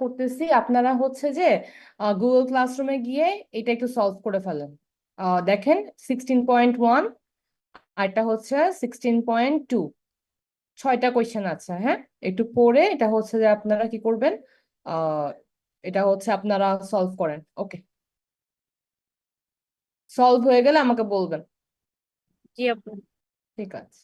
করতেছি, আপনারা হচ্ছে যে গুগল ক্লাসরুমে গিয়ে এটা একটু সলভ করে ফেলেন। দেখেন 16.1 আরটা হচ্ছে 16.2, 6টা কোয়েশ্চেন আছে। হ্যাঁ, একটু পড়ে এটা হচ্ছে যে আপনারা কি করবেন, আহ এটা হচ্ছে আপনারা সলভ করেন। ওকে, সলভ হয়ে গেলে আমাকে বলবেন। জি আপু। ঠিক আছে।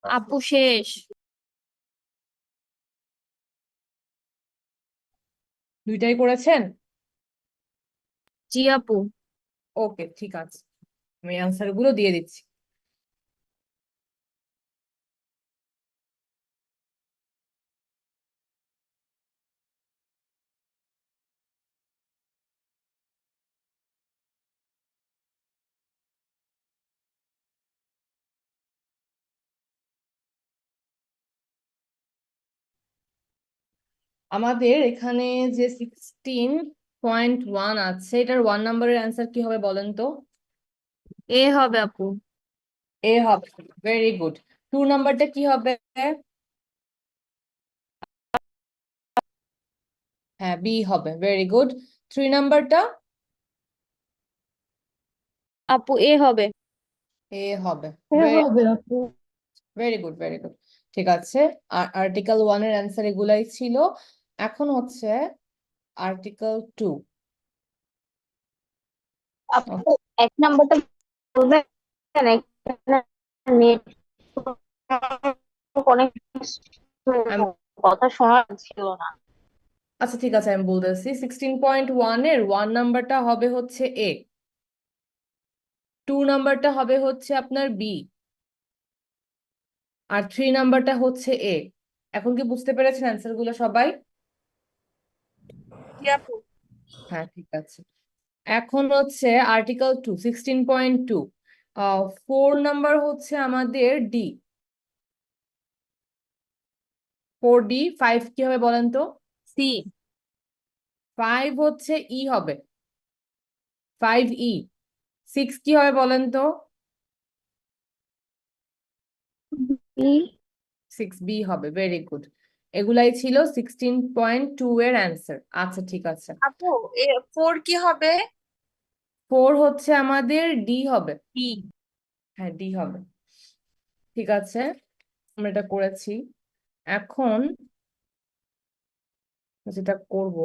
আপু শেষ। দুইটাই করেছেন? জি আপু। ওকে, ঠিক আছে, আমি অ্যান্সার গুলো দিয়ে দিচ্ছি। আমাদের এখানে যে 16.1 আছে, এটার 1 নাম্বারের অ্যান্সার কি হবে বলেন তো? এ হবে আপু। এ হবে, ভেরি গুড। 2 নাম্বারটা কি হবে? হ্যাঁ, বি হবে, ভেরি গুড। 3 নাম্বারটা? আপু এ হবে। এ হবে, এ হবে আপু। Very good, very good. ঠিক আছে, আর আর্টিকেল 1-এর অ্যান্সার এগুলাই ছিল। এখন হচ্ছে আর্টিকেল 2। আপু 1 নাম্বারটা বলবেন? এখানে নেট অনেক কথা শোনা ছিল না। আচ্ছা, ঠিক আছে, আমি বলতেছি। 16.1-এর 1 নাম্বারটা হবে হচ্ছে এ, 2 নাম্বারটা হবে হচ্ছে আপনার বি, আর 3 নাম্বারটা হচ্ছে এ। এখন কি বুঝতে পেরেছেন অ্যান্সার গুলো সবাই? জি আপু। হ্যাঁ, ঠিক আছে। এখন হচ্ছে আর্টিকেল 2, 16.2। 4 নাম্বার হচ্ছে আমাদের ডি, 4D। 5 কি হবে বলেন তো? সি। 5 হচ্ছে ই হবে, 5E। 6 কি হবে বলেন তো? বি। 6B হবে, ভেরি গুড। এগুলাই ছিল 16.2 এর অ্যান্সার। আচ্ছা, ঠিক আছে। আপু এ 4 কি হবে? 4 হচ্ছে আমাদের ডি হবে। ডি। হ্যাঁ, ডি হবে। ঠিক আছে, আমরা এটা করেছি। এখন যেটা করব,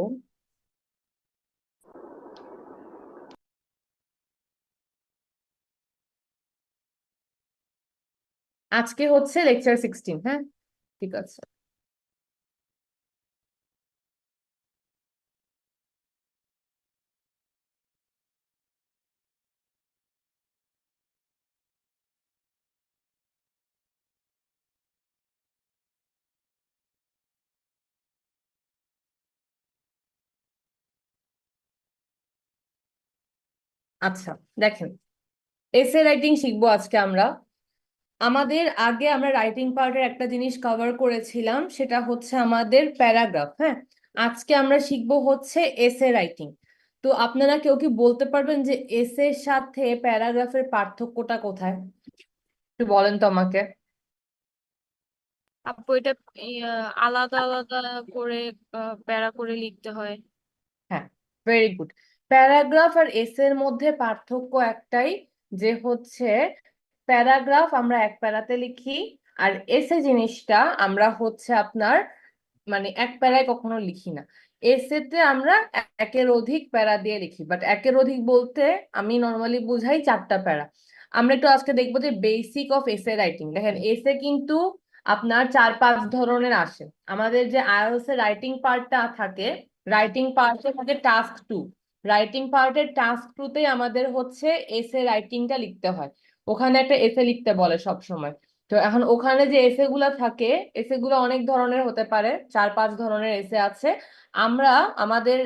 আজকে হচ্ছে লেকচার 16। হ্যাঁ, ঠিক আছে। আচ্ছা, দেখেন, এসে রাইটিং শিখবো আজকে আমরা। আমাদের আগে আমরা রাইটিং পার্টের একটা জিনিস কভার করেছিলাম, সেটা হচ্ছে আমাদের প্যারাগ্রাফ। হ্যাঁ, আজকে আমরা শিখবো হচ্ছে এসে রাইটিং। তো আপনারা কেউ কি বলতে পারবেন যে এসের সাথে প্যারাগ্রাফের পার্থক্যটা কোথায়? একটু বলেন তো আমাকে। আপু এটা আলাদা আলাদা করে প্যারা করে লিখতে হয়। হ্যাঁ, ভেরি গুড। প্যারাগ্রাফ আর এসের মধ্যে পার্থক্য একটাই, যে হচ্ছে প্যারাগ্রাফ আমরা এক প্যারাতে লিখি, আর এসে জিনিসটা আমরা হচ্ছে আপনার মানে এক প্যারায় কখনো লিখি না। এসেতে আমরা একের অধিক প্যারা দিয়ে লিখি, বাট একের অধিক বলতে আমি নর্মালি বুঝাই 4টা প্যারা। আমরা একটু আজকে দেখবো যে বেসিক অফ এসে রাইটিং। দেখেন, এসে কিন্তু আপনার 4-5 ধরনের আসে। আমাদের যে আইএলটিএস এর রাইটিং পার্টটা থাকে, রাইটিং পার্টে থাকে টাস্ক 2। রাইটিং পার্টের টাস্ক 2-তে আমাদের হচ্ছে এসে রাইটিংটা লিখতে হয়। ওখানে একটা এসে লিখতে বলে সব সময়। তো এখন ওখানে যে এসে গুলা থাকে, এসে গুলো অনেক ধরনের হতে পারে, 4-5 ধরনের এসে আছে। আমরা আমাদের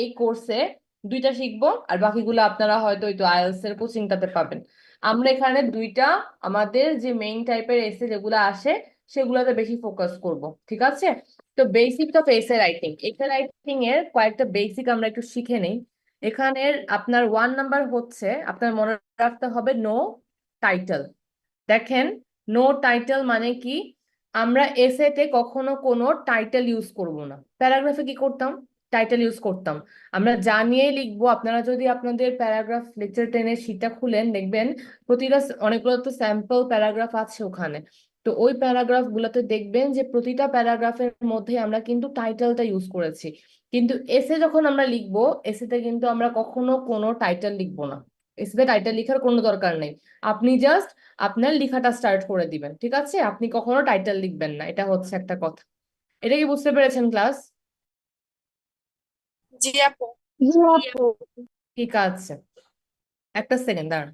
এই কোর্সে 2টা শিখবো, আর বাকিগুলো আপনারা হয়তো ওই তো আইএলটিএস এর কোচিংটাতে পাবেন। আমরা এখানে 2টা আমাদের যে মেইন টাইপের এসে যেগুলো আসে সেগুলোতে বেশি ফোকাস করব, ঠিক আছে? তো basic of essay writing, essay writing এর কয়েকটা বেসিক আমরা একটু শিখে নেই। এখানের আপনার 1 নাম্বার হচ্ছে, আপনার মনে রাখতে হবে নো টাইটেল। দেখেন, নো টাইটেল মানে কি? আমরা এসেতে কখনো কোনো টাইটেল ইউজ করব না। প্যারাগ্রাফে কি করতাম? টাইটেল ইউজ করতাম। আমরা যা নিয়ে লিখবো, আপনারা যদি আপনাদের প্যারাগ্রাফ লেকচার 10-এর শীটটা খুলেন দেখবেন প্রতিটা অনেকগুলো তো স্যাম্পল প্যারাগ্রাফ আছে ওখানে। তো ওই প্যারাগ্রাফ গুলোতে দেখবেন যে প্রতিটা প্যারাগ্রাফের মধ্যে আমরা কিন্তু টাইটেলটা ইউজ করেছি। কিন্তু এসে যখন আমরা লিখবো, এসেতে কিন্তু আমরা কখনো কোনো টাইটেল লিখবো না। এসেতে টাইটেল লেখার কোনো দরকার নেই, আপনি জাস্ট আপনার লেখাটা স্টার্ট করে দিবেন, ঠিক আছে? আপনি কখনো টাইটেল লিখবেন না, এটা হচ্ছে একটা কথা। এটা কি বুঝতে পেরেছেন ক্লাস? জি আপু। জি আপু। ঠিক আছে, একটা সেকেন্ড দাঁড়ান।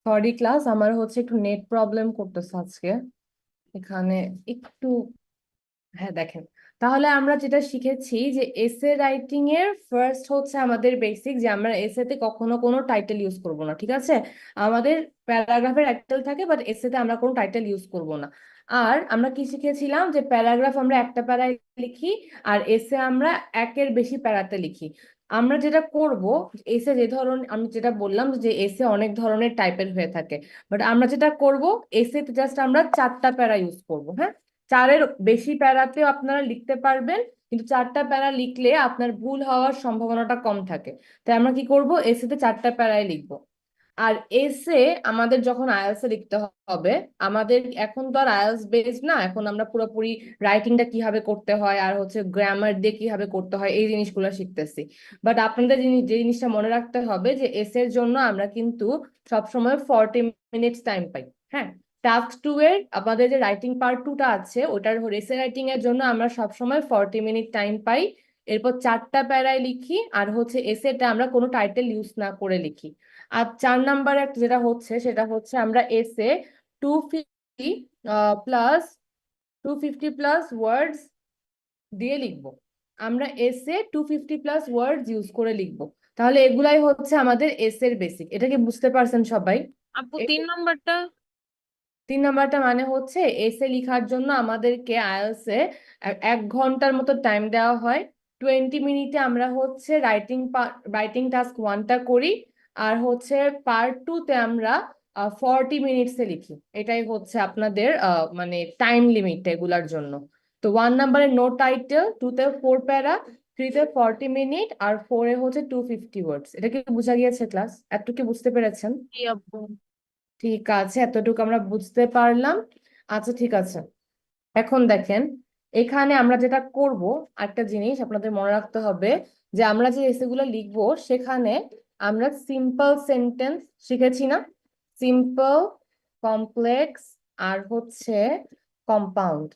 সরি ক্লাস, আমার হচ্ছে একটু নেট প্রবলেম করতেছে আজকে এখানে একটু। হ্যাঁ দেখেন, তাহলে আমরা যেটা শিখেছি যে এসে রাইটিং এর ফার্স্ট হচ্ছে আমাদের বেসিক, যে আমরা এসেতে কখনো কোনো টাইটেল ইউজ করব না, ঠিক আছে? আমাদের প্যারাগ্রাফের টাইটেল থাকে, বাট এসেতে আমরা কোনো টাইটেল ইউজ করব না। আর আমরা কি শিখেছিলাম যে প্যারাগ্রাফ আমরা একটা প্যারায় লিখি, আর এসে আমরা একের বেশি প্যারাতে লিখি। আমরা যেটা করব, এসে যে ধরন আমি যেটা বললাম যে এসে অনেক ধরনের টাইপের হয়ে থাকে, বাট আমরা যেটা করব এসেতে জাস্ট আমরা 4টা প্যারা ইউজ করব। হ্যাঁ, 4-এর বেশি প্যারাতেও আপনারা লিখতে পারবেন, কিন্তু 4টা প্যারা লিখলে আপনার ভুল হওয়ার সম্ভাবনাটা কম থাকে। তাই আমরা কি করব, এসেতে 4টা প্যারায় লিখবো। আর এসে আমাদের যখন আইএলটিএস এ লিখতে হবে, আমাদের এখন তো আর আইএলটিএস বেসড না, এখন আমরা পুরোপুরি রাইটিংটা কিভাবে করতে হয় আর হচ্ছে গ্রামার দিয়ে কিভাবে করতে হয় এই জিনিসগুলো শিখতেছি। বাট আপনাদের যে জিনিসটা মনে রাখতে হবে যে এস এর জন্য আমরা কিন্তু সবসময় 40 মিনিটস টাইম পাই। হ্যাঁ, টাস্ক 2 এর আমাদের যে রাইটিং পার্ট 2টা আছে, ওটার এসে রাইটিং এর জন্য আমরা সবসময় 40 মিনিট টাইম পাই। এরপর 4টা প্যারায় লিখি, আর হচ্ছে এসেটা আমরা কোনো টাইটেল ইউজ না করে লিখি। আর 4 নাম্বার যেটা হচ্ছে সেটা হচ্ছে আমরা এসে 250 প্লাস 250 প্লাস ওয়ার্ডস দিয়ে লিখবো। আমরা এসে 250 প্লাস ওয়ার্ডস ইউজ করে লিখবো। তাহলে এগুলাই হচ্ছে আমাদের এসের বেসিক। এটা কি বুঝতে পারছেন সবাই? আপু 3 নম্বরটা? 3 নাম্বারটা মানে হচ্ছে এসে লেখার জন্য আমাদেরকে আইএলটিএস এ 1 ঘন্টার মতো টাইম দেওয়া হয়। 20 মিনিটে আমরা হচ্ছে রাইটিং টাস্ক 1টা করি, আর হচ্ছে পার্ট 2তে আমরা 40 মিনিটসে লিখি। এটাই হচ্ছে আপনাদের মানে টাইম লিমিট এগুলার জন্য। তো 1 নাম্বারে নো টাইটেল, 2তে 4 প্যারা, 3তে 40 মিনিট, আর 4-এ হচ্ছে 250 ওয়ার্ডস। এটা কি বোঝা গিয়েছে ক্লাস? এতটুকু বুঝতে পেরেছেন? জি আপু। ঠিক আছে, এতটুকু আমরা বুঝতে পারলাম। আচ্ছা ঠিক আছে, এখন দেখেন এখানে আমরা যেটা করব, একটা জিনিস আপনাদের মনে রাখতে হবে, যে আমরা যে এসেগুলো লিখবো সেখানে আমরা সিম্পল সেন্টেন্স শিখেছি না? সিম্পল, কমপ্লেক্স, আর হচ্ছে কম্পাউন্ড,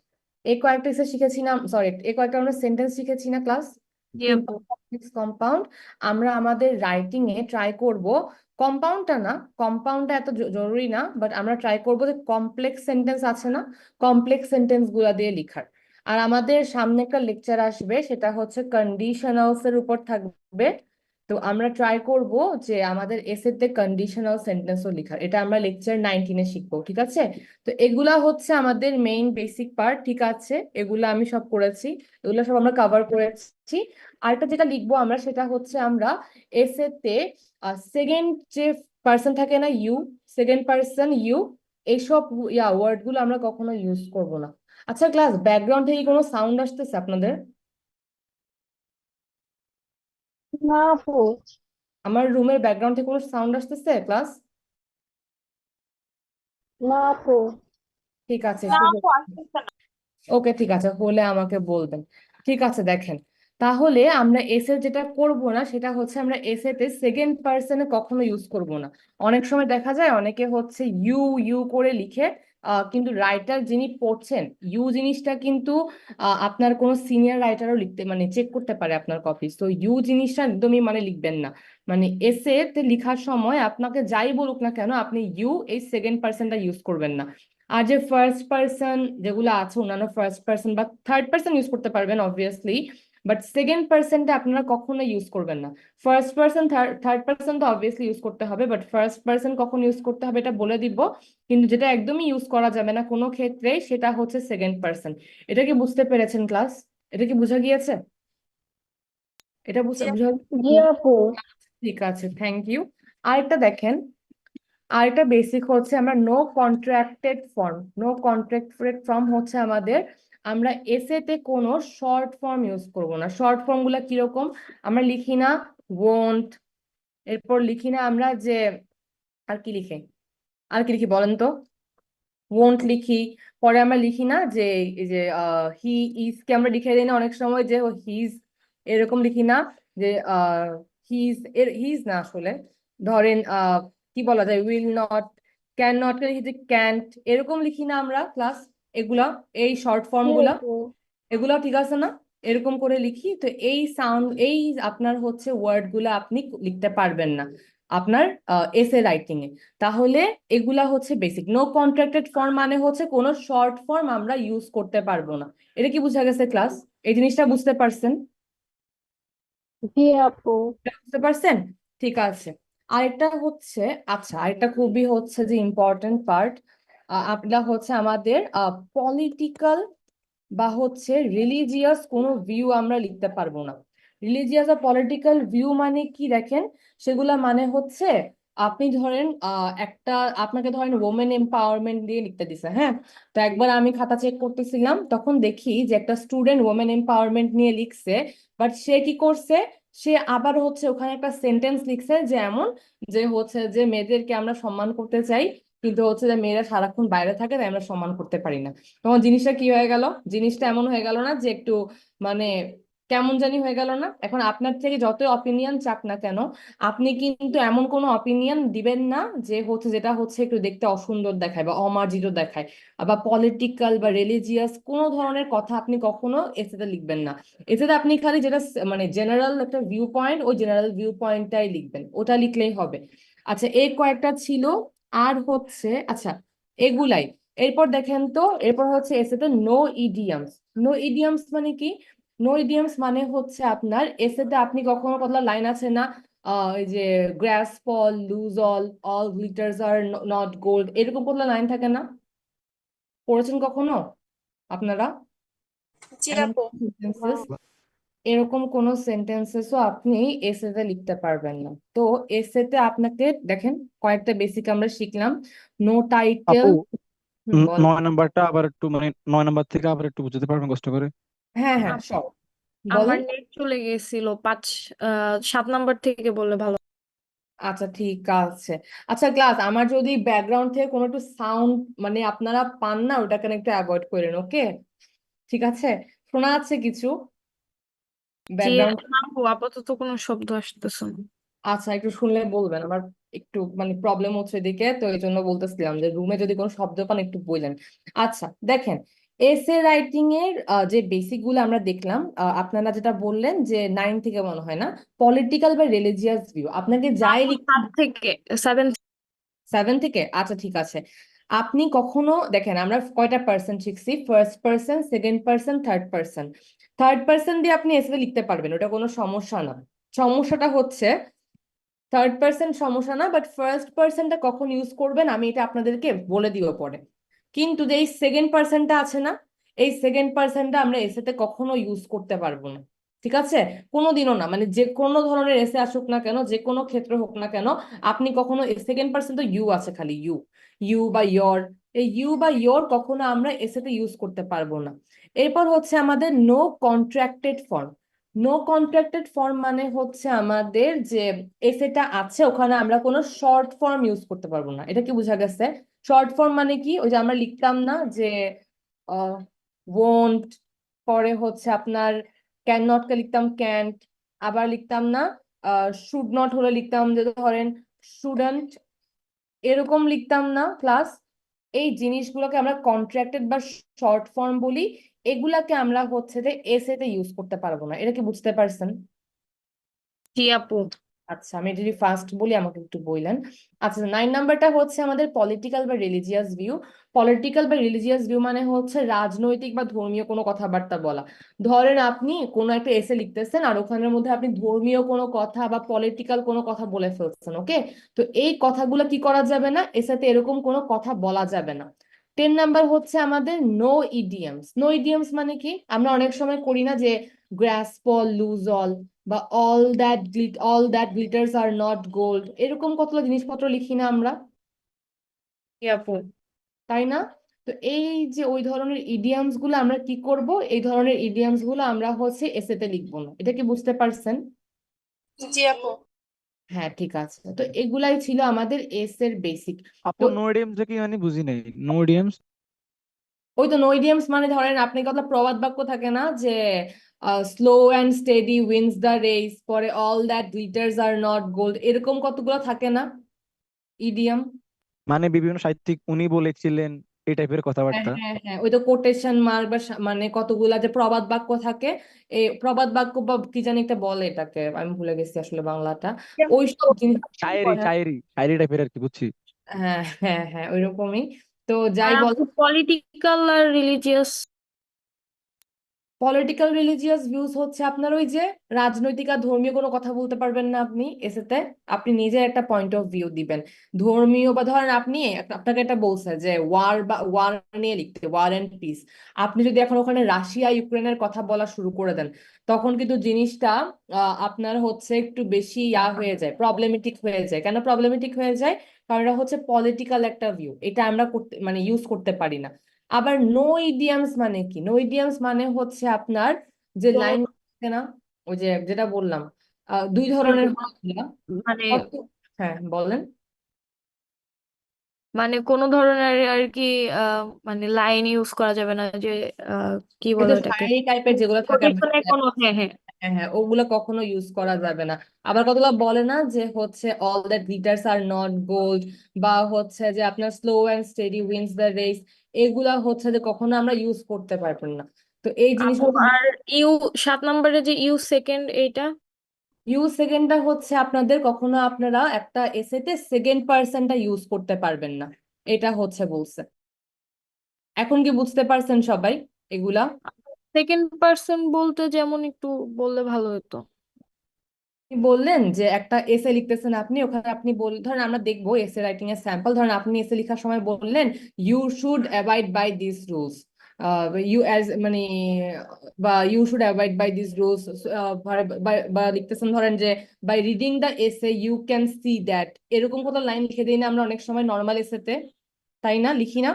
এই কয়েকটা এসে শিখেছি না? সরি, এই কয়েকটা আমরা সেন্টেন্স শিখেছি না ক্লাস? জি আপু। Simple, complex, compound. আমরা আমাদের রাইটিং এ ট্রাই করব কম্পাউন্ডটা না, কম্পাউন্ডটা এত জরুরি না, বাট আমরা ট্রাই করবো যে কমপ্লেক্স সেন্টেন্স আছে না, কমপ্লেক্স সেন্টেন্স গুলা দিয়ে লিখার। আর আমাদের সামনে একটা লেকচার আসবে, সেটা হচ্ছে কন্ডিশনালস এর উপর থাকবে। তো আমরা ট্রাই করব যে আমাদের এসেতে কন্ডিশনাল সেন্টেন্সও লিখার, এটা আমরা লেকচার 19-এ শিখবো, ঠিক আছে? তো এগুলা হচ্ছে আমাদের মেইন বেসিক পার্ট, ঠিক আছে? এগুলা আমি সব করেছি, এগুলো সব আমরা কভার করেছি। আরেকটা যেটা লিখবো আমরা সেটা হচ্ছে আমরা এসেতে সেকেন্ড যে পার্সন থাকে না, ইউ, সেকেন্ড পার্সন ইউ, এইসব ওয়ার্ড গুলো আমরা কখনো ইউজ করব না। আচ্ছা ক্লাস, ব্যাকগ্রাউন্ড থেকে কোনো সাউন্ড আসতেছে আপনাদের? না আপু। আমার রুমের ব্যাকগ্রাউন্ড থেকে কোনো সাউন্ড আসতেছে ক্লাস? না আপু। ঠিক আছে, না একটু আপু, আসতেছে না। ওকে ঠিক আছে, হলে আমাকে বলবেন। ঠিক আছে দেখেন, তাহলে আমরা এস এর যেটা করব না সেটা হচ্ছে আমরা এস এতে সেকেন্ড পার্সনে কখনো ইউজ করব না। অনেক সময় দেখা যায় অনেকে হচ্ছে ইউ ইউ করে লিখে, কিন্তু রাইটার যিনি পড়ছেন ইউ জিনিসটা কিন্তু আপনার কোনো সিনিয়র রাইটারও লিখতে মানে চেক করতে পারে আপনার কপি, তো ইউ জিনিসটা একদমই মানে লিখবেন না। মানে এসে তে লেখার সময় আপনাকে যাই বলুক না কেন আপনি ইউ এই সেকেন্ড পার্সনটা ইউজ করবেন না। আর যে ফার্স্ট পার্সন যেগুলো আছে অন্যান্য ফার্স্ট পার্সন বা থার্ড পার্সন ইউজ করতে পারবেন অবভিয়াসলি, বাট সেকেন্ড পার্সনটা আপনারা কখনো ইউজ করবেন না। ফার্স্ট পার্সন থার্ড পার্সন তো অবভিয়াসলি ইউজ করতে হবে, বাট ফার্স্ট পার্সন কখন ইউজ করতে হবে এটা বলে দিব। কিন্তু যেটা একদমই ইউজ করা যাবে না কোনো ক্ষেত্রে সেটা হচ্ছে সেকেন্ড পার্সন। এটা কি বুঝতে পেরেছেন ক্লাস? এটা কি বোঝা গিয়েছে? এটা জি বুঝা জি আপু। ঠিক আছে, থ্যাংক ইউ। আরেকটা দেখেন, আরেকটা বেসিক হচ্ছে আমরা no contracted form, no contracted form হচ্ছে আমাদের, আমরা এসেতে কোনো শর্ট ফর্ম ইউজ করব না। শর্ট ফর্ম গুলা কিরকম? আমরা লিখি না ওয়ন্ট, এরপর লিখি না আমরা যে, আর কি লিখে, আর কি লিখি বলেন তো? ওয়ন্ট লিখি, পরে আমরা লিখি না যে এই যে হি ইজ কে আমরা লিখে দিই না অনেক সময় যে হিজ, এরকম লিখি না যে হিজ, এর হিজ না আসলে, ধরেন কি বলা যায়, উইল নট, ক্যান নট কে লিখি যে ক্যান্ট, এরকম লিখি না আমরা ক্লাস? এগুলা, এই শর্ট ফর্ম জি গুলা, আপু। এগুলো ঠিক আছে না? এরকম করে লিখি তো এই সাউন্ড এই আপনার হচ্ছে ওয়ার্ড গুলা আপনি লিখতে পারবেন না আপনার এসে রাইটিং এ। তাহলে এগুলা হচ্ছে বেসিক। নো কন্ট্রাক্টেড ফর্ম মানে হচ্ছে কোনো শর্ট ফর্ম আমরা ইউজ করতে পারবো না। এটা কি বুঝা গেছে ক্লাস? এই জিনিসটা বুঝতে পারছেন? জি আপু। বুঝতে পারছেন? ঠিক আছে। আরেকটা হচ্ছে, আচ্ছা আরেকটা খুবই হচ্ছে যে ইম্পর্টেন্ট পার্ট, আপনার হচ্ছে আমাদের পলিটিক্যাল বা হচ্ছে রিলিজিয়াস কোনো ভিউ আমরা লিখতে পারবো না। রিলিজিয়াস বা পলিটিক্যাল ভিউ মানে কি দেখেন, সেগুলা মানে হচ্ছে আপনি ধরেন একটা, আপনাকে ধরেন ওমেন এম্পাওয়ারমেন্ট দিয়ে লিখতে দিছে, হ্যাঁ? তো একবার আমি খাতা চেক করতেছিলাম তখন দেখি যে একটা স্টুডেন্ট ওমেন এম্পাওয়ারমেন্ট নিয়ে লিখছে, বাট সে কি করছে, সে আবার হচ্ছে ওখানে একটা সেন্টেন্স লিখছে যে এমন, যে হচ্ছে যে মেয়েদেরকে আমরা সম্মান করতে চাই কিন্তু হচ্ছে যে মেয়েরা সারাক্ষণ বাইরে থাকে তাই আমরা সম্মান করতে পারি না। তখন জিনিসটা কি হয়ে গেল, জিনিসটা এমন হয়ে গেল না যে একটু মানে কেমন জানি হয়ে গেল না? এখন আপনার থেকে যত অপিনিয়ন চাক না কেন আপনি কিন্তু এমন কোনো অপিনিয়ন দিবেন না যে হচ্ছে যেটা হচ্ছে একটু দেখতে অসুন্দর দেখায় বা অমার্জিত দেখায়, বা পলিটিক্যাল বা রিলিজিয়াস কোনো ধরনের কথা আপনি কখনো এসেতে লিখবেন না। এসেতে আপনি খালি যেটা মানে জেনারেল একটা ভিউ পয়েন্ট, ওই জেনারেল ভিউ পয়েন্টটাই লিখবেন, ওটা লিখলেই হবে। আচ্ছা এই কয়েকটা ছিল। আর হচ্ছে আচ্ছা এগুলাই, এরপর দেখেন তো, এরপর হচ্ছে এসেতে নো ইডিয়ামস। নো ইডিয়ামস মানে কি? নো ইডিয়ামস মানে হচ্ছে আপনার এসেতে আপনি কখনো কতলা লাইন আছে না, এই যে grass fall loose all glitters are not gold, এরকম কতলা লাইন থাকে না? পড়েছেন কখনো আপনারা জি এমন আপু। সেন্টেন্সেস? এরকম কোন সেন্টেন্সেসও আপনি এসেতে লিখতে পারবেন না। তো এসেতে আপনাকে দেখেন কয়েকটা বেসিক আমরা শিখলাম। No title. আপু, বল। 9 নাম্বারটা আবার একটু, মানে 9 নাম্বার থেকে আবার একটু বুঝতে পারবেন কষ্ট করে? হ্যাঁ হ্যাঁ আপু, সব আমার বলেন। নেট চলে গেছিল 7 নাম্বার থেকে বললে ভালো। আচ্ছা ঠিক আছে। আচ্ছা ক্লাস, আমার যদি ব্যাকগ্রাউন্ড থেকে কোনো একটু সাউন্ড মানে আপনারা পান না ওটাকে একটু অ্যাভয়েড করেন, ওকে? ঠিক আছে, শোনা যাচ্ছে কিছু জি ব্যাকগ্রাউন্ড? আপু, আপাতত কোনো শব্দ আসতেছে না। আচ্ছা একটু শুনলে বলবেন, আমার একটু মানে প্রবলেম হচ্ছে এদিকে, তো এই জন্য বলতেছিলাম যে রুমে যদি কোনো শব্দ পান একটু বললেন। আচ্ছা দেখেন, এসে রাইটিং এর যে বেসিক গুলো আমরা দেখলাম, আপনারা যেটা বললেন যে 9 থেকে মনে হয় না, পলিটিক্যাল বা রিলিজিয়াস ভিউ আপনাকে যাই আপু, লিখতে। 7 7 থেকে আচ্ছা ঠিক আছে। আপনি কখনো দেখেন আমরা কয়টা পার্সন শিখছি, first person, second person, third person. Third person দিয়ে আপনি এসে লিখতে পারবেন, ওটা কোনো সমস্যা না। সমস্যাটা হচ্ছে থার্ড পার্সন সমস্যা না, বাট ফার্স্ট পার্সনটা কখন ইউজ করবেন আমি এটা আপনাদেরকে বলে দিব পরে। কিন্তু যে এই সেকেন্ড পার্সনটা আছে না, এই সেকেন্ড পার্সনটা আমরা এসেতে কখনো ইউজ করতে পারবো না। ঠিক আছে, কোনোদিনও না, মানে যে কোনো ধরনের এসে আসুক না কেন, যে কোনো ক্ষেত্র হোক না কেন, আপনি কখনো সেকেন্ড পার্সন তো ইউ আছে, খালি ইউ, ইউ বা ইয়োর, এই ইউ বা ইয়োর কখনো আমরা এসেতে ইউজ করতে পারবো না। এরপর হচ্ছে আমাদের no contracted form. No contracted form মানে হচ্ছে আমাদের যে এসেটা আছে ওখানে আমরা কোনো শর্ট ফর্ম ইউজ করতে পারবো না। এটা কি বোঝা গেছে? শর্ট ফর্ম মানে কি, ওই যে আমরা লিখতাম না যে ওয়ন্ট, পরে হচ্ছে আপনার ক্যান নট কে লিখতাম ক্যান্ট, আবার লিখতাম না শুড নট হলে লিখতাম যে ধরেন শুডন্ট, এরকম লিখতাম না ক্লাস। এই জিনিসগুলোকে আমরা কন্ট্রাক্টেড বা শর্ট ফর্ম বলি। এগুলাকে আমরা হচ্ছে যে এসেতে ইউজ করতে পারবো না। এটা কি বুঝতে পারছেন? জি আপু। আচ্ছা, আমি যদি ফার্স্ট বলি আমাকে একটু বললেন। আচ্ছা, 9 নাম্বারটা হচ্ছে আমাদের পলিটিক্যাল বা রিলিজিয়াস ভিউ। পলিটিক্যাল বা রিলিজিয়াস ভিউ মানে হচ্ছে রাজনৈতিক বা ধর্মীয় কোনো কথাবার্তা বলা। ধরেন আপনি কোনো একটা এসে লিখতেছেন আর ওখানের মধ্যে আপনি ধর্মীয় কোনো কথা বা পলিটিক্যাল কোনো কথা বলে ফেলছেন, ওকে? তো এই কথাগুলো কি করা যাবে না, এসাতে এরকম কোনো কথা বলা যাবে না। 10 নাম্বার হচ্ছে আমাদের নো ইডিয়মস। নো ইডিয়মস মানে কি, আমরা অনেক সময় করি না যে গ্রাস্প অল, লুজ অল, বা all that glitters are not gold, এরকম কতগুলো জিনিসপত্র লিখি না আমরা, জি আপু। তাই না? তো এই যে ওই ধরনের ইডিয়ামস গুলো আমরা কি করব, এই ধরনের ইডিয়ামস গুলো আমরা হচ্ছে এসেতে লিখবো না। এটা কি বুঝতে পারছেন? জি আপু। হ্যাঁ, ঠিক আছে। তো এগুলাই ছিল আমাদের এস এর বেসিক। আপু তো নো ইডিয়মস কি মানে বুঝি নাই, নো ইডিয়মস? ওই তো নো ইডিয়ামস মানে ধরেন আপনি কথা প্রবাদ বাক্য থাকে না যে slow and steady wins the race, পরে all that glitters are not gold, এরকম কতগুলো থাকে না ইডিয়াম? মানে বিভিন্ন সাহিত্যিক উনি বলেছিলেন, এই টাইপের হ্যাঁ কথাবার্তা। হ্যাঁ হ্যাঁ, ওই তো কোটেশন মার্ক বা মানে কতগুলা যে প্রবাদ বাক্য থাকে, এই প্রবাদ বাক্য বা কি জানি একটা বলে এটাকে, আমি ভুলে গেছি আসলে বাংলাটা। ওই সব জিনিস, শায়েরি শায়েরি শায়েরি টাইপের আর কি, বুঝছি। হ্যাঁ হ্যাঁ হ্যাঁ, ওইরকমই। তো আর যাই বল, আপু পলিটিক্যাল আর রিলিজিয়াস? পলিটিক্যাল রিলিজিয়াস ভিউজ হচ্ছে আপনার ওই যে রাজনৈতিক আর ধর্মীয় কোনো কথা বলতে পারবেন না আপনি এসেতে। আপনি নিজের একটা পয়েন্ট অফ ভিউ দিবেন। ধর্মীয় বা ধরেন আপনি আপনাকে এটা বলছে যে ওয়ার বা ওয়ার নিয়ে লিখতে, ওয়ার এন্ড পিস, আপনি যদি এখন ওখানে রাশিয়া ইউক্রেনের কথা বলা শুরু করে দেন, তখন কিন্তু জিনিসটা আপনার হচ্ছে একটু বেশি হয়ে যায়, প্রবলেমেটিক হয়ে যায়। কেন প্রবলেমেটিক হয়ে যায়? কারণ এটা হচ্ছে পলিটিক্যাল একটা ভিউ, এটা আমরা করতে মানে ইউজ করতে পারি না। আবার নো ইডিয়ামস মানে কি, নো ইডিয়ামস মানে হচ্ছে আপনার যে লাইন না, ওই যে যেটা বললাম দুই ধরনের হয় এগুলা। মানে হ্যাঁ বলেন। মানে কোন ধরনের আর কি মানে লাইন ইউজ করা যাবে না যে কি ওই বলে তো ওটাকে, শাড়ি টাইপের যেগুলো থাকে আমরা, কোটেশনে কোনো, হ্যাঁ হ্যাঁ। হ্যাঁ হ্যাঁ, ওগুলো কখনো ইউজ করা যাবে না। আবার কতগুলো বলে না যে হচ্ছে all that glitters are not gold, বা হচ্ছে যে আপনার slow and steady wins the race, এগুলা হচ্ছে যে কখনো আমরা ইউজ করতে পারবো না। তো এই আপু জিনিসগুলো, আর ইউ 7 নম্বরে যে ইউ সেকেন্ড এইটা? ইউ সেকেন্ডটা হচ্ছে আপনাদের কখনো আপনারা একটা এসেতে সেকেন্ড পার্সনটা ইউজ করতে পারবেন না, এটা হচ্ছে বলছে। এখন কি বুঝতে পারছেন সবাই এগুলা? সেকেন্ড পার্সন বলতে যেমন একটু বললে ভালো হতো। আপনি বললেন যে একটা এসে লিখতেছেন আপনি, ওখানে আপনি ধরেন আমরা দেখবো এসে রাইটিং এর স্যাম্পল, ধরেন আপনি এসে লেখার সময় বললেন you should abide by this rules, you as মানে, বা you should abide by this rules, বা লিখতেছেন ধরেন যে by reading the essay you can see that, এরকম কত লাইন লিখে দিই না আমরা অনেক সময় নর্মাল এসেতে, তাই না? লিখি না?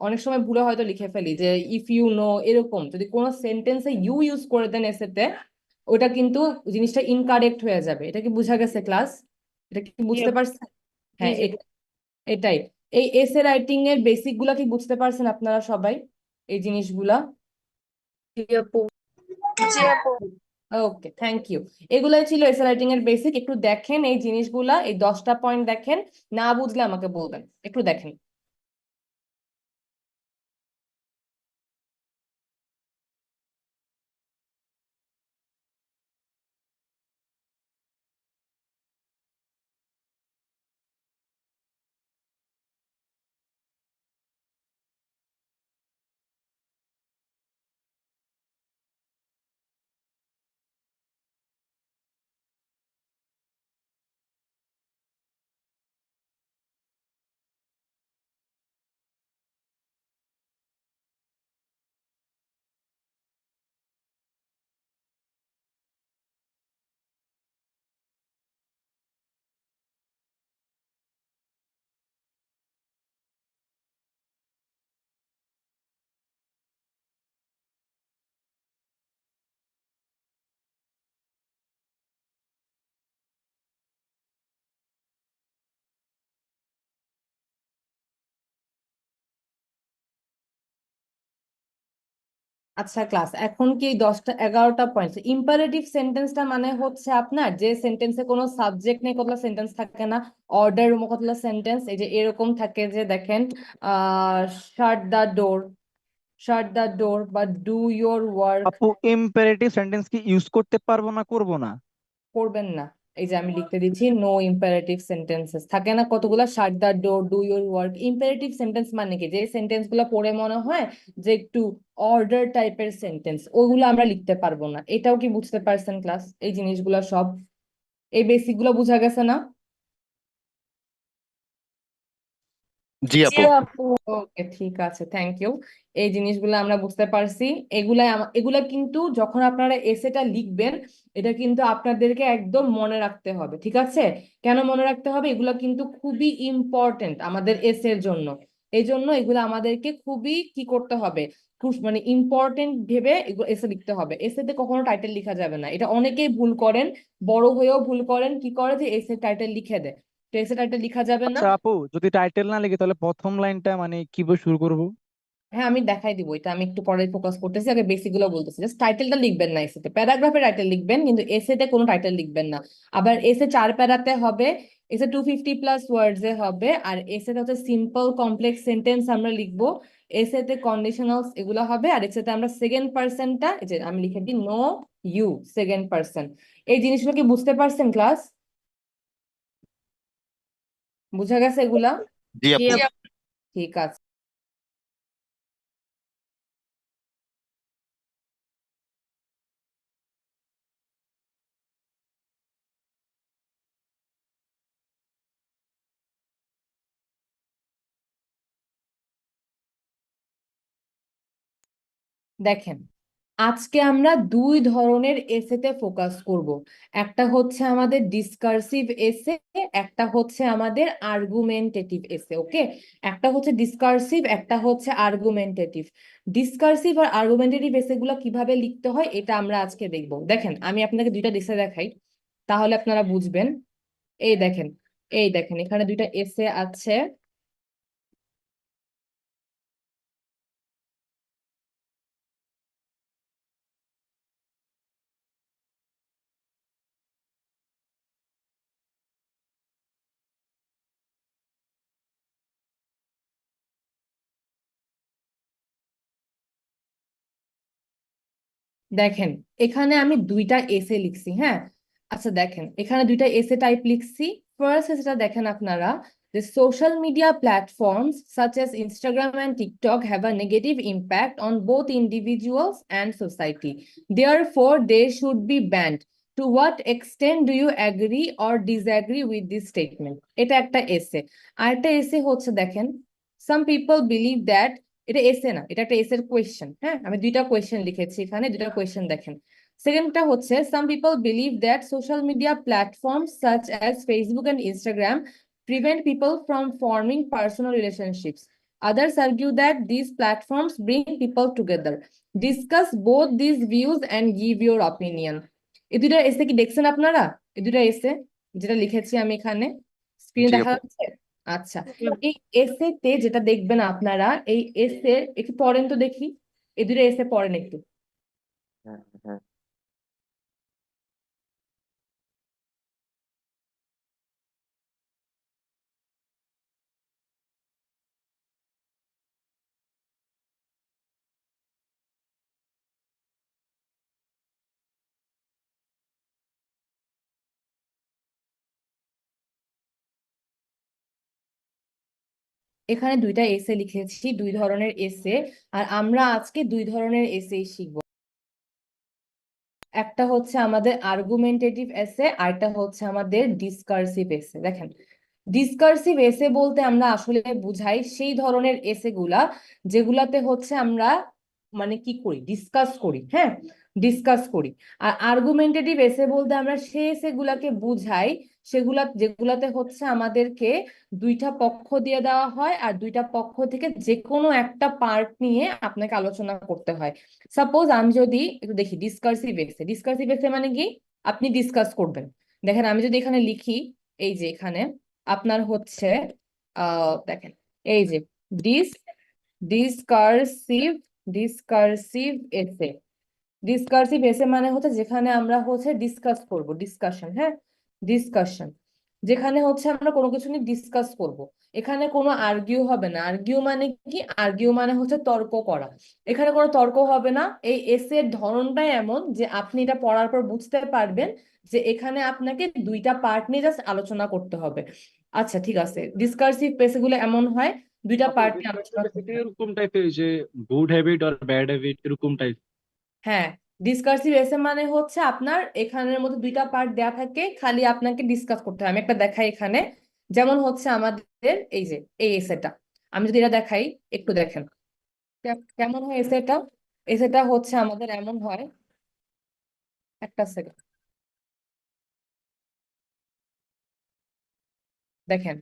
অনেক সময় ভুলে হয়তো লিখে ফেলি যে ইফ ইউ নো, এরকম যদি কোনো সেন্টেন্সে ইউ ইউজ করে দেন এসেতে, ওটা কিন্তু জিনিসটা ইনকারেক্ট হয়ে যাবে। এটা কি বোঝা গেছে ক্লাস? এটা কি জি বুঝতে আপু। পারছেন? জি হ্যাঁ, জি। এটাই। এই এসে রাইটিং এর বেসিক গুলা কি বুঝতে পারছেন আপনারা সবাই, এই জিনিসগুলা? জি আপু। জি আপু। ওকে, থ্যাংক ইউ। এগুলাই ছিল এসে রাইটিং এর বেসিক। একটু দেখেন এই জিনিসগুলা, এই 10টা পয়েন্ট দেখেন, না বুঝলে আমাকে বলবেন, একটু দেখেন। আচ্ছা ক্লাস, এখন কি 10টা 11টা পয়েন্ট। ইম্পারেটিভ সেন্টেন্সটা মানে হচ্ছে আপনার যে সেন্টেন্সে কোনো সাবজেক্ট নেই, কতগুলো সেন্টেন্স থাকে না, অর্ডার কতগুলো সেন্টেন্স, এই যে এরকম থাকে, যে দেখেন শাট the door, shut the door, বা ডু ইয়োর ওয়ার্ক। আপু ইম্পারেটিভ সেন্টেন্স কি ইউজ করতে পারবো না করব না? করবেন না, এই যে আমি লিখতে দিচ্ছি নো ইম্পারেটিভ সেন্টেন্সেস, থাকে না কতগুলা, শাট the door, do your work. Imperative sentence মানে কি, যে সেন্টেন্স গুলো পড়ে মনে হয় যে একটু অর্ডার টাইপের সেন্টেন্স, ওগুলো আমরা লিখতে পারবো না। এটাও কি বুঝতে পারছেন ক্লাস? এই জিনিসগুলো সব, এই বেসিক গুলো বুঝা গেছে না? জি জি আপু। আপু। ওকে, ঠিক আছে, থ্যাংক ইউ। এই জিনিসগুলো আমরা বুঝতে পারছি। এগুলা কিন্তু যখন আপনারা এসেটা লিখবেন, এটা কিন্তু আপনাদেরকে একদম মনে রাখতে হবে, ঠিক আছে? কেন মনে রাখতে হবে? এগুলা কিন্তু খুবই ইম্পর্টেন্ট আমাদের এসের জন্য। এই জন্য এগুলো আমাদেরকে খুবই কি করতে হবে, খুব মানে ইম্পর্টেন্ট ভেবে এগুলো এসে লিখতে হবে। এসেতে কখনো টাইটেল লেখা যাবে না, এটা অনেকেই ভুল করেন, বড় হয়েও ভুল করেন। কি করে যে এসে টাইটেল লিখে দেয়, তো এসে টাইটেল লেখা যাবে না। আচ্ছা আপু, যদি টাইটেল না লিখি তাহলে প্রথম লাইনটা মানে কিভাবে শুরু করব? হ্যাঁ, আমি দেখাই দিব, এটা আমি একটু পরে ফোকাস করতেছি, আগে বেসিক গুলো বলতেছি। জাস্ট টাইটেলটা লিখবেন না, এসেতে প্যারাগ্রাফে টাইটেল লিখবেন, কিন্তু এসেতে কোনো টাইটেল লিখবেন না। আবার এসে 4 প্যারাতে হবে, এসে 250+ ওয়ার্ডস এ হবে, আর এসেতে হচ্ছে সিম্পল কমপ্লেক্স সেন্টেন্স আমরা লিখবো, এসেতে কন্ডিশনালস এগুলো হবে, আর এসেতে আমরা সেকেন্ড পার্সনটা, এই যে আমি লিখে দিই নো ইউ, সেকেন্ড পার্সন। এই জিনিসগুলো কি বুঝতে পারছেন ক্লাস? বুঝা গেছে এগুলা? জি জি আপু। আপু। ঠিক আছে। দেখেন, আজকে আমরা দুই ধরনের এসেতে ফোকাস করব। একটা হচ্ছে আমাদের ডিসকার্সিভ এসে, একটা হচ্ছে আমাদের আর্গুমেন্টেটিভ এসে। ওকে, একটা হচ্ছে ডিসকার্সিভ, একটা হচ্ছে আর্গুমেন্টেটিভ। ডিসকার্সিভ আর আর্গুমেন্টেটিভ এসে গুলো কিভাবে লিখতে হয় এটা আমরা আজকে দেখব। দেখেন, আমি আপনাকে দুইটা এসে দেখাই, তাহলে আপনারা বুঝবেন। এই দেখেন, এই দেখেন, এখানে দুইটা এসে আছে। দেখেন, এখানে আমি দুইটা এসে লিখছি, হ্যাঁ। আচ্ছা দেখেন, এখানে দুইটা এসে টাইপ লিখছি। ফার্স্ট এসেটা দেখেন আপনারা, যে social media platforms such as Instagram and TikTok have a negative impact on both individuals and society, therefore they should be banned. To what extent do you agree or disagree with this statement? এটা একটা এসে। আর একটা এসে হচ্ছে দেখেন, some people believe that, এটা এসে না, এটা একটা এসের কোয়েশ্চেন, হ্যাঁ। আমি দুইটা কোয়েশ্চেন লিখেছি এখানে, দুইটা কোয়েশ্চেন দেখেন। সেকেন্ডটা হচ্ছে, some people believe that social media platforms such as Facebook and Instagram prevent people from forming personal relationships. Others argue that these platforms bring people together. Discuss both these views and give your opinion. এই দুইটা এসে কি দেখছেন আপনারা? এই দুইটা এসে যেটা লিখেছি আমি এখানে, স্ক্রিনে জি দেখা আপু। যাচ্ছে? আচ্ছা, এই এসেতে যেটা দেখবেন আপনারা, এই এসে একটু পড়েন তো দেখি, এই দুটো এসে পড়েন একটু। হ্যাঁ, হ্যাঁ। এখানে দুইটা এসে লিখেছি, দুই ধরনের এসে। আর আমরা আজকে দুই ধরনের এসে শিখবো। একটা হচ্ছে আমাদের আর্গুমেন্টেটিভ এসে, আরটা হচ্ছে আমাদের ডিসকার্সিভ এসে। দেখেন, ডিসকার্সিভ এসে বলতে আমরা আসলে বুঝাই সেই ধরনের এসে গুলা যেগুলাতে হচ্ছে আমরা মানে কি করি, ডিসকাস করি, হ্যাঁ, ডিসকাস করি। আর আর্গুমেন্টেটিভ এসে বলতে আমরা সেই এসে গুলাকে বুঝাই যেগুলাতে হচ্ছে আমাদেরকে দুইটা পক্ষ দিয়ে দেওয়া হয়, আর দুইটা পক্ষ থেকে যে কোনো একটা পার্ট নিয়ে আপনাকে আলোচনা করতে হয়। সাপোজ আমি যদি একটু দেখি, ডিসকার্সিভ এসে মানে কি, আপনি ডিসকাস করবেন। দেখেন, আমি যদি এখানে লিখি, এই যে এখানে আপনার হচ্ছে দেখেন, এই যে ডিসকার্সিভ ডিসকার্সিভ এসে। ডিসকার্সিভ এসে মানে হচ্ছে যেখানে আমরা হচ্ছে ডিসকাস করব, ডিসকাশন, হ্যাঁ, ডিসকাশন, যেখানে হচ্ছে আমরা কোনো কিছু নিয়ে ডিসকাস করব। এখানে কোনো আর্গিউ হবে না। আর্গিউ মানে কি? আর্গিউ মানে হচ্ছে তর্ক করা। এখানে কোনো তর্ক হবে না। এই এসের ধরনটাই এমন যে আপনি এটা পড়ার পর বুঝতে পারবেন যে এখানে আপনাকে দুইটা পার্ট নিয়ে জাস্ট আলোচনা করতে হবে। আচ্ছা ঠিক আছে, ডিসকার্সিভ এসেগুলো এমন হয় দুইটা আপু পার্ট নিয়ে ডিসকার্সিভ আলোচনা এসে করতে কি হয়। এরকম টাইপের যে গুড হ্যাবিট আর ব্যাড হ্যাবিট এরকম টাইপ? হ্যাঁ, ডিসকার্সিভ এসে মানে হচ্ছে আপনার এখানের মধ্যে দুইটা পার্ট দেয়া থাকে, খালি আপনাকে ডিসকাস করতে হয়। আমি একটা দেখাই এখানে, যেমন হচ্ছে আমাদের এই যে এই এসেটা, আমি যদি এটা দেখাই, একটু দেখেন কেমন হয় এসেটা। এসেটা হচ্ছে আমাদের এমন হয়, একটা সেকেন্ড দেখেন,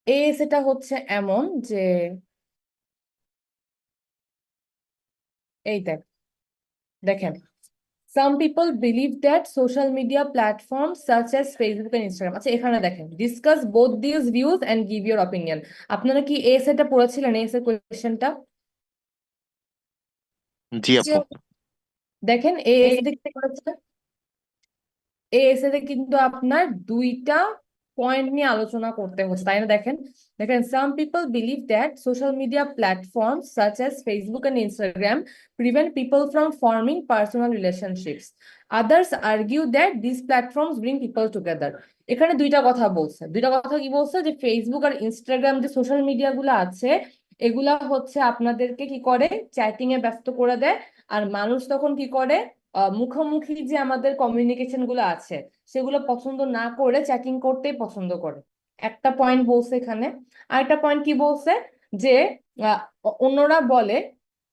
এই এসেটা হচ্ছে এমন যে এই দেখেন, some people believe that social media platforms such as Facebook and Instagram, আচ্ছা এখানে দেখেন, discuss both these views and give your opinion। আপনারা কি এই এসেটা পড়েছিলেন, এই এসের কোয়েশ্চেনটা? জি আপু। দেখেন এই এসেতে কি করেছে, এই এসেতে কিন্তু আপনার দুইটা পয়েন্ট নিয়ে আলোচনা করতে হচ্ছে, তাই না? দেখেন দেখেন, some people believe that social media platforms such as Facebook and Instagram prevent people from forming personal relationships. Others argue that these platforms bring people together. এখানে দুইটা কথা বলছে। দুইটা কথা কি বলছে? যে ফেসবুক আর ইনস্টাগ্রাম যে সোশ্যাল মিডিয়া গুলো আছে, এগুলা হচ্ছে আপনাদেরকে কি করে, চ্যাটিং এ ব্যস্ত করে দেয়। আর মানুষ তখন কি করে, মুখোমুখি যে আমাদের কমিউনিকেশন গুলো আছে সেগুলো পছন্দ না করে চ্যাটিং করতেই পছন্দ করে। একটা পয়েন্ট বলছে এখানে। আরেকটা পয়েন্ট কি বলছে, যে অন্যরা বলে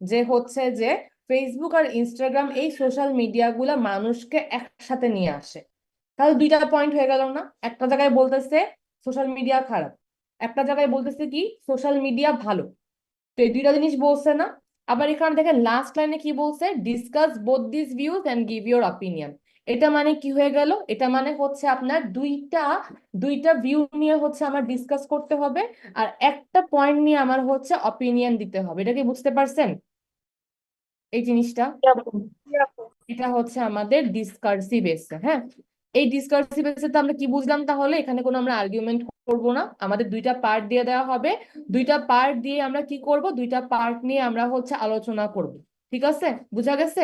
যে হচ্ছে যে ফেসবুক আর ইনস্টাগ্রাম এই সোশ্যাল মিডিয়া গুলা মানুষকে একসাথে নিয়ে আসে। তাহলে দুইটা পয়েন্ট হয়ে গেল না? একটা জায়গায় বলতেছে সোশ্যাল মিডিয়া খারাপ, একটা জায়গায় বলতেছে কি সোশ্যাল মিডিয়া ভালো। তো এই দুইটা জিনিস বলছে না? আবার এখানে দেখেন লাস্ট লাইনে কি বলছে, discuss both this views and give your opinion. এটা মানে কি হয়ে গেল? এটা মানে হচ্ছে আপনার দুইটা দুইটা ভিউ নিয়ে হচ্ছে আমার ডিসকাস করতে হবে, আর একটা পয়েন্ট নিয়ে আমার হচ্ছে অপিনিয়ন দিতে হবে। এটা কি বুঝতে পারছেন এই জিনিসটা? এটা হচ্ছে আমাদের ডিসকার্সিভ এসে। হ্যাঁ, এই ডিসকার্সিভ এসে আমরা কি বুঝলাম তাহলে? এখানে কোনো আমরা আর্গুমেন্ট করব না, আমাদের দুইটা পার্ট দিয়ে দেওয়া হবে। দুইটা পার্ট দিয়ে আমরা কি করব, দুইটা পার্ট নিয়ে আমরা হচ্ছে আলোচনা করব। ঠিক আছে, বুঝা গেছে?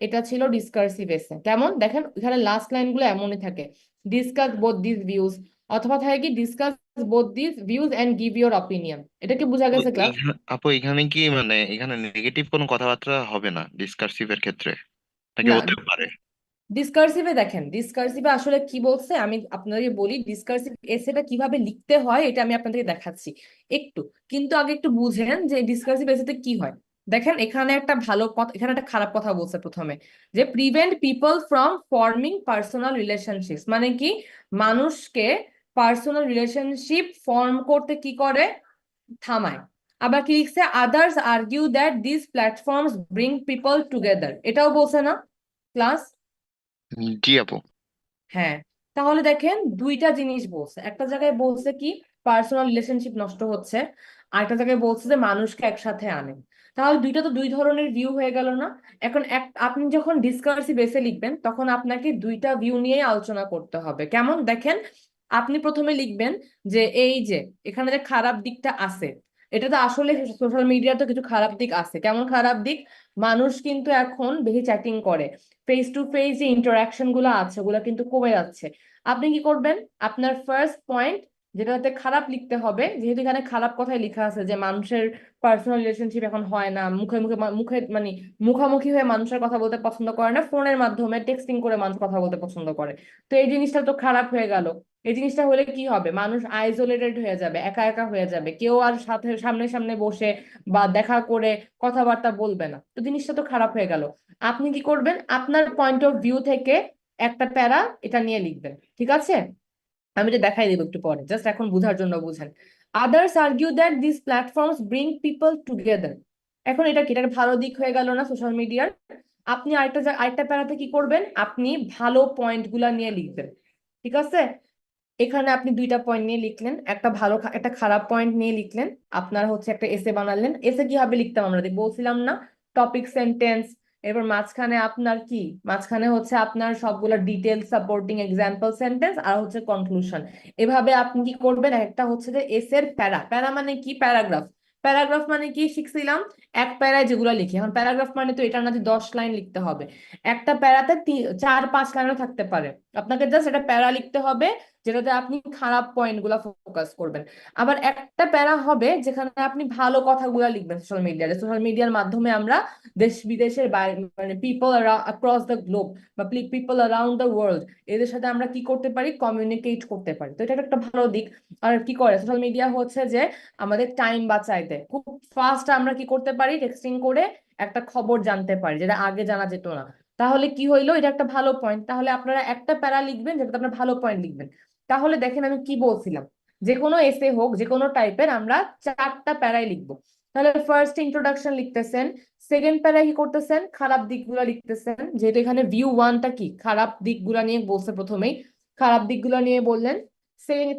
এটা ছিল ডিসকার্সিভ এসে। কেমন দেখেন, এখানে লাস্ট লাইন গুলো এমনই থাকে, ডিসকাস বোথ দিস ভিউজ, অথবা থাকে কি discuss both this views and give your opinion. এটা কি বুঝা গেছে ক্লাস? আপু এখানে কি মানে এখানে নেগেটিভ কোনো কথাবার্তা হবে না ডিসকার্সিভ এর ক্ষেত্রে, নাকি না, হতে পারে? ডিসকার্সিভে দেখেন, ডিসকার্সিভে আসলে কি বলছে আমি আপনাদেরকে বলি, ডিসকার্সিভ এসেটা কিভাবে লিখতে হয় এটা আমি আপনাদেরকে দেখাচ্ছি একটু। কিন্তু আগে একটু বুঝেন যে ডিসকার্সিভ এসেতে কি হয়। দেখেন এখানে একটা ভালো কথা, এখানে একটা খারাপ কথা বলছে প্রথমে, যে prevent people from forming personal relationship, মানে কি মানুষকে পার্সোনাল রিলেশনশিপ ফর্ম করতে কি করে, থামায়। আবার কি লিখছে, others argue that this platforms bring people together, এটাও বলছে না ক্লাস? জি আপু। হ্যাঁ, তাহলে দেখেন দুইটা জিনিস বলছে। একটা জায়গায় বলছে কি পার্সোনাল রিলেশনশিপ নষ্ট হচ্ছে, আর একটা জায়গায় বলছে যে মানুষকে একসাথে আনে। তাহলে দুইটা তো দুই ধরনের ভিউ হয়ে গেল না? এখন আপনি যখন ডিসকার্সিভ এসে লিখবেন তখন আপনাকে দুইটা ভিউ নিয়ে আলোচনা করতে হবে। কেমন দেখেন, আপনি প্রথমে লিখবেন যে এই যে এখানে যে খারাপ দিকটা আছে, এটা তো আসলে সোশ্যাল মিডিয়ার তো কিছু খারাপ দিক আছে। কেমন খারাপ দিক? মানুষ কিন্তু এখন বেশি চ্যাটিং করে, ফেস টু ফেস যে ইন্টারাকশন গুলো আছে ওগুলো কিন্তু কমে যাচ্ছে। আপনি কি করবেন, আপনার ফার্স্ট পয়েন্ট যেটাতে খারাপ লিখতে হবে, যেহেতু এখানে খারাপ কথাই লেখা আছে যে মানুষের পার্সোনাল রিলেশনশিপ এখন হয় না, মুখে মুখে মুখে মানে মুখামুখি হয়ে মানুষের কথা বলতে পছন্দ করে না, ফোনের মাধ্যমে টেক্সটিং করে মানুষ কথা বলতে পছন্দ করে। তো এই জিনিসটা তো খারাপ হয়ে গেল। এই জিনিসটা হলে কি হবে, মানুষ আইসোলেটেড হয়ে যাবে, একা একা হয়ে যাবে, কেউ আর সাথে সামনে সামনে বসে বা দেখা করে কথাবার্তা বলবে না। তো জিনিসটা তো খারাপ হয়ে গেল। আপনি কি করবেন, আপনার পয়েন্ট অফ ভিউ থেকে একটা প্যারা এটা নিয়ে লিখবেন। ঠিক আছে, আমি এটা দেখাই দেবো একটু পরে, জাস্ট এখন বোঝার জন্য বুঝেন। Others argue that this platforms bring people together. এখন এটা কি, এটা একটা ভালো দিক হয়ে গেল না সোশ্যাল মিডিয়ার? আপনি আরেকটা প্যারাতে কি করবেন, আপনি ভালো পয়েন্ট গুলা নিয়ে লিখবেন। ঠিক আছে, এখানে আপনি দুইটা পয়েন্ট নিয়ে লিখলেন, একটা ভালো একটা খারাপ পয়েন্ট নিয়ে লিখলেন, আপনার হচ্ছে একটা এসে বানালেন। এসে কিভাবে লিখতাম আমরা বলছিলাম না, টপিক সেন্টেন্স, এরপর মাঝখানে আপনার কি, মাঝখানে হচ্ছে আপনার সবগুলো ডিটেল সাপোর্টিং এক্সাম্পল সেন্টেন্স, আর হচ্ছে কনক্লুশন। এভাবে আপনি কি করবেন, একটা হচ্ছে যে এসের প্যারা, প্যারা মানে কি, প্যারাগ্রাফ। প্যারাগ্রাফ মানে কি শিখছিলাম, এক প্যারায় যেগুলো লিখি। এখন প্যারাগ্রাফ মানে তো এটা না যে 10 লাইন লিখতে হবে, একটা প্যারাতে 4-5 লাইনও থাকতে পারে। আপনাকে জাস্ট এটা প্যারা লিখতে হবে যেটাতে আপনি খারাপ পয়েন্ট গুলা ফোকাস করবেন। আবার একটা প্যারা হবে যেখানে আপনি ভালো কথাগুলো লিখবেন। সোশ্যাল মিডিয়ার মাধ্যমে আমরা দেশ বিদেশের বাইরে, মানে পিপল অ্যাক্রস দ্য গ্লোব বা পিপল অ্যারাউন্ড দ্য ওয়ার্ল্ড, এদের সাথে আমরা কি করতে পারি, কমিউনিকেট করতে পারি। তো এটা একটা ভালো দিক। আর কি করে সোশ্যাল মিডিয়া হচ্ছে যে আমাদের টাইম বাঁচায় দেয়, খুব ফাস্ট আমরা কি করতে পারি, টেক্সটিং করে একটা খবর জানতে পারি যেটা আগে জানা যেত না। তাহলে কি হইলো, এটা একটা ভালো পয়েন্ট। তাহলে আপনারা একটা প্যারা লিখবেন যেটাতে আপনারা ভালো পয়েন্ট লিখবেন। তাহলে দেখেন আমি কি বলছিলাম, যে কোনো এসে হোক, যে কোনো টাইপের, আমরা 4টা প্যারাই লিখবো। তাহলে ফার্স্ট ইন্ট্রোডাকশন লিখতেছেন, সেকেন্ড প্যারায় কি করতেছেন, খারাপ দিকগুলো লিখতেছেন, যেহেতু এখানে ভিউ 1টা কি খারাপ দিকগুলা নিয়ে বলছে, প্রথমেই খারাপ দিকগুলো নিয়ে বললেন।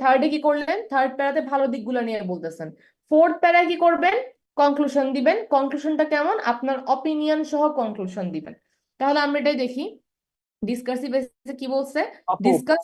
থার্ডে কি করলেন, থার্ড প্যারাতে ভালো দিকগুলো নিয়ে বলতেছেন। ফোর্থ প্যারায় কি করবেন, কনক্লুশন দিবেন। কনক্লুশনটা কেমন, আপনার অপিনিয়ন সহ কনক্লুশন দিবেন। তাহলে আমরা এটাই দেখি, ডিসকাসিভ এসে কি বলছে, আপু ডিসকাস।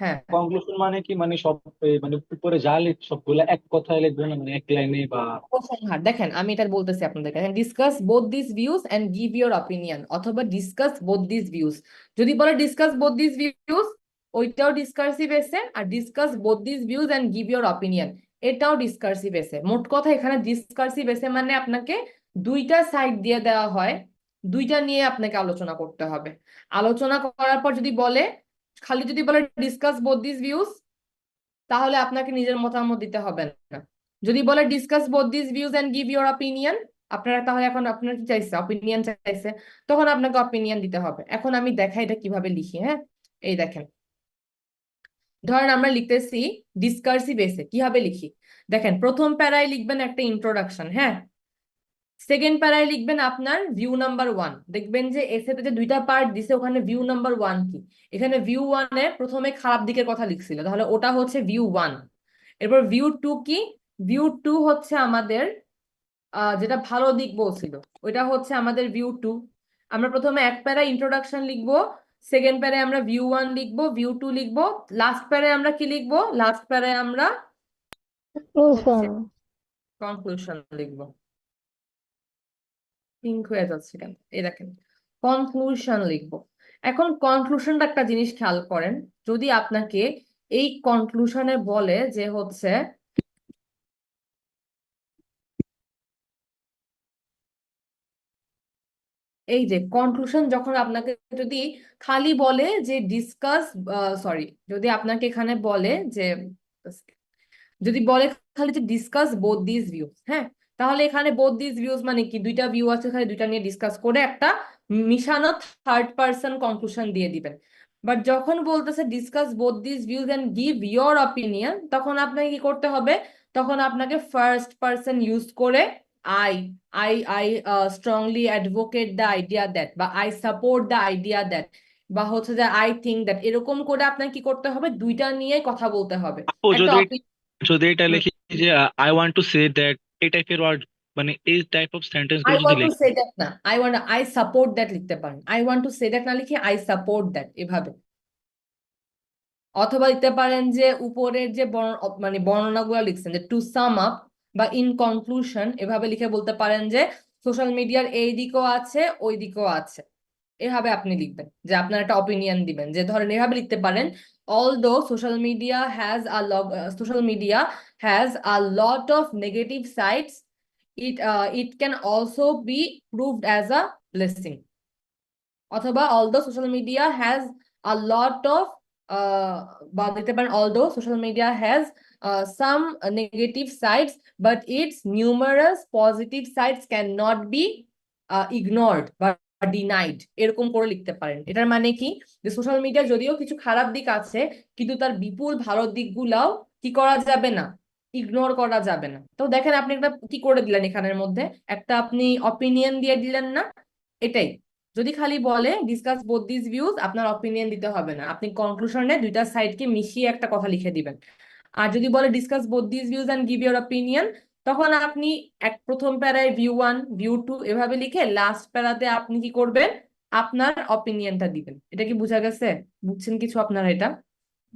হ্যাঁ, কনক্লুশন মানে কি, মানে সব মানে উপরে যা সবগুলো এক কথায় লিখবে না, মানে এক লাইনে বা উপসংহার। দেখেন আমি এটা বলতেছি আপনাদেরকে, discuss both this views and give your opinion, অথবা ডিসকাস বোথ দিস ভিউজ। যদি বলে ডিসকাস বোথ দিস ভিউজ, ওইটাও ডিসকার্সিভ এসে, আর discuss both this views and give your opinion, এটাও ডিসকার্সিভ এসে। মোট কথা এখানে ডিসকার্সিভ এসে মানে আপনাকে দুইটা সাইড দিয়ে দেওয়া হয়, দুইটা নিয়ে আপনাকে আলোচনা করতে হবে। আলোচনা করার পর যদি বলে, খালি যদি বলে ডিসকাস বোথ দিস ভিউজ, তাহলে আপনাকে নিজের মতামত দিতে হবে না। যদি বলে discuss both this views and give your opinion, আপনারা তাহলে এখন আপনার কি চাইছে, অপিনিয়ন চাইছে, তখন আপনাকে অপিনিয়ন দিতে হবে। এখন আমি দেখাই এটা কিভাবে লিখি। হ্যাঁ, এই দেখেন, ধরেন আমরা লিখতেছি ডিসকার্সিভ এসে, কিভাবে লিখি দেখেন। প্রথম প্যারায় লিখবেন একটা ইন্ট্রোডাকশন, হ্যাঁ। সেকেন্ড প্যারায় লিখবেন আপনার ভিউ নাম্বার 1। দেখবেন যে এসেতে যে দুইটা পার্ট দিছে, ওখানে ভিউ নাম্বার 1 কি, এখানে ভিউ 1-এ প্রথমে খারাপ দিকের কথা লিখছিল, তাহলে ওটা হচ্ছে ভিউ 1। এরপর ভিউ 2 কি, ভিউ 2 হচ্ছে আমাদের যেটা ভালো দিক বলছিল, ওইটা হচ্ছে আমাদের ভিউ 2। আমরা প্রথমে এক প্যারা ইন্ট্রোডাকশন লিখবো, সেকেন্ড প্যারায় আমরা ভিউ 1 লিখবো, ভিউ 2 লিখবো, লাস্ট প্যারায় আমরা কি লিখবো, লাস্ট প্যারায় আমরা হচ্ছে conclusion, কনক্লুশন লিখবো। পিঙ্ক হয়ে যাচ্ছে কেন, এই দেখেন কনক্লুশন লিখবো। এখন কনক্লুশনটা একটা জিনিস খেয়াল করেন, যদি আপনাকে এই কনক্লুশনে বলে যে হচ্ছে এই যে কনক্লুশন, যখন আপনাকে যদি খালি বলে যে ডিসকাস, সরি, যদি আপনাকে এখানে বলে যে, যদি বলে খালি যে ডিসকাস বোথ দিস ভিউজ, হ্যাঁ, তাহলে এখানে বোথ দিস ভিউজ মানে কি, দুইটা ভিউ আছে, খালি দুইটা নিয়ে ডিসকাস করে একটা মিশানো থার্ড পার্সন কনক্লুশন দিয়ে দিবেন। বাট যখন বলতেছে discuss both this views and give your opinion, তখন আপনাকে কি করতে হবে, তখন আপনাকে ফার্স্ট পার্সন ইউজ করে I I I strongly advocate the idea that, বা I support the idea that, বা হচ্ছে যে আই থিঙ্ক দ্যাট, এরকম করে আপনাকে কি করতে হবে, দুইটা নিয়ে কথা বলতে হবে। আপু একটা যদি এটা লিখি যে I want to say that, এই টাইপের ওয়ার্ড, মানে এই টাইপ অফ সেন্টেন্স আই গুলো যদি ওয়ান্ট টু লিখি। সে দ্যাট না, আই সাপোর্ট দ্যাট লিখতে পারেন। I want to say that না লিখে আই সাপোর্ট দ্যাট এভাবে। অথবা লিখতে পারেন যে উপরের যে মানে বর্ণনাগুলো লিখছেন, যে টু সাম আপ বা ইন কনক্লুশন, এভাবে লিখে বলতে পারেন যে সোশ্যাল মিডিয়ার এই দিকও আছে, ওই দিকও আছে। এভাবে আপনি লিখবেন, যে আপনার একটা অপিনিয়ন দিবেন, যে ধরেন এভাবে লিখতে পারেন, although social media has a social media has a lot of negative sides, it can also be proved as a blessing. অথবা although social media has a lot of বা দিতে পারেন although social media has some negative sides, but its numerous positive sides cannot be ignored বা denied, এরকম করে লিখতে পারেন। এটার মানে কি, যে সোশ্যাল মিডিয়া যদিও কিছু খারাপ দিক আছে, কিন্তু তার বিপুল ভালো দিকগুলাও কি করা যাবে না, ইগনোর করা যাবে না। তো দেখেন আপনি একটা কি করে দিলেন, এখানের মধ্যে একটা আপনি অপিনিয়ন দিয়ে দিলেন না। এটাই, যদি খালি বলে ডিসকাস বোথ দিস ভিউজ, আপনার অপিনিয়ন দিতে হবে না, আপনি কনক্লুশনে দুইটা সাইডকে মিশিয়ে একটা কথা লিখে দিবেন। আর যদি বলে discuss both this views and give your opinion, তখন আপনি প্রথম প্যারায় ভিউ 1 ভিউ 2 এভাবে লিখে লাস্ট প্যারাতে আপনি কি করবেন, আপনার অপিনিয়নটা দিবেন। এটা কি বোঝা গেছে? বুঝছেন কিছু আপনারা এটা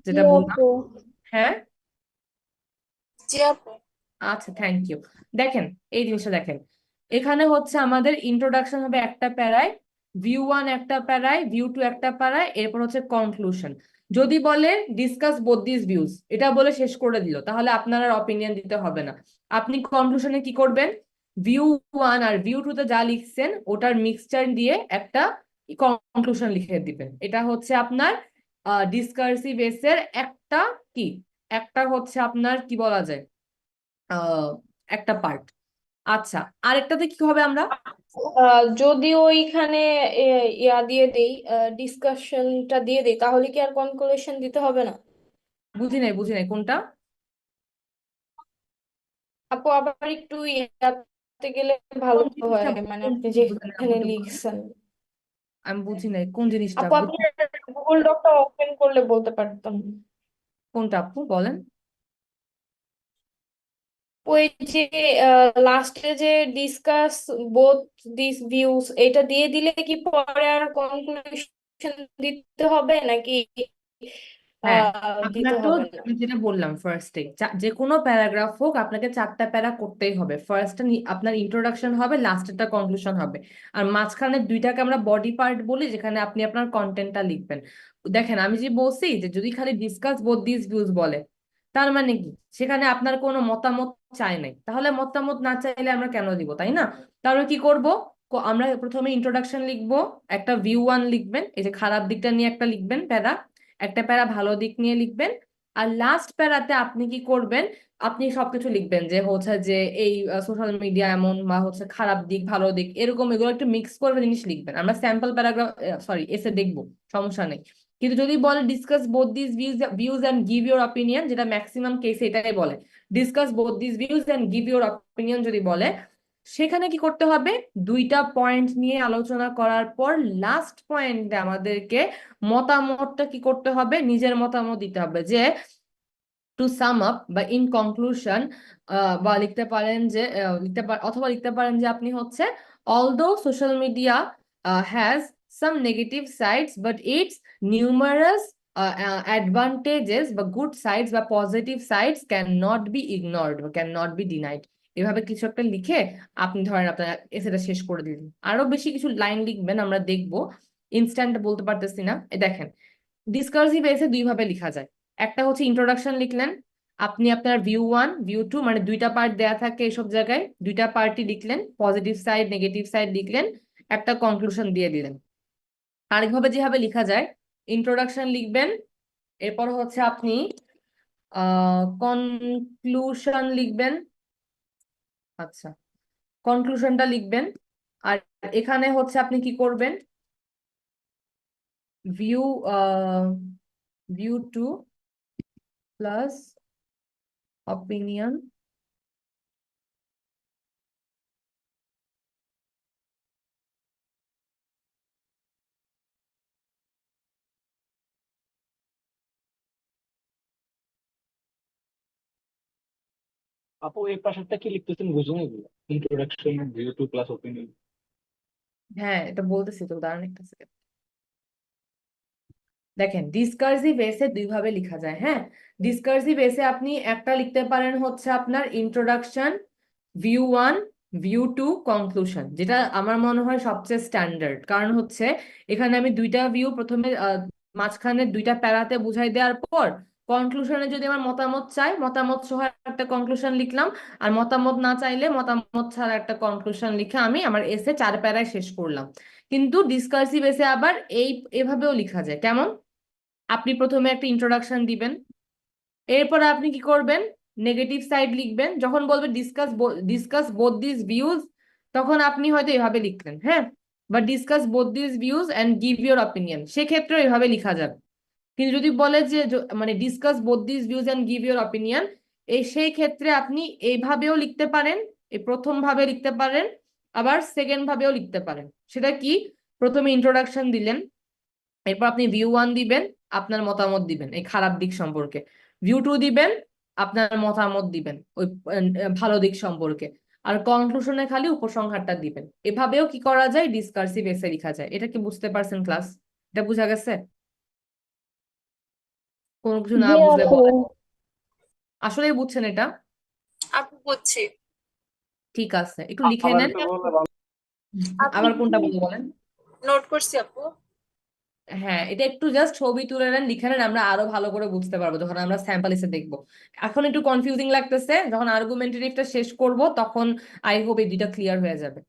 জি যেটা বললাম? আপু হ্যাঁ, জি আপু আচ্ছা, থ্যাংক ইউ। দেখেন এই জিনিসটা দেখেন, এখানে হচ্ছে আমাদের ইন্ট্রোডাকশন হবে একটা প্যারায়, ভিউ 1 একটা প্যারায়, ভিউ 2 একটা প্যারায়, এরপর হচ্ছে কনক্লুশন। যদি বলে ডিসকাস বোথ দিস ভিউজ, এটা বলে শেষ করে দিল, তাহলে আপনার আর অপিনিয়ন দিতে হবে না। আপনি কনক্লুশনে কি করবেন, ভিউ 1 আর ভিউ 2 তে যা লিখছেন ওটার মিক্সচার দিয়ে একটা কনক্লুশন লিখে দিবেন। এটা হচ্ছে আপনার ডিসকার্সিভ এসের একটা কি, একটা হচ্ছে আপনার কি বলা যায়, আহ একটা পার্ট। আচ্ছা, আরেকটাতে কি হবে আমরা, যদি ওইখানে ইয়া দিয়ে দেই, ডিসকাশনটা দিয়ে দেই, তাহলে কি আর কনক্লুশন দিতে হবে না? বুঝি নাই কোনটা। আপু আবার একটু ইয়াতে গেলে ভালো কোন জিনিসটা, হয়, মানে কোন আপনি জিনিস বুঝি নাই, যেখানে আমাকে একটু বলেন। লিখছেন। আমি বুঝি নাই কোন জিনিসটা, আপু আপনি গুগল ডকটা ওপেন করলে বলতে পারতাম। কোনটা আপু বলেন। ওই যে লাস্টে যে ডিসকাস বোথ দিস ভিউস, এটা দিয়ে দিলে কি পরে আর কনক্লুশন দিতে হবে নাকি হ্যাঁ, দিতে আপনার তো, হবে না? আমি যেটা বললাম ফার্স্টে, যে কোনো প্যারাগ্রাফ হোক আপনাকে 4টা প্যারা করতেই হবে। ফার্স্টটা আপনার ইন্ট্রোডাকশন হবে, লাস্টেরটা কনক্লুশন হবে, আর মাঝখানে দুইটাকে আমরা বডি পার্ট বলি, যেখানে আপনি আপনার কন্টেন্টটা লিখবেন। দেখেন আমি যে বলছি যে যদি খালি ডিসকাস বোথ দিস ভিউজ বলে, তার মানে কি সেখানে আপনার কোনো মতামত চাই নাই, তাহলে মতামত না চাইলে আমরা কেন দিব, তাই না? তাহলে কি করব, আমরা প্রথমে ইন্ট্রোডাকশন লিখবো, একটা ভিউ 1 লিখবেন, এই যে খারাপ দিকটা নিয়ে একটা লিখবেন প্যারা, একটা প্যারা ভালো দিক নিয়ে লিখবেন, আর লাস্ট প্যারাতে আপনি কি করবেন, আপনি সবকিছু লিখবেন যে হচ্ছে যে এই সোশ্যাল মিডিয়া এমন, বা হচ্ছে খারাপ দিক ভালো দিক এরকম, এগুলো একটু মিক্স করে জিনিস লিখবেন। আমরা স্যাম্পল প্যারাগ্রাফ, সরি এসে দেখবো, সমস্যা নেই। কিন্তু যদি বলে discuss both this views and give your opinion, যেটা ম্যাক্সিমাম কেসে এটাই বলে, discuss both this views and give your opinion যদি বলে, সেখানে কি করতে হবে, দুইটা পয়েন্ট নিয়ে আলোচনা করার পর লাস্ট পয়েন্টে আমাদেরকে মতামতটা কি করতে হবে, নিজের মতামত দিতে হবে, যে টু সাম আপ বা ইন কনক্লুশন, বা লিখতে পারেন যে অথবা লিখতে পারেন যে আপনি হচ্ছে, although social media has some negative sides but its numerous advantages বা good sides বা positive sides cannot be ignored বা cannot be denied। এভাবে কিছু একটা লিখে আপনি ধরেন আপনার এসেটা শেষ করে দিলেন। আরো বেশি কিছু লাইন লিখবেন, আমরা দেখবো, ইনস্ট্যান্ট বলতে পারতেছি না। দেখেন ডিসকার্সিভ এসে দুই ভাবে লেখা যায়, একটা হচ্ছে ইন্ট্রোডাকশন লিখলেন, আপনি আপনার ভিউ 1 ভিউ 2 মানে দুইটা পার্ট দেয়া থাকে এসব জায়গায়, দুইটা পার্টই লিখলেন, পজিটিভ সাইড নেগেটিভ সাইড লিখলেন, একটা কনক্লুশন দিয়ে দিলেন। আরেকভাবে যেভাবে লেখা যায়, ইন্ট্রোডাকশন লিখবেন, এরপর হচ্ছে আপনি কনক্লুশন লিখবেন, আচ্ছা কনক্লুশনটা লিখবেন, আর এখানে হচ্ছে আপনি কি করবেন, ভিউ ভিউ 2 প্লাস অপিনিয়ন, আপু এই পাশেরটা কি লিখতেছেন বুঝুন, ইন্ট্রোডাকশন ভিউ 2 প্লাস ওপিনিয়ন। হ্যাঁ এটা বলতেছি তো, দাঁড়ান একটা সেকেন্ড। দেখেন ডিসকার্সিভ এসে দুই ভাবে লেখা যায়, হ্যাঁ। ডিসকার্সিভ এসে আপনি একটা লিখতে পারেন হচ্ছে আপনার ইন্ট্রোডাকশন, ভিউ 1 ভিউ 2 কনক্লুশন, যেটা আমার মনে হয় সবচেয়ে স্ট্যান্ডার্ড, কারণ হচ্ছে এখানে আমি দুইটা ভিউ প্রথমে মাঝখানে দুইটা প্যারাতে বুঝাই দেওয়ার পর কনক্লুশনে যদি আমার মতামত চাই, মতামত সহ একটা কনক্লুশন লিখলাম, আর মতামত না চাইলে মতামত ছাড়া একটা কনক্লুশন লিখে আমি আমার এসে 4 প্যারায় শেষ করলাম। কিন্তু ডিসকার্সিভ এসে আবার এভাবেও লেখা যায়, কেমন, আপনি প্রথমে একটা ইন্ট্রোডাকশন দিবেন, এরপর আপনি কি করবেন, নেগেটিভ সাইড লিখবেন, যখন বলবে ডিসকাস বোথ দিস ভিউজ, তখন আপনি হয়তো এভাবে লিখলেন, হ্যাঁ, বা discuss both this views and give your opinion, সেক্ষেত্রে এভাবে লেখা যাবে। কিন্তু যদি বলে যে মানে discuss both this views and give your opinion, সেই ক্ষেত্রে আপনি এইভাবেও লিখতে পারেন, এই প্রথম ভাবে লিখতে পারেন, আবার সেকেন্ড ভাবেও লিখতে পারেন। সেটা কি, প্রথমে ইন্ট্রোডাকশন দিলেন, এরপর আপনি ভিউ 1 দিবেন, আপনার মতামত দিবেন এই খারাপ দিক সম্পর্কে, ভিউ 2 দিবেন, আপনার মতামত দিবেন ওই ভালো দিক সম্পর্কে, আর কনক্লুশনে খালি উপসংহারটা দিবেন। এভাবেও কি করা যায়, ডিসকার্সিভ এসে লেখা যায়। এটা কি বুঝতে পারছেন ক্লাস? এটা বোঝা গেছে? কোনো কিছু না জি বুঝলে আপু। বলেন। আসলে বুঝছেন এটা? আপু বুঝছি। ঠিক আছে, একটু লিখে আবার নেন। একটু বললে ভালো। আপনি আবার কোনটা কি বলবো বলেন? নোট করছি আপু? হ্যাঁ, এটা একটু জাস্ট ছবি তুলে নেন, লিখে নেন, আমরা আরো ভালো করে বুঝতে পারবো যখন আমরা স্যাম্পল এসে দেখবো। এখন একটু কনফিউজিং লাগতেছে, যখন আর্গুমেন্টেটিভটা শেষ করব তখন আই হোপ এই দুইটা ক্লিয়ার হয়ে যাবে।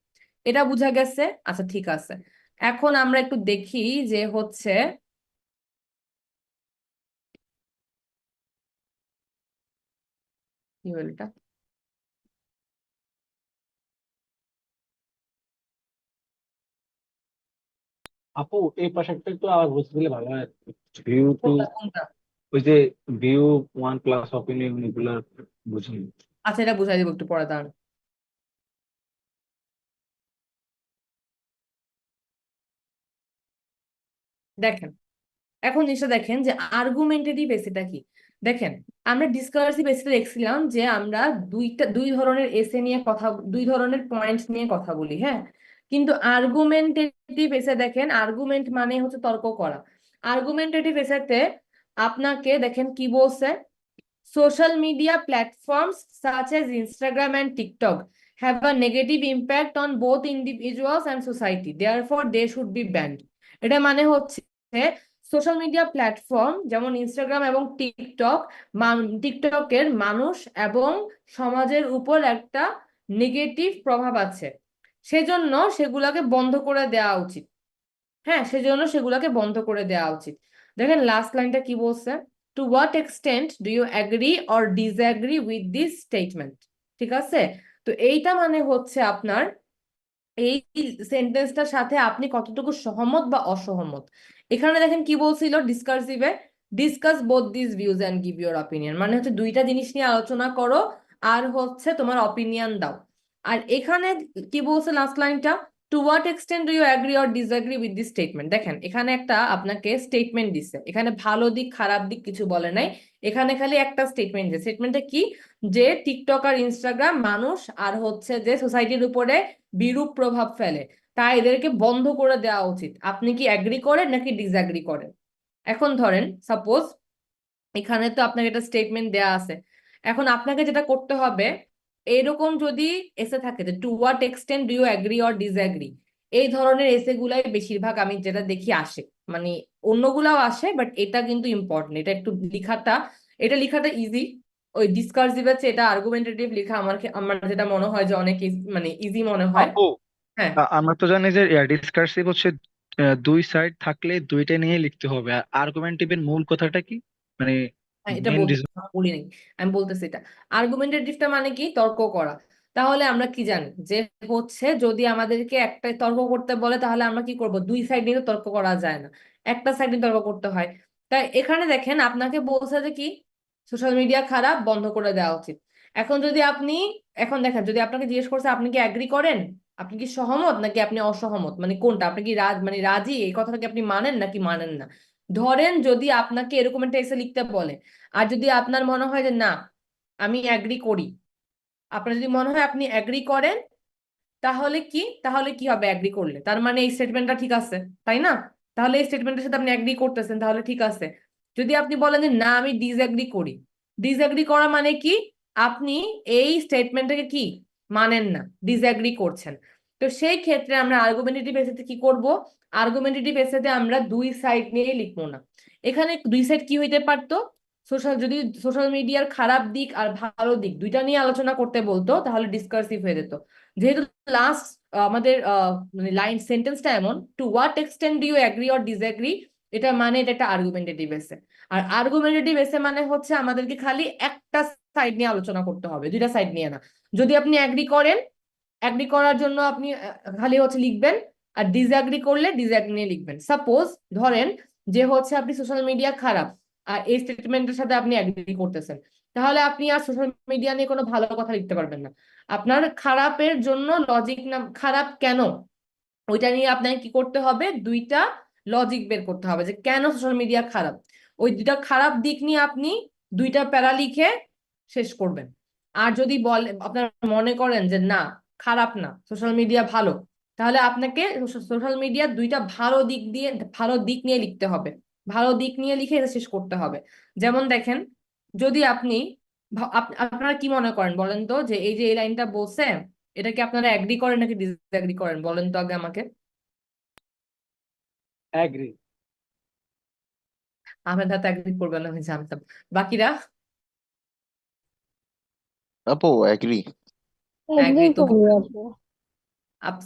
এটা বুঝা গেছে? আচ্ছা ঠিক আছে। এখন আমরা একটু দেখি যে হচ্ছে কি হলো এটা। আপু এই পাশাটা একটু আবার বুঝতে দিলে ভালো হয়। ভিউ টু, কোনটা কোনটা? ওই যে ভিউ ওয়ান ক্লাস অপিনিয়ন এগুলো বুঝিনি। আচ্ছা, এটা বুঝাই দিব একটু পরে, দাঁড়ান। দেখেন, এখন জিনিসটা দেখেন যে আর্গুমেন্টেটিভ এসেটা কি। দেখেন, আমরা ডিসকার্সিভ এসে দেখছিলাম যে আমরা দুই ধরনের এসে নিয়ে কথা, দুই ধরনের পয়েন্ট নিয়ে কথা বলি, হ্যাঁ। কিন্তু আর্গুমেন্টেটিভ এসে দেখেন, আর্গুমেন্ট মানে হচ্ছে তর্ক করা। আর্গুমেন্টেটিভ এসেতে আপনাকে দেখেন কি বলছে, social media platforms such as Instagram and TikTok have a negative impact on both individuals and society. Therefore, they should be banned. এটা মানে হচ্ছে সোশ্যাল মিডিয়া প্ল্যাটফর্ম যেমন ইনস্টাগ্রাম এবং টিকটকের মানুষ এবং সমাজের উপর একটা নেগেটিভ প্রভাব আছে, সেজন্য সেগুলাকে বন্ধ করে দেওয়া উচিত। হ্যাঁ, সেজন্য সেগুলোকে বন্ধ করে দেওয়া উচিত। দেখেন লাস্ট লাইনটা কি বলছে, to what extent do you agree or disagree with this statement. ঠিক আছে, তো এইটা মানে হচ্ছে আপনার এই সেন্টেন্সটার সাথে আপনি কতটুকু সহমত বা অসহমত। এখানে দেখেন কি বলছিল ডিসকার্সিভে, discuss both this views and give your opinion, মানে হচ্ছে দুইটা জিনিস নিয়ে আলোচনা করো আর হচ্ছে তোমার অপিনিয়ন দাও। আর এখানে কি বলছে লাস্ট লাইনটা, to what extent do you agree or disagree with this statement. দেখেন এখানে একটা আপনাকে স্টেটমেন্ট দিছে, এখানে ভালো দিক খারাপ দিক কিছু বলে নাই, এখানে খালি একটা স্টেটমেন্ট দিছে। স্টেটমেন্টটা কি, যে টিকটক আর ইনস্টাগ্রাম মানুষ আর হচ্ছে যে সোসাইটির উপরে বিরূপ প্রভাব ফেলে, তাই এদেরকে বন্ধ করে দেওয়া উচিত। আপনি কি অ্যাগ্রি করেন নাকি ডিসঅ্যাগ্রি করেন? এখন ধরেন সাপোজ এখানে তো আপনাকে একটা স্টেটমেন্ট দেয়া আছে, এখন আপনাকে যেটা করতে হবে, এরকম যদি এসে থাকে যে to what extent do you agree or disagree, এই ধরনের এসে গুলাই বেশিরভাগ আমি যেটা দেখি আসে, মানে অন্যগুলাও আসে বাট এটা কিন্তু ইম্পর্টেন্ট, এটা একটু লিখাটা ইজি। ওই ডিসকার্সিভের চেয়ে এটা আর্গুমেন্টেটিভ লেখা আমার যেটা মনে হয় যে অনেক মানে ইজি মনে হয়। আপু হ্যাঁ, আমরা তো জানি যে ডিসকার্সিভ হচ্ছে দুই সাইড থাকলে দুইটা নিয়ে লিখতে হবে। আর আর্গুমেন্টিভের মূল কথাটা কি, মানে হ্যাঁ, এটা মেন বলতে রিজন? বলি নাই, আমি বলতেছি এটা আর্গুমেন্টেটিভটা মানে কি, তর্ক করা। তাহলে আমরা কি জানি যে হচ্ছে যদি আমাদেরকে একটা তর্ক করতে বলে তাহলে আমরা কি করব, দুই সাইড নিয়ে তো তর্ক করা যায় না, একটা সাইড নিয়ে তর্ক করতে হয়। তাই এখানে দেখেন আপনাকে বলছে যে কি, সোশ্যাল মিডিয়া খারাপ, বন্ধ করে দেওয়া উচিত। এখন যদি আপনি, এখন দেখেন যদি আপনাকে জিজ্ঞেস করছে আপনি কি অ্যাগ্রি করেন, আপনি কি সহমত নাকি আপনি অসহমত, মানে কোনটা, আপনি কি মানে রাজি, এই কথাটা কি আপনি মানেন নাকি মানেন না। ধরেন যদি আপনাকে এরকম একটা এসে লিখতে বলে, আর যদি আপনার মনে হয় যে না আমি অ্যাগ্রি করি, আপনার যদি মনে হয় আপনি অ্যাগ্রি করেন, তাহলে কি হবে, অ্যাগ্রি করলে তার মানে এই স্টেটমেন্টটা ঠিক আছে, তাই না? তাহলে এই স্টেটমেন্টের সাথে আপনি অ্যাগ্রি করতেছেন, তাহলে ঠিক আছে। যদি আপনি বলেন যে না আমি ডিসঅ্যাগ্রি করি, ডিসঅ্যাগ্রি করা মানে কি, আপনি এই স্টেটমেন্টটাকে কি মানেন না, ডিসঅ্যাগ্রি করছেন। তো সেই ক্ষেত্রে আমরা আর্গুমেন্টেটিভ এসেতে কি করব, আর্গুমেন্টেটিভ এসেতে আমরা দুই সাইড নিয়ে লিখবো না। এখানে দুই সাইড কি হইতে পারতো, যদি সোশ্যাল মিডিয়ার খারাপ দিক আর ভালো দিক দুইটা নিয়ে আলোচনা করতে বলতো তাহলে ডিসকার্সিভ হয়ে যেত। যেহেতু লাস্ট আমাদের মানে লাইন সেন্টেন্সটা এমন, to what extent do you agree or disagree, এটা মানে এটা একটা আর্গুমেন্টেটিভ এসে। আর আর্গুমেন্টেটিভ এসে মানে হচ্ছে আমাদেরকে খালি একটা সাইড নিয়ে আলোচনা করতে হবে, দুইটা সাইড নিয়ে না। যদি আপনি অ্যাগ্রি করেন, অ্যাগ্রি করার জন্য আপনি খালি হচ্ছে লিখবেন, আর ডিসঅ্যাগ্রি করলে ডিসঅ্যাগ্রি নিয়ে লিখবেন। সাপোজ ধরেন যে হচ্ছে আপনি সোশ্যাল মিডিয়া খারাপ আর এই স্টেটমেন্টের সাথে আপনি অ্যাগ্রি করতেছেন, তাহলে আপনি আর সোশ্যাল মিডিয়া নিয়ে কোনো ভালো কথা লিখতে পারবেন না। আপনার খারাপের জন্য লজিক, না খারাপ কেন, ওইটা নিয়ে আপনাকে কি করতে হবে, দুইটা লজিক বের করতে হবে যে কেন সোশ্যাল মিডিয়া খারাপ। ওই দুইটা খারাপ দিক নিয়ে আপনি দুইটা প্যারা লিখে শেষ করবেন। আর যদি বলে আপনার মনে করেন যে না খারাপ না, সোশ্যাল মিডিয়া ভালো, তাহলে আপনাকে সোশ্যাল মিডিয়ার দুইটা ভালো দিক নিয়ে লিখতে হবে। ভালো দিক নিয়ে লিখে এটা শেষ করতে হবে। যেমন দেখেন, যদি আপনি আপনারা কি মনে করেন বলেন তো, যে এই যে এই লাইনটা বলছে, এটা কি আপনারা এগ্রি করেন নাকি ডিসএগ্রি করেন বলেন তো আগে আমাকে। অ্যাগ্রি। আহমেদ হাতে এগ্রি করবেন না, আমি জানতাম। বাকিরা আপু এগ্রি। এগ্রি তো করি আপু।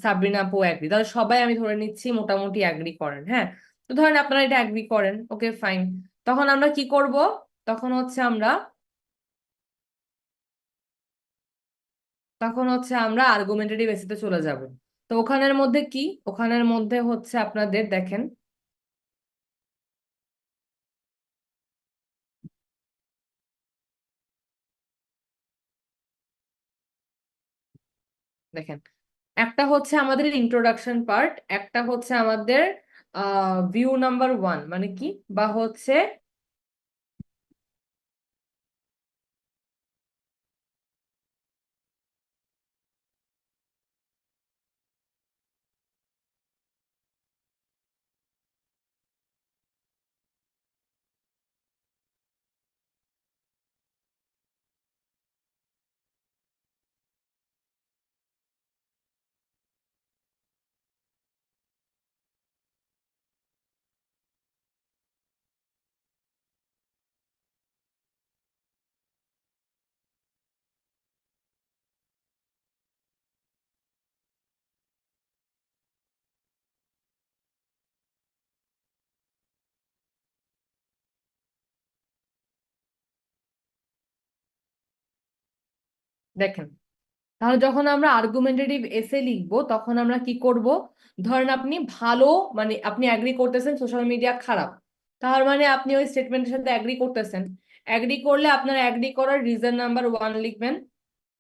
সাবরিনা আপু এগ্রি, তাহলে সবাই আমি ধরে নিচ্ছি মোটামুটি এগ্রি করেন। হ্যাঁ, তো ধরেন আপনারা এটা এগ্রি করেন, ওকে ফাইন। তখন আমরা কি করব, তখন হচ্ছে আমরা আর্গুমেন্টারি বেসিসে চলে যাব। তো ওখানের মধ্যে হচ্ছে আপনাদের দেখেন, একটা হচ্ছে আমাদের ইন্ট্রোডাকশন পার্ট, একটা হচ্ছে আমাদের ভিউ নাম্বার 1 মানে কি, বা হচ্ছে দেখেন, তাহলে যখন আমরা আর্গুমেন্টেটিভ এসে লিখবো তখন আমরা কি করব, ধরেন আপনি ভালো মানে আপনি অ্যাগ্রি করতেছেন সোশ্যাল মিডিয়া খারাপ, তার মানে আপনি ওই স্টেটমেন্টের সাথে অ্যাগ্রি করতেছেন। অ্যাগ্রি করলে আপনার অ্যাগ্রি করার রিজন নাম্বার 1 লিখবেন।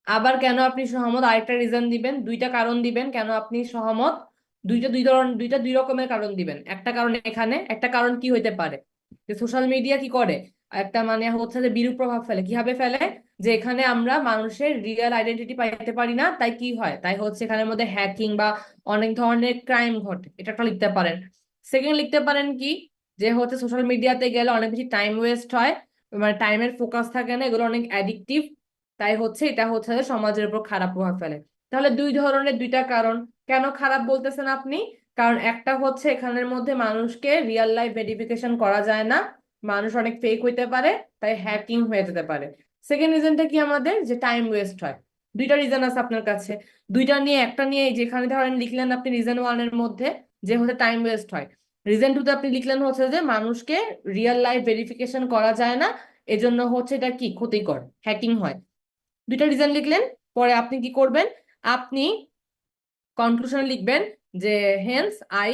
আবার কেন আপনি সহমত আরেকটা রিজন দিবেন, দুইটা কারণ দিবেন কেন আপনি সহমত। দুইটা দুই রকমের কারণ দিবেন। একটা কারণ এখানে, একটা কারণ কি হইতে পারে, যে সোশ্যাল মিডিয়া কি করে, একটা মানে হচ্ছে যে বিরূপ প্রভাব ফেলে। কিভাবে ফেলে, যে এখানে আমরা মানুষের রিয়েল আইডেন্টিটি পাইতে পারি না, তাই কি হয়, তাই হচ্ছে এখানের মধ্যে হ্যাকিং বা অনেক ধরনের ক্রাইম ঘটে, এটা একটা লিখতে পারেন। সেকেন্ড লিখতে পারেন কি, যে হচ্ছে সোশ্যাল মিডিয়াতে গেলে অনেক বেশি টাইম ওয়েস্ট হয়, মানে টাইমের ফোকাস থাকে না, এগুলো অনেক অ্যাডিকটিভ, তাই হচ্ছে এটা হচ্ছে যে সমাজের উপর খারাপ প্রভাব ফেলে। তাহলে দুই ধরনের দুইটা কারণ। কেন খারাপ বলতেছেন আপনি, কারণ একটা হচ্ছে এখানের মধ্যে মানুষকে রিয়েল লাইফ ভেরিফিকেশন করা যায় না, মানুষ অনেক ফেক হইতে পারে, তাই হ্যাকিং হয়ে যেতে পারে। সেকেন্ড রিজনটা কি আমাদের, যে টাইম ওয়েস্ট হয়। দুইটা রিজন আছে আপনার কাছে, দুইটা নিয়ে একটা নিয়ে যেখানে ধরেন লিখলেন আপনি রিজন 1 এর মধ্যে যে হচ্ছে টাইম ওয়েস্ট হয়, রিজন 2 তে আপনি লিখলেন হচ্ছে যে মানুষকে রিয়েল লাইফ ভেরিফিকেশন করা যায় না, এজন্য হচ্ছে এটা কি ক্ষতিকর, হ্যাকিং হয়। দুইটা রিজন লিখলেন, পরে আপনি কি করবেন, আপনি কনক্লুশন লিখবেন যে Haynes I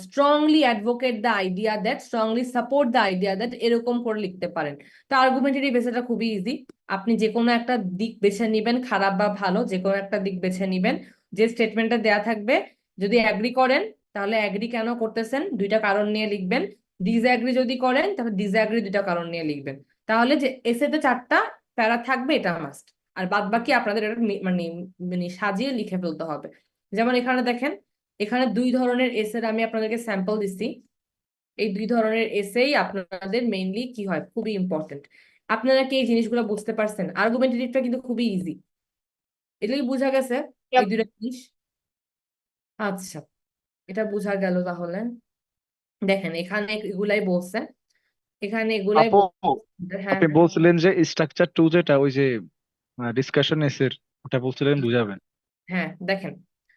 strongly advocate the idea that, strongly support the idea that, এরকম করে লিখতে পারেন। তো আর্গুমেন্টারি বেসটা খুবই ইজি, আপনি যে কোনো একটা দিক বেছে নিবেন, খারাপ বা ভালো যে কোনো একটা দিক বেছে নিবেন, যে স্টেটমেন্টটা দেয়া থাকবে। যদি অ্যাগ্রি করেন তাহলে অ্যাগ্রি কেন করতেছেন দুইটা কারণ নিয়ে লিখবেন, ডিসঅ্যাগ্রি যদি করেন তাহলে ডিসঅ্যাগ্রি দুইটা কারণ নিয়ে লিখবেন। তাহলে যে এসেতে 4টা প্যারা থাকবে এটা মাস্ট, আর বাদ বাকি আপনাদের এটা মানে মানে সাজিয়ে লিখে ফেলতে হবে। যেমন এখানে দেখেন, এখানে দুই ধরনের এসের আমি আপনাদেরকে স্যাম্পল দিচ্ছি। এই দুই ধরনের এসেই আপনাদের মেইনলি কি হয়, খুবই ইম্পর্টেন্ট। আপনারা কি এই জিনিসগুলো বুঝতে পারছেন? আর্গুমেন্টেটিভটা কিন্তু খুবই ইজি, এটাই বোঝা গেছে এই দুইটা জিনিস। আচ্ছা, এটা বোঝা গেল তাহলে। দেখেন এখানে এগুলাই বলছে, এখানে এগুলাই আপু হ্যাঁ আপনি বলছিলেন যে স্ট্রাকচার 2 যেটা ওই যে ডিসকাশন এসের, ওটা বলছিলেন বুঝাবেন। হ্যাঁ, দেখেন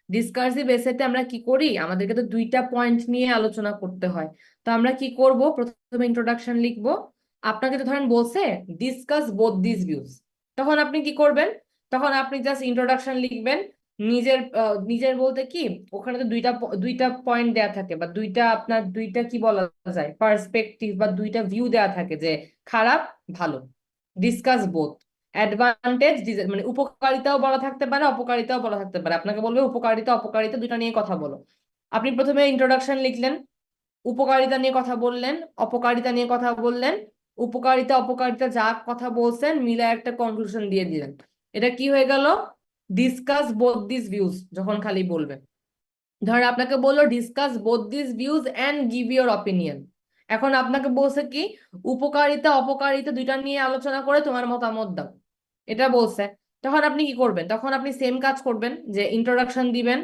ডিসকার্সিভ এসেতে আমরা কি করি, আমাদেরকে তো দুইটা পয়েন্ট নিয়ে আলোচনা করতে হয়। তো আমরা কি করব, প্রথমে ইন্ট্রোডাকশন লিখবো। আপনাকে তো ধরেন বলছে ডিসকাস বোথ দিস ভিউজ, তখন আপনি কি করবেন, তখন আপনি জাস্ট ইন্ট্রোডাকশন লিখবেন। নিজের বলতে কি, ওখানে তো দুইটা পয়েন্ট দেয়া থাকে, বা দুইটা কি বলা যায় পার্সপেক্টিভ, বা দুইটা ভিউ দেয়া থাকে, যে খারাপ ভালো, ডিসকাস বোথ। অ্যাডভান্টেজ মানে উপকারিতাও বলা থাকতে পারে, অপকারিতাও বলা থাকতে পারে, আপনাকে বলবে উপকারিতা অপকারিতা দুটা নিয়ে কথা বলো। আপনি প্রথমে ইন্ট্রোডাকশন লিখলেন, উপকারিতা নিয়ে কথা বললেন, অপকারিতা নিয়ে কথা বললেন, উপকারিতা অপকারিতা যা কথা বলছেন মিলে একটা কনক্লুশন দিয়ে দিলেন। এটা কি হয়ে গেল? ডিসকাস বোথ দিস ভিউজ যখন খালি বলবেন। ধর আপনাকে বললো discuss both this views and give your opinion. এখন আপনাকে বলছে কি উপকারিতা অপকারিতা দুইটা নিয়ে আলোচনা করে তোমার মতামত দাও, এটা বলছে। তখন আপনি কি করবেন? তখন আপনি সেম কাজ করবেন, যে ইন্ট্রোডাকশন দিবেন,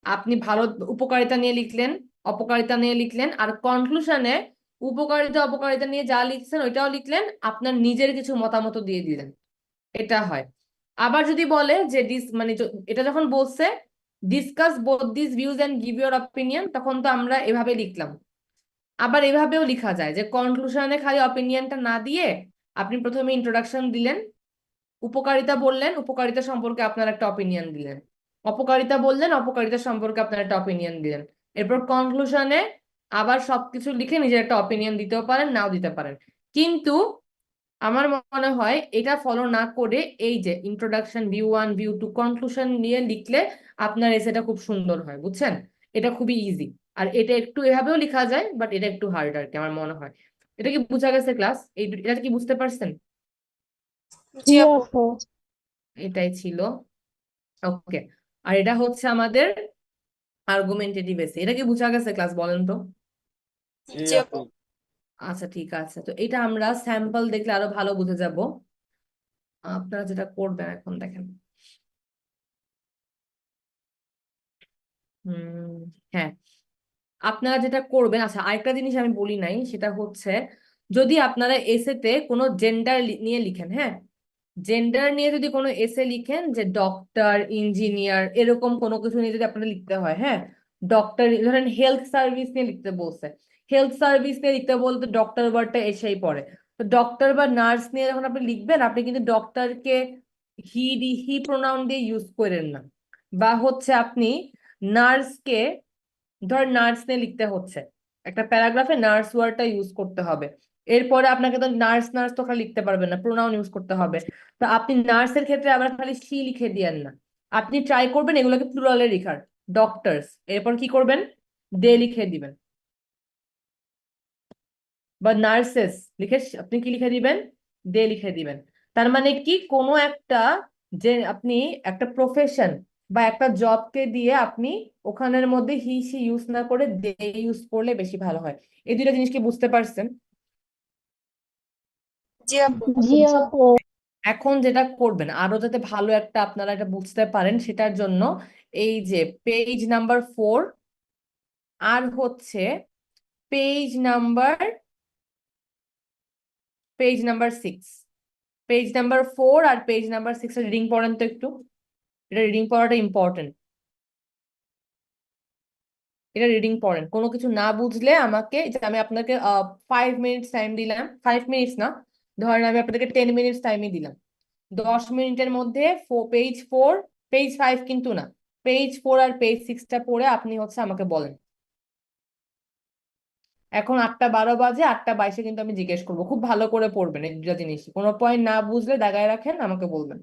আপনি ভালো উপকারিতা নিয়ে লিখলেন, অপকারিতা নিয়ে লিখলেন, আর কনক্লুশনে উপকারিতা অপকারিতা নিয়ে যা লিখছেন ওইটাও লিখলেন, আপনার নিজের কিছু মতামত দিয়ে দিলেন। এটা হয়। আবার যদি বলে যে এটা যখন বলছে discuss both this views and give your opinion, তখন তো আমরা এভাবে লিখলাম। আবার এভাবেও লেখা যায় যে কনক্লুশনে খালি অপিনিয়নটা না দিয়ে আপনি প্রথমে ইন্ট্রোডাকশন দিলেন, উপকারিতা বললেন, উপকারিতা সম্পর্কে আপনার একটা অপিনিয়ন দিলেন, অপকারিতা বললেন, অপকারিতা সম্পর্কে আপনার একটা অপিনিয়ন দিলেন, এরপর কনক্লুশনে আবার সবকিছু লিখে নিজের একটা অপিনিয়ন দিতেও পারেন, নাও দিতে পারেন। কিন্তু আমার মনে হয় এটা ফলো না করে এই যে ইন্ট্রোডাকশন, ভিউ 1 ভিউ 2, কনক্লুশন নিয়ে লিখলে আপনার এসেটা খুব সুন্দর হয়, বুঝছেন? এটা খুবই ইজি। আর এটা একটু এভাবেও লেখা যায়, বাট এটা একটু হার্ড আর কি আমার মনে হয়। এটা কি বোঝা গেছে ক্লাস? এটা কি বুঝতে পারছেন? জি জি আপু। আপু। এটাই ছিল। ওকে। আর এটা হচ্ছে আমাদের আর্গুমেন্টেটিভ এসে। এটা কি বোঝা গেছে ক্লাস, বলেন তো? জি জি আপু। আপু। আচ্ছা ঠিক আছে, তো এটা আমরা স্যাম্পল দেখলে আরো ভালো বুঝে যাব। আপনারা যেটা করবেন এখন দেখেন। হ্যাঁ, আপনারা যেটা করবেন, আচ্ছা আরেকটা জিনিস আমি বলি নাই, সেটা হচ্ছে যদি আপনারা এসেতে কোনো জেন্ডার নিয়ে লিখেন, হ্যাঁ, জেন্ডার নিয়ে যদি কোনো এসে লিখেন, যে ডক্টর, ইঞ্জিনিয়ার, এরকম কোনো কিছু নিয়ে যদি আপনাদের লিখতে হয়, হ্যাঁ, ডক্টর ধরেন হেলথ সার্ভিস নিয়ে লিখতে বলছে, হেলথ সার্ভিস নিয়ে লিখতে বলতে ডক্টর ওয়ার্ডটা এসেই পড়ে। তো ডক্টর বা নার্স নিয়ে যখন আপনি লিখবেন, আপনি কিন্তু ডক্টরকে হি প্রোনাউন দিয়ে ইউজ করেন না। বা হচ্ছে আপনি নার্সকে, ধর নার্স নিয়ে লিখতে হচ্ছে, একটা প্যারাগ্রাফে নার্স ওয়ার্ডটা ইউজ করতে হবে। এরপরে আপনাকে তো নার্স নার্স তো খালি লিখতে পারবেন না, প্রোনাউন ইউজ করতে হবে। তো আপনি নার্সের ক্ষেত্রে আবার খালি সি লিখে দিয়েন না, আপনি ট্রাই করবেন এগুলোকে প্লুরালে লিখার, ডক্টরস, এরপর কি করবেন, দে লিখে দিবেন। বা নার্সেস লিখে আপনি কি লিখে দিবেন, দে লিখে দিবেন। তার মানে কি, কোনো একটা, যে আপনি একটা প্রফেশন বা একটা জবকে দিয়ে আপনি ওখানের মধ্যে হি সি ইউজ না করে দে ইউজ করলে বেশি ভালো হয়। এই দুইটা জিনিস কি বুঝতে পারছেন? জি আপু। জি আপু। এখন যেটা করবেন আরো যাতে ভালো একটা আপনারা এটা বুঝতে পারেন, সেটার জন্য এই যে পেজ নাম্বার 4 আর হচ্ছে পেজ নাম্বার 6, পেজ নাম্বার 4 আর পেজ নাম্বার 6 এর রিডিং পড়েন তো একটু। এটা রিডিং পড়াটা ইম্পর্টেন্ট, এটা রিডিং পড়েন। কোনো কিছু না বুঝলে আমাকে, যে আমি আপনাকে 5 মিনিটস টাইম দিলাম, 5 মিনিটস না, ধরেন আমি আপনাদেরকে 10 মিনিটস টাইমই দিলাম, 10 মিনিটের মধ্যে পেজ 4, পেজ 5 কিন্তু না, পেজ 4 আর পেজ 6টা পড়ে আপনি হচ্ছে আমাকে বলেন। এখন 8:12 বাজে, 8:22 কিন্তু আমি জিজ্ঞেস করবো, খুব ভালো করে পড়বেন এই দুটা জিনিস, কোনো পয়েন্ট না বুঝলে দাগায় রাখেন, আমাকে বলবেন।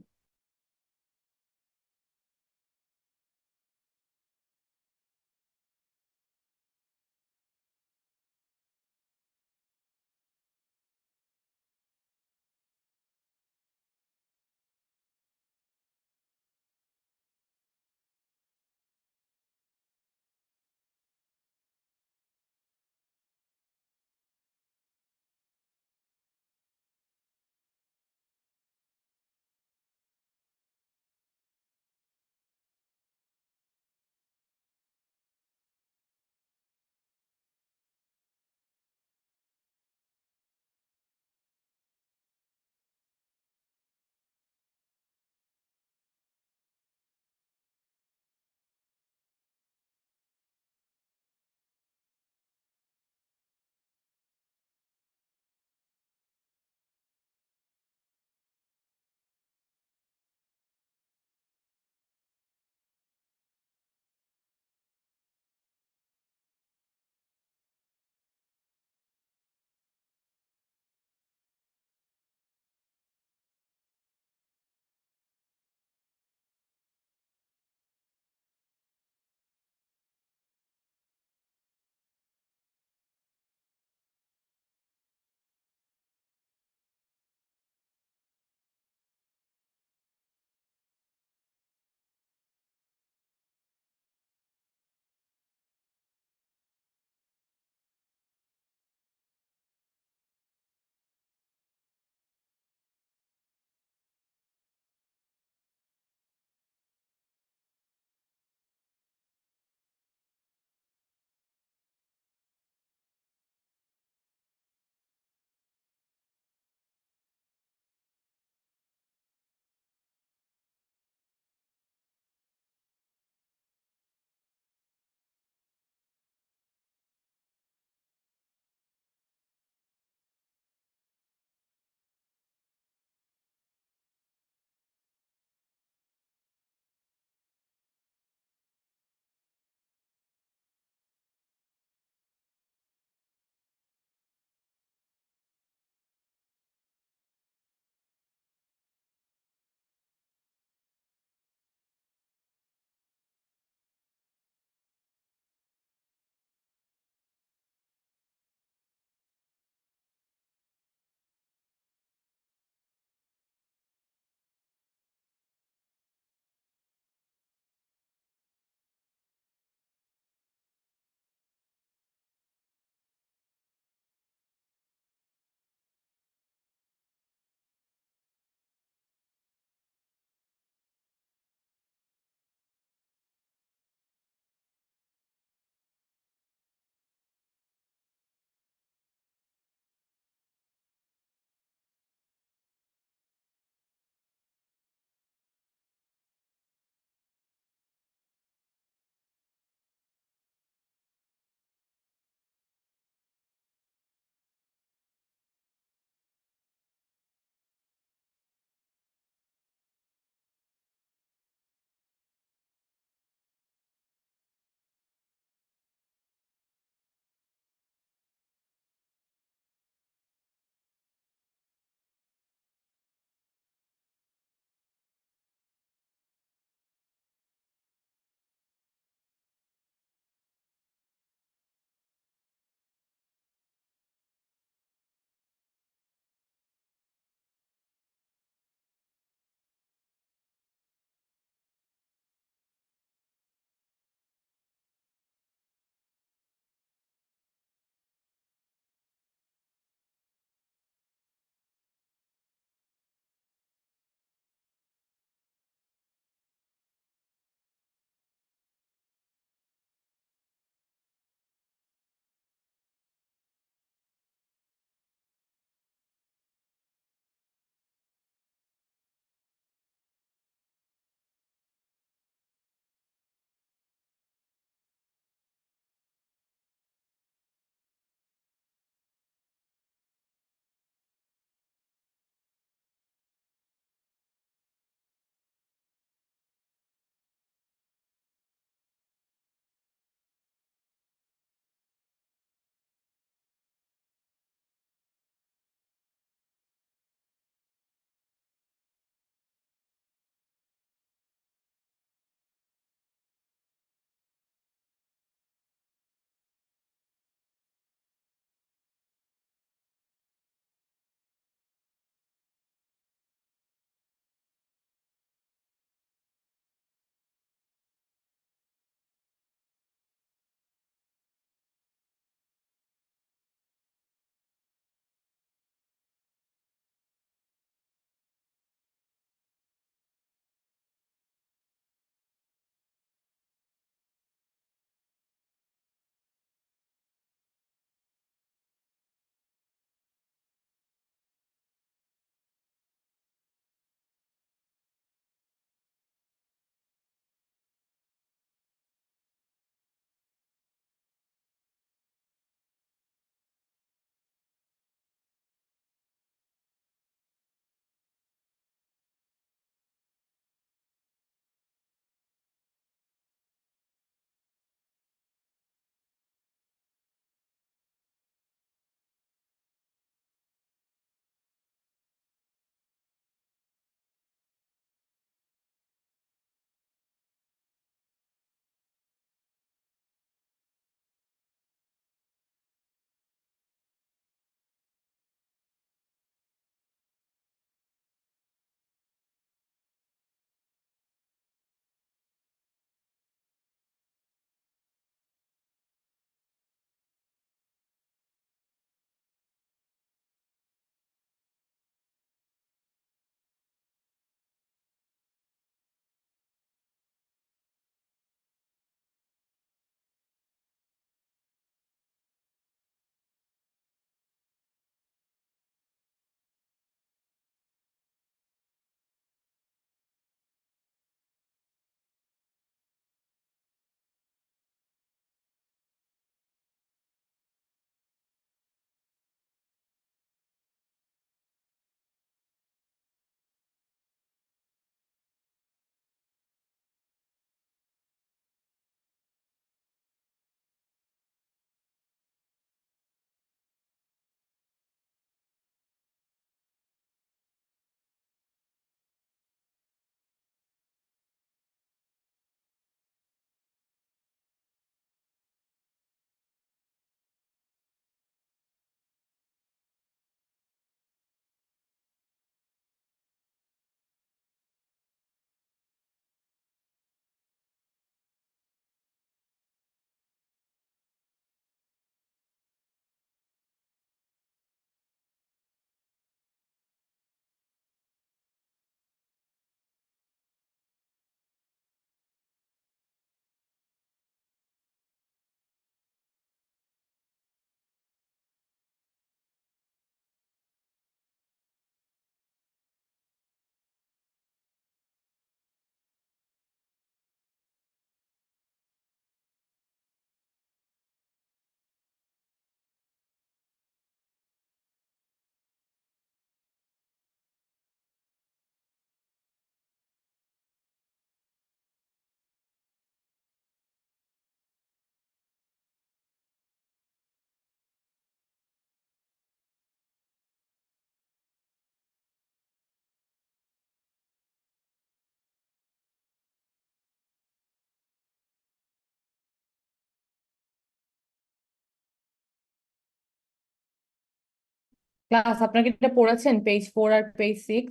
ক্লাস আপনারা কি এটা পড়েছেন পেজ 4 আর পেজ 6?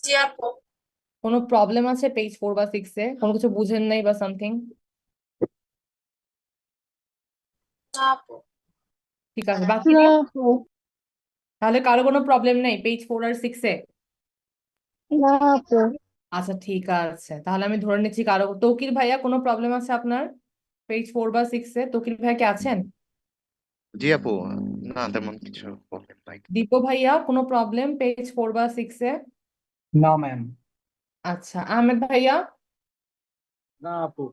জি আপু। কোনো প্রবলেম আছে পেজ 4 বা 6 এ? কোনো কিছু বুঝেন নাই বা সামথিং? না আপু। ঠিক আছে, বাকিরা? তাহলে কারো কোনো প্রবলেম নেই পেজ 4 আর 6 এ? আচ্ছা ঠিক আছে, তাহলে আমি ধরে নিচ্ছি কারো, তৌকির ভাইয়া কোনো প্রবলেম আছে আপনার পেজ 4 বা 6 এ? তৌকির ভাইয়া কি আছেন? জি আপু, না তেমন কিছু প্রবলেম নাই। দীপু ভাইয়া কোনো প্রবলেম পেজ 4 বা 6 এ? না ম্যাম। আচ্ছা আহমেদ ভাইয়া? না আপু।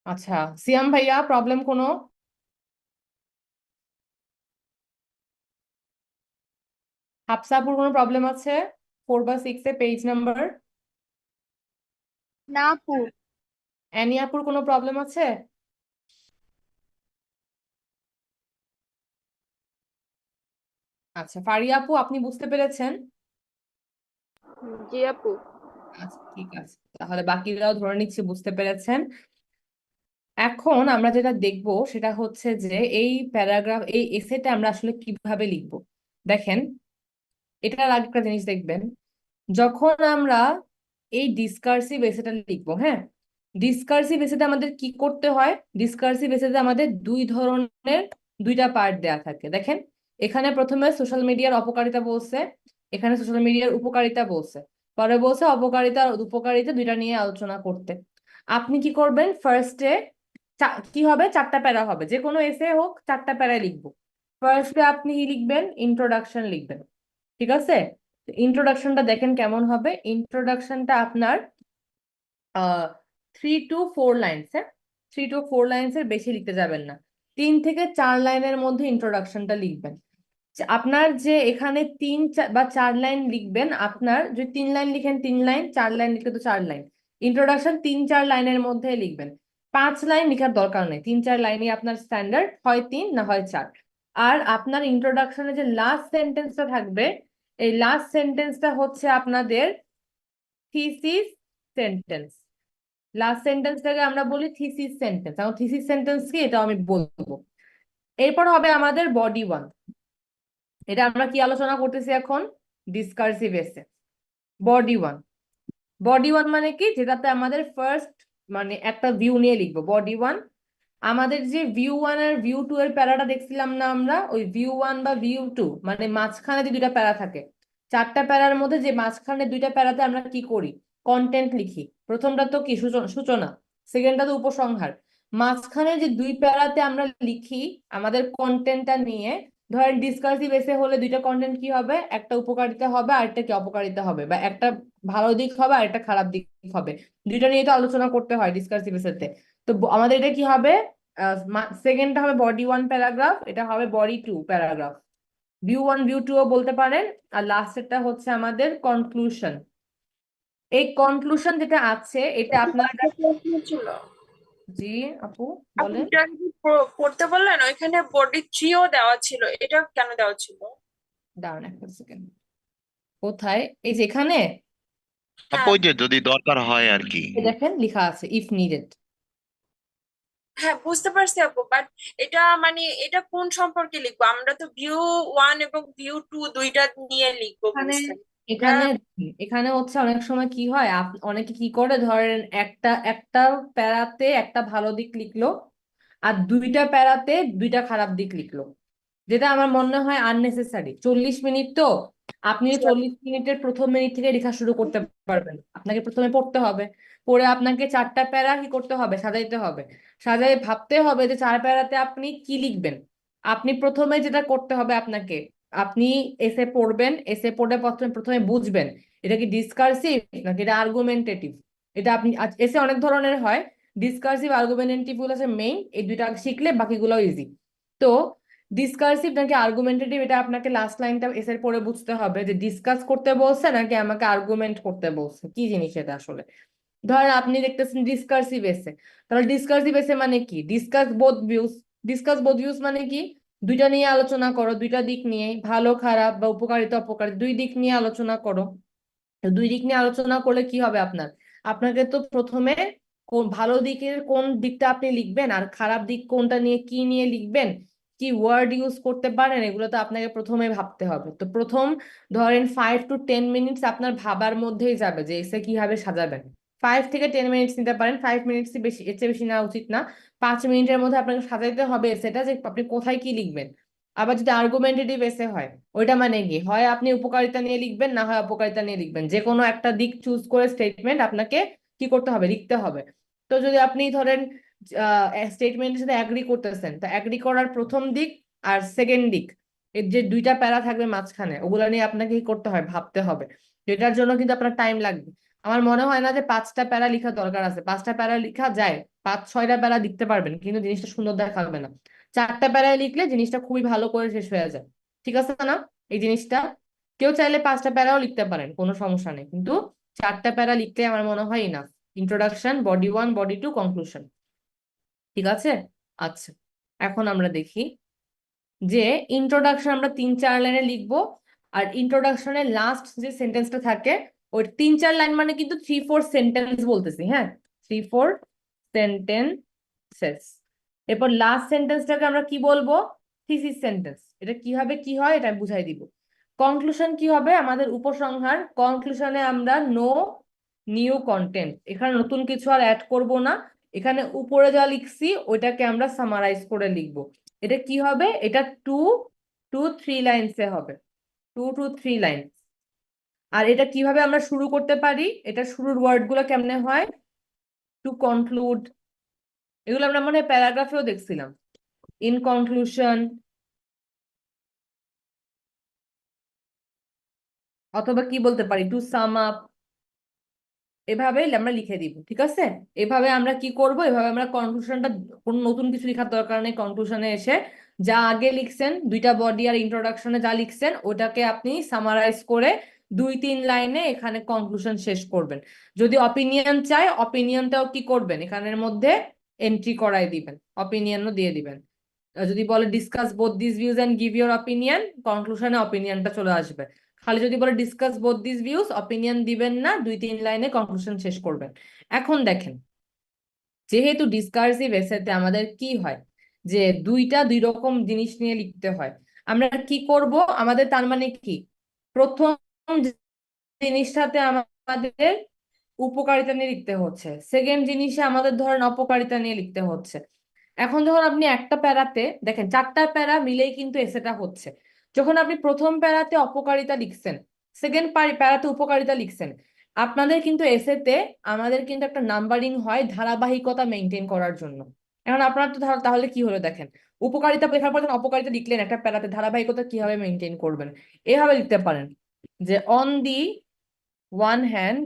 আচ্ছা সিয়াম ভাইয়া প্রবলেম কোনো? হাফসাপুর কোনো প্রবলেম আছে 4 বা 6 এ পেজ নাম্বার? না আপু। অ্যানিয়াপুর কোনো প্রবলেম আছে? আচ্ছা ফারিয়া আপু আপনি বুঝতে পেরেছেন? জি আপু। আচ্ছা ঠিক আছে, তাহলে বাকিরাও ধরে নিচ্ছি বুঝতে পেরেছেন। এখন আমরা যেটা দেখব সেটা হচ্ছে যে এই প্যারাগ্রাফ, এই এসেটা আমরা আসলে কিভাবে লিখব। দেখেন, এটার আগে একটা জিনিস দেখবেন, যখন আমরা এই ডিসকার্সিভ এসেটা লিখবো, হ্যাঁ, ডিসকার্সিভ এসেতে আমাদের কি করতে হয়? ডিসকার্সিভ এসেতে আমাদের দুই ধরনের দুইটা পার্ট দেয়া থাকে। দেখেন, এখানে প্রথমে সোশ্যাল মিডিয়ার অপকারিতা বলছে, এখানে সোশ্যাল মিডিয়ার উপকারিতা বলছে, পরে বলছে অপকারিতা আর উপকারিতা দুইটা নিয়ে আলোচনা করতে। আপনি কি করবেন? ফার্স্টে কি হবে? 4টা প্যারা হবে, যে কোনো এসে হোক 4টা প্যারায় লিখবো। ফার্স্টে আপনি কি লিখবেন? ইন্ট্রোডাকশন লিখবেন, ঠিক আছে? ইন্ট্রোডাকশনটা দেখেন কেমন হবে। ইন্ট্রোডাকশনটা আপনার 3 to 4 লাইনস, হ্যাঁ, 3 to 4 লাইনসের বেশি লিখতে যাবেন না, 3 থেকে 4 লাইনের মধ্যে ইন্ট্রোডাকশনটা লিখবেন। আপনার যে এখানে 3 বা 4 লাইন লিখবেন, আপনার যদি 3 লাইন লিখেন 3 লাইন, 4 লাইন লিখলে তো 4 লাইন। ইন্ট্রোডাকশন 3-4 লাইনের মধ্যে লিখবেন, 5 লাইন লিখার দরকার নেই, 3-4 লাইনই আপনার স্ট্যান্ডার্ড, হয় 3 না হয় 4। আর আপনার ইন্ট্রোডাকশনে যে লাস্ট সেন্টেন্সটা থাকবে, এই লাস্ট সেন্টেন্সটা হচ্ছে আপনাদের থিসিস সেন্টেন্স। লাস্ট সেন্টেন্সটাকে আমরা বলি থিসিস সেন্টেন্স। এখন থিসিস সেন্টেন্স কি এটা আমি বলবো। এরপর হবে আমাদের বডি 1। এটা আমরা কি আলোচনা করতেছি এখন? ডিসকার্সিভ এসে। বডি 1, বডি 1 মানে কি? যেটাতে আমাদের ফার্স্ট মানে একটা ভিউ নিয়ে লিখবো। বডি 1, আমাদের যে ভিউ 1 আর ভিউ 2 এর প্যারাটা দেখছিলাম না আমরা, ওই ভিউ 1 বা ভিউ 2 মানে মাঝখানে যে দুইটা প্যারা থাকে, 4টা প্যারার মধ্যে যে মাঝখানে দুইটা প্যারাতে আমরা কি করি? কন্টেন্ট লিখি। প্রথমটা তো কি? সূচনা, সেকেন্ডটা তো উপসংহার। মাঝখানে যে দুই প্যারাতে আমরা লিখি আমাদের কন্টেন্টটা নিয়ে, ধরেন ডিসকার্সিভ এসে হলে দুইটা কন্টেন্ট কি হবে? একটা উপকারিতা হবে আর একটা কি অপকারিতা হবে, বা একটা ভালো দিক হবে আর একটা খারাপ দিক হবে। দুইটা নিয়ে তো আলোচনা করতে হয় ডিসকার্সিভ এসেতে। তো আমাদের এটা কি হবে? সেকেন্ডটা হবে বডি 1 প্যারাগ্রাফ, এটা হবে বডি 2 প্যারাগ্রাফ। ভিউ 1 ভিউ 2 ও বলতে পারেন। আর লাস্টেরটা হচ্ছে আমাদের কনক্লুশন। এই কনক্লুশন যেটা আছে এটা আপনার, একটা প্রশ্ন ছিল জি আপু আপু, বলেন। এটা কি পড়তে বললেন, ওইখানে বডি 3ও দেওয়া ছিল, এটা কেন দেওয়া ছিল? দাঁড়ান একটা সেকেন্ড, কোথায়? এই যে এখানে আপু হ্যাঁ। ওই যে যদি দরকার হয় আর কি। দেখেন লেখা আছে ইফ নিডেড। হ্যাঁ বুঝতে পারছি আপু, বাট এটা মানে এটা কোন সম্পর্কে লিখবো? আমরা তো ভিউ 1 এবং ভিউ 2 দুইটা নিয়ে লিখবো এখানে বলছেন। এটা এখানে এখানে হচ্ছে অনেক সময় কি হয়, অনেকে কি করে, ধরেন একটা একটা প্যারাতে একটা ভালো দিক লিখলো আর দুইটা প্যারাতে দুইটা খারাপ দিক লিখলো, যেটা আমার মনে হয় আননেসেসারি। 40 মিনিট তো, আপনি 40 মিনিটের প্রথম মিনিট থেকে লেখা শুরু করতে পারবেন। আপনাকে প্রথমে পড়তে হবে, পড়ে আপনাকে 4টা প্যারা কি করতে হবে? সাজাইতে হবে। সাজাই ভাবতে হবে যে 4 প্যারাতে আপনি কি লিখবেন। আপনি প্রথমে যেটা করতে হবে আপনাকে, আপনি এসে পড়বেন, এসে পড়ে প্রথমে প্রথমে বুঝবেন এটা কি ডিসকার্সিভ নাকি এটা আর্গুমেন্টেটিভ। এটা আপনি এসে অনেক ধরনের হয়, ডিসকার্সিভ আর্গুমেন্টেটিভ গুলো আছে মেইন, এই দুইটা শিখলে বাকিগুলো ইজি। তো ডিসকার্সিভ নাকি আর্গুমেন্টেটিভ এটা আপনাকে লাস্ট লাইনটা এসের পরে বুঝতে হবে, যে ডিসকাস করতে বলছে নাকি আমাকে আর্গুমেন্ট করতে বলছে, কি জিনিস এটা আসলে। ধরেন আপনি দেখতেছেন ডিসকার্সিভ এসে, তাহলে ডিসকার্সিভ এসে মানে কি? Discuss both views. Discuss both views মানে কি? দুইটা নিয়ে আলোচনা করো, দুইটা দিক নিয়ে, ভালো খারাপ বা উপকারিতা অপকারিতা দুই দিক নিয়ে আলোচনা করো। তো দুই দিক নিয়ে আলোচনা করলে কি হবে আপনার? আপনাকে তো প্রথমে কোন ভালো দিকের কোন দিকটা আপনি লিখবেন আর খারাপ দিক কোনটা নিয়ে কি নিয়ে লিখবেন, কি ওয়ার্ড ইউজ করতে পারেন এগুলো তো আপনাকে প্রথমে ভাবতে হবে। তো প্রথম ধরেন 5 to 10 মিনিটস আপনার ভাবার মধ্যেই যাবে যে এসে কিভাবে সাজাবেন। 5 থেকে 10 মিনিটস নিতে পারেন, 5 মিনিটস বেশি, এর চেয়ে বেশি নেওয়া উচিত না। 5 মিনিটের মধ্যে আপনাকে সাজাইতে হবে সেটা যে আপনি কোথায় কি লিখবেন। আবার যদি আর্গুমেন্টেটিভ এসে হয় ওইটা মানে কি হয় আপনি উপকারিতা নিয়ে লিখবেন, না হয় অপকারিতা নিয়ে লিখবেন, যে কোনো একটা দিক চুজ করে স্টেটমেন্ট আপনাকে কি করতে হবে, লিখতে হবে। তো যদি আপনি ধরেন স্টেটমেন্টের সাথে অ্যাগ্রি করতেছেন, তো অ্যাগ্রি করার প্রথম দিক আর সেকেন্ড দিক, এর যে দুইটা প্যারা থাকবে মাঝখানে ওগুলা নিয়ে আপনাকে কি করতে হয়, ভাবতে হবে। এটার জন্য কিন্তু আপনার টাইম লাগবে। আমার মনে হয় না যে 5টা প্যারা লেখা দরকার আছে, 5টা প্যারা লেখা যায়, 5-6টা প্যারা লিখতে পারবেন, কিন্তু জিনিসটা সুন্দর দেখাবে না। 4টা প্যারায় লিখলে জিনিসটা খুবই ভালো করে শেষ হয়ে যায়। ঠিক আছে না এই জিনিসটা? কেউ চাইলে 5টা প্যারাও লিখতে পারেন, কোনো সমস্যা নেই, কিন্তু 4টা প্যারা লিখলে আমার মনে হয় enough. Introduction, body 1, body 2, conclusion. ঠিক আছে? আচ্ছা, এখন আমরা দেখি যে ইন্ট্রোডাকশন আমরা 3-4 লাইনে লিখবো। আর ইন্ট্রোডাকশনের লাস্ট যে সেন্টেন্সটা থাকে ওই 3-4 লাইন মানে কিন্তু 3-4 সেন্টেন্স বলতেছি, হ্যাঁ, 3-4 সেন্টেন্সেস। এরপর লাস্ট সেন্টেন্সটাকে আমরা কি বলবো, থিসিস সেন্টেন্স। এটা কিভাবে কি হয় এটা আমি বুঝাই দিব। কনক্লুশন কি হবে, আমাদের উপসংহার। কনক্লুশনে আমরা নো নিউ কন্টেন্ট, এখানে নতুন কিছু আর অ্যাড করব না, এখানে উপরে যা লিখছি ওইটাকে আমরা সামারাইজ করে লিখবো। এটা কি হবে, এটা 2-3 লাইনসে হবে, 2-3 লাইন। আর এটা কিভাবে আমরা শুরু করতে পারি, এটা শুরুর ওয়ার্ড গুলো কেমনে হয়, টু কনক্লুড, এগুলো আমরা মনে হয় প্যারাগ্রাফেও দেখছিলাম। ইন কনক্লুশন, অথবা কি বলতে পারি, টু সাম আপ, এভাবে আমরা লিখে দিব। ঠিক আছে? এভাবে আমরা কি করব, এভাবে আমরা কনক্লুশনটা, কোনো নতুন কিছু লেখার দরকার নেই। কনক্লুশনে এসে যা আগে লিখছেন, 2টা বডি আর ইন্ট্রোডাকশনে যা লিখছেন ওটাকে আপনি সামারাইজ করে 2-3 লাইনে এখানে কনক্লুশন শেষ করবেন। যদি অপিনিয়ন চায় অপিনিয়নটাও কি করবেন, এখানের মধ্যে এন্ট্রি করাই দিবেন, অপিনিয়নও দিয়ে দিবেন। যদি বলে discuss both this views and give your opinion, কনক্লুশনে অপিনিয়নটা চলে আসবে। খালি যদি বলে discuss both this views, opinion দিবেন না, 2-3 লাইনে কনক্লুশন শেষ করবেন। এখন দেখেন, যেহেতু ডিসকার্সিভ এসেতে আমাদের কি হয় যে 2 রকম জিনিস নিয়ে লিখতে হয়, আমরা কি করব, আমাদের তার মানে কি, প্রথম জিনিসটাতে আমাদের উপকারিতা নিয়ে লিখতে হচ্ছে, সেকেন্ড জিনিসে আমাদের ধরেন অপকারিতা নিয়ে লিখতে হচ্ছে। এখন যখন আপনি একটা প্যারাতে দেখেন 4টা প্যারা মিলেই কিন্তু এসেটা হচ্ছে, যখন আপনি প্রথম প্যারাতে অপকারিতা লিখছেন, সেকেন্ড প্যারাতে উপকারিতা লিখছেন, আপনাদের কিন্তু এসেতে আমাদের কিন্তু একটা নাম্বারিং হয় ধারাবাহিকতা মেনটেন করার জন্য। এখন আপনার তো তাহলে কি হলো দেখেন, উপকারিতা লেখার পর যখন অপকারিতা লিখলেন একটা প্যারাতে, ধারাবাহিকতা কিভাবে মেনটেন করবেন, এভাবে লিখতে পারেন যে on the one hand,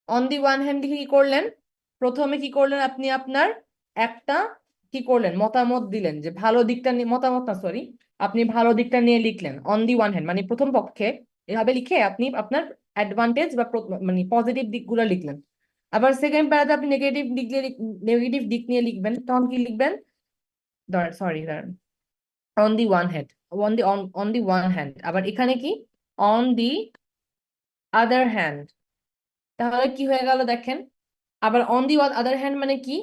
on the one hand লিখে কি করলেন, প্রথমে কি করলেন আপনি আপনার একটা কি করলেন, মতামত দিলেন যে ভালো দিকটা নিয়ে, মতামত না সরি, আপনি ভালো দিকটা নিয়ে লিখলেন অন দি ওয়ান হ্যান্ড, মানে প্রথম পক্ষে এভাবে লিখে আপনি আপনার অ্যাডভান্টেজ বা মানে পজিটিভ দিকগুলো লিখলেন। আবার সেকেন্ড প্যারাতে আপনি নেগেটিভ লিখলে, নেগেটিভ দিক নিয়ে লিখবেন, তখন কি লিখবেন, sorry on the one hand, on the one hand. আবার এখানে কি, অন দি আদার হ্যান্ড। তাহলে কি হয়ে গেল দেখেন, আবার অন দি আদার হ্যান্ড মানে কি,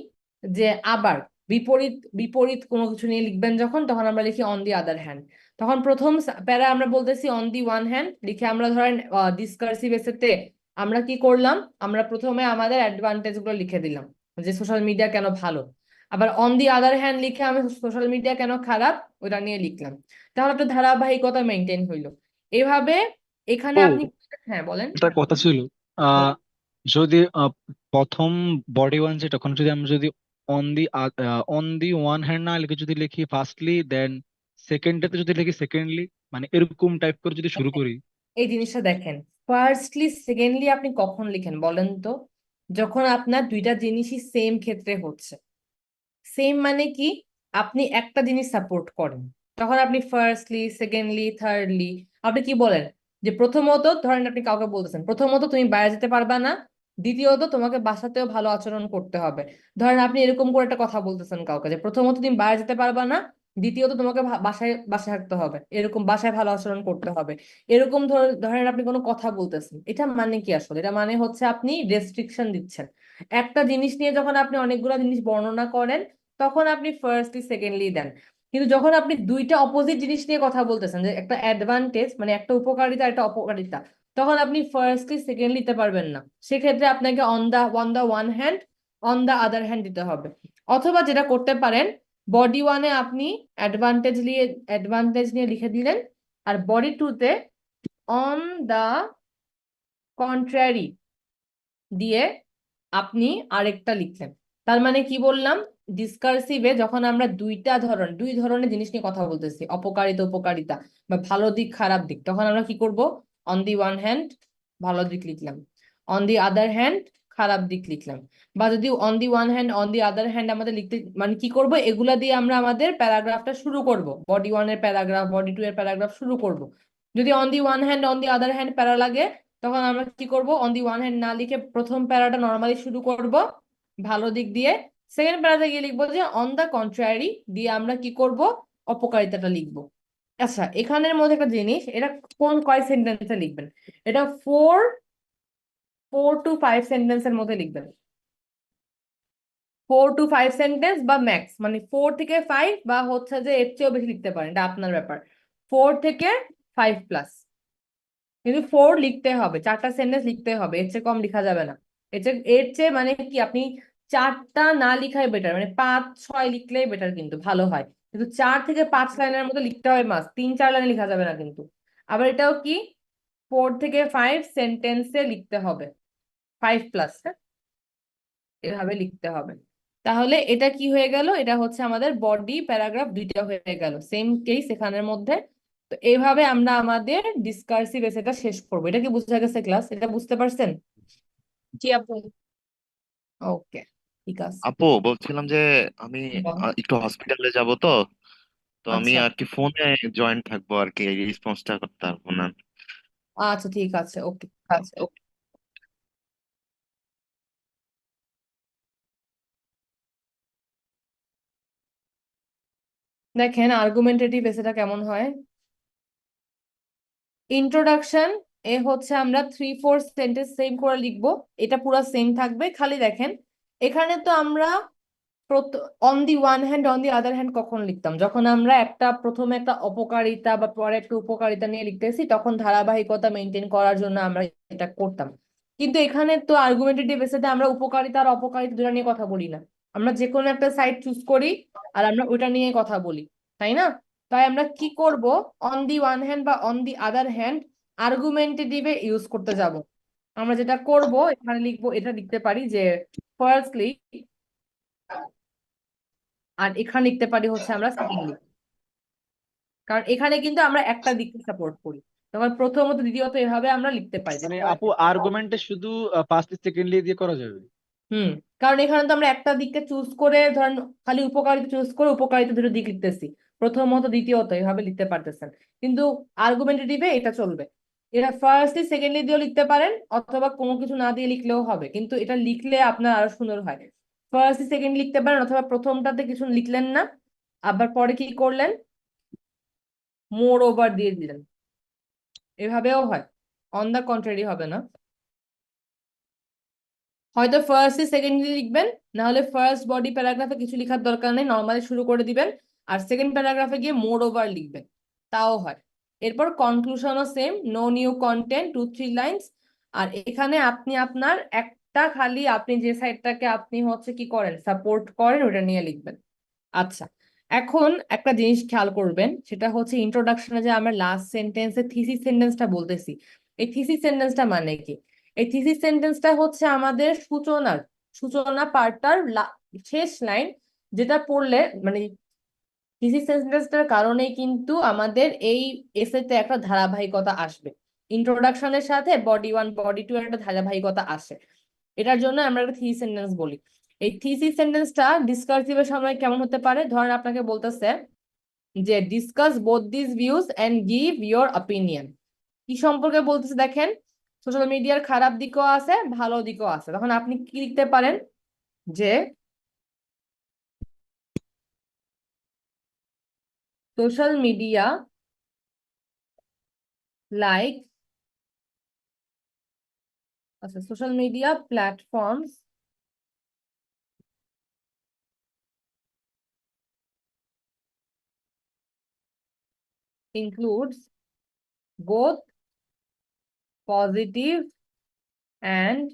যে আবার বিপরীত বিপরীত কোনো কিছু নিয়ে লিখবেন যখন, তখন আমরা লিখি অন দি আদার হ্যান্ড। তখন প্রথম প্যারা আমরা বলতেছি অন দি ওয়ান হ্যান্ড লিখে, আমরা ধরেন ডিসকার্সিভ এসেতে আমরা কি করলাম, আমরা প্রথমে আমাদের অ্যাডভান্টেজ গুলো লিখে দিলাম যে সোশ্যাল মিডিয়া কেন ভালো। আবার অন দি আদার হ্যান্ড লিখে আমি সোশ্যাল মিডিয়া কেন খারাপ ওটা নিয়ে লিখলাম। তাহলে একটা ধারাবাহিকতা মেনটেন হইলো। এভাবে এখানে ও আপনি, হ্যাঁ বলেন। একটা কথা ছিল, আহ যদি প্রথম বডি ওয়ান যেটা, তখন যদি আমরা যদি অন দি ওয়ান হ্যান্ড না লিখে যদি লিখি ফার্স্টলি, দেন সেকেন্ডটাতে যদি লিখি সেকেন্ডলি, মানে এরকম টাইপ করে যদি শুরু করি। এই জিনিসটা দেখেন, ফার্স্টলি সেকেন্ডলি আপনি কখন লিখেন বলেন তো, যখন আপনার 2টা জিনিসই সেম ক্ষেত্রে হচ্ছে। সেম মানে কি, আপনি একটা জিনিস সাপোর্ট করেন, তখন আপনি ফার্স্টলি, সেকেন্ডলি, থার্ডলি। আপনি কি বলেন যে প্রথমত ধরেন আপনি কাউকে বলতেছেন, প্রথমত তুমি বাইরে যেতে পারবা না, দ্বিতীয়ত তোমাকে বাসাতেও ভালো আচরণ করতে হবে। ধরেন আপনি এরকম করে একটা কথা বলতেছেন কাউকে যে প্রথমত তুমি বাইরে যেতে পারবা না, দ্বিতীয়ত তোমাকে বাসায় বাসায় থাকতে হবে, এরকম বাসায় ভালো আচরণ করতে হবে। এরকম ধরেন আপনি কোনো কথা বলতেছেন, এটা মানে কি আসলে, এটা মানে হচ্ছে আপনি রেস্ট্রিকশন দিচ্ছেন। একটা জিনিস নিয়ে যখন আপনি অনেকগুলো জিনিস বর্ণনা করেন, তখন আপনি ফার্স্টলি সেকেন্ডলি দেন। কিন্তু যখন আপনি দুইটা অপোজিট জিনিস নিয়ে কথা বলতেছেন, যে একটা অ্যাডভান্টেজ মানে একটা উপকারিতা একটা অপকারিতা, তখন আপনি ফার্স্টলি সেকেন্ডলি দিতে পারবেন না। সেক্ষেত্রে আপনাকে on the one hand on the other hand দিতে হবে। অথবা যেটা করতে পারেন, বডি ওয়ানে আপনি অ্যাডভান্টেজ নিয়ে লিখে দিলেন, আর বডি টুতে অন দা কন্ট্রারি দিয়ে আপনি আরেকটা লিখলেন। তার মানে কি বললাম, ডিসকার্সিভে যখন আমরা দুই ধরনের জিনিস নিয়ে কথা বলতেছি, অপকারিতা উপকারিতা বা ভালো দিক খারাপ দিক, তখন আমরা কি করব, অন দি ওয়ান হ্যান্ড ভালো দিক লিখলাম, অন দি আদার হ্যান্ড খারাপ দিক লিখলাম। বা যদি on the one hand on the other hand আমাদের লিখতে মানে কি করব, এগুলা দিয়ে আমরা আমাদের প্যারাগ্রাফটা শুরু করব, বডি ওয়ানের প্যারাগ্রাফ বডি টু এর প্যারাগ্রাফ শুরু করব। যদি on the one hand on the other hand প্যারা লাগে, তখন আমরা কি করব, অন দি ওয়ান হ্যান্ড না লিখে প্রথম প্যারাটা নর্মালি শুরু করব ভালো দিক দিয়ে, সেকেন্ড প্যারাতে গিয়ে লিখবো যে অন দা কন্ট্রারি দিয়ে আমরা কি করব, অপকারিতাটা লিখবো। আচ্ছা, এখানের মধ্যে একটা জিনিস, এটা কয় সেন্টেন্সে লিখবেন, এটা 4 to 5 সেন্টেন্সের মধ্যে লিখবেন। 4 to 5 সেন্টেন্স বা ম্যাক্স মানে 4 থেকে 5 বা হচ্ছে যে এর চেয়েও বেশি লিখতে পারেন, এটা আপনার ব্যাপার। 4 থেকে 5 প্লাস, কিন্তু 4 লিখতে হবে, 4টা সেন্টেন্স লিখতে হবে, এর চেয়ে কম লিখা যাবে না। এর চেয়ে মানে কি, আপনি 4টা না লিখাই বেটার, মানে 5-6 লিখলেই বেটার, কিন্তু ভালো হয়। কিন্তু 4 থেকে 5 লাইনের মতো লিখতে হবে, মাস 3-4 লাইনে লিখা যাবে না কিন্তু। আবার এটাও কি, 4 থেকে 5 সেন্টেন্সে লিখতে হবে, 5 প্লাস, হ্যাঁ, এভাবে লিখতে হবে। তাহলে এটা কি হয়ে গেল, এটা হচ্ছে আমাদের বডি প্যারাগ্রাফ দুইটা হয়ে গেল, সেম কেস এখানের মধ্যে। তো এইভাবে আমরা আমাদের ডিসকার্সিভ এসেটা শেষ করবো। এটা কি বুঝা গেছে ক্লাস? এটা বুঝতে পারছেন? জি আপু। ওকে, ঠিক আছে। আপু বলছিলাম যে আমি বল। একটু হসপিটালে যাব তো, তো আমি আচ্ছা আর কি ফোনে জয়েন্ট থাকবো আর কি, রেসপন্সটা করতে পারবো না। আচ্ছা, ঠিক আছে, ওকে। আচ্ছা। দেখেন আর্গুমেন্টেটিভ এসেটা কেমন হয়। ইন্ট্রোডাকশন এ হচ্ছে আমরা 3-4 সেন্টেন্স সেম করে লিখবো, এটা পুরো সেম থাকবে। খালি দেখেন এখানে তো আমরা on the one hand on the other hand কখন লিখতাম, যখন আমরা প্রথমে একটা অপকারিতা বা পরে একটা উপকারিতা নিয়ে লিখতেছি, তখন ধারাবাহিকতা মেনটেন করার জন্য আমরা এটা করতাম। কিন্তু এখানে তো আর্গুমেন্টেটিভ এসেতে আমরা উপকারিতা আর অপকারিতা দুটো নিয়ে কথা বলি না, আমরা যে কোনো একটা সাইড চুজ করি আর আমরা ওটা নিয়ে কথা বলি, তাই না? তাই আমরা কি করব, অন দি ওয়ান হ্যান্ড বা অন দি আদার হ্যান্ড আর্গুমেন্টেটিভে ইউজ করতে যাব। আমরা যেটা করব এখানে লিখবো, এটা লিখতে পারি যে ফার্স্টলি, আর এখানে লিখতে পারি হচ্ছে আমরা সেকেন্ডলি, কারণ এখানে কিন্তু আমরা একটা দিককে সাপোর্ট করি, তখন প্রথমত দ্বিতীয়ত এভাবে আমরা লিখতে পারি যে মানে আপু আর্গুমেন্টে শুধু ফার্স্ট সেকেন্ডলি দিয়ে করা যাবে? হুম, কারণ এখানে তো আমরা একটা দিককে চুজ করে, ধরেন খালি উপকারিতা চুজ করে উপকারিতা দুটো দিক লিখতেছি, প্রথমত দ্বিতীয়ত এভাবে লিখতে পারতেছেন। কিন্তু আর্গুমেন্টেটিভে এটা চলবে, এটা ফার্স্টলি সেকেন্ডলি দিয়েও লিখতে পারেন, অথবা কোনো কিছু না দিয়ে লিখলেও হবে, কিন্তু এটা লিখলে আপনার আরো সুন্দর হয়। ফার্স্টলি সেকেন্ড লিখতে পারেন, অথবা প্রথমটাতে কিছু লিখলেন না, আবার পরে কি করলেন, মোর ওভার দিয়ে দিলেন, এভাবেও হয়। অন দা কন্ট্রারি হবে না, হয়তো ফার্স্টলি সেকেন্ডলি লিখবেন, না হলে ফার্স্ট বডি প্যারাগ্রাফে কিছু লেখার দরকার নেই, নর্মালি শুরু করে দিবেন, আর সেকেন্ড প্যারাগ্রাফে গিয়ে মোর ওভার লিখবেন, তাও হয়। এরপর কনক্লুশনও same, no new content, 2-3 lines. আর এখানে আপনি আপনার একটা খালি আপনি যে সাইডটাকে আপনি হচ্ছে কি করেন, সাপোর্ট করেন, ওটা নিয়ে লিখবেন। আচ্ছা, এখন একটা জিনিস খেয়াল করবেন, সেটা হচ্ছে ইন্ট্রোডাকশনে যে আমরা লাস্ট সেন্টেন্সে থিসিস সেন্টেন্সটা বলতেছি, এই থিসিস সেন্টেন্সটা মানে কি? এই থিসিস সেন্টেন্সটা হচ্ছে আমাদের সূচনা পার্টটার শেষ লাইন, যেটা পড়লে মানে থিসিস সেন্টেন্সটার কারণেই কিন্তু আমাদের এই এসেতে একটা ধারাবাহিকতা আসবে, ইন্ট্রোডাকশনের সাথে বডি ওয়ান বডি টু এর একটা ধারাবাহিকতা আসে, এটার জন্য আমরা একটা থিসিস সেন্টেন্স বলি। এই থিসিস সেন্টেন্সটা ডিসকার্সিভের সময় কেমন হতে পারে, ধরেন আপনাকে বলতেছে যে discuss both this views and give your opinion. কি সম্পর্কে বলতেছে দেখেন, সোশ্যাল মিডিয়ার খারাপ দিকও আছে ভালো দিকও আছে, তখন আপনি কি লিখতে পারেন যে সোশ্যাল মিডিয়া লাইক, আচ্ছা, social media platforms includes both positive and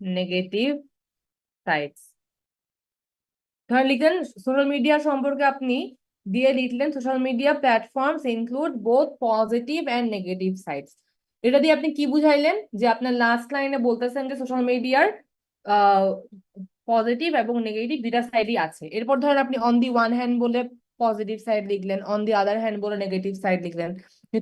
negative sides. ধর লিখেন সোশ্যাল মিডিয়া সম্পর্কে আপনি দিয়ে লিখলেন social media platforms include both positive and negative sides. এটা দিয়ে আপনি কি বুঝাইলেন যে আপনার লাস্ট লাইনে বলতেছেন যে সোশ্যাল মিডিয়ার পজিটিভ এবং নেগেটিভ দুইটা সাইডই আছে। এরপর ধরেন আপনি অন দি ওয়ান হ্যান্ড বলে পজিটিভ সাইড লিখলেন, অন দি আদার হ্যান্ড বলে নেগেটিভ সাইড লিখলেন।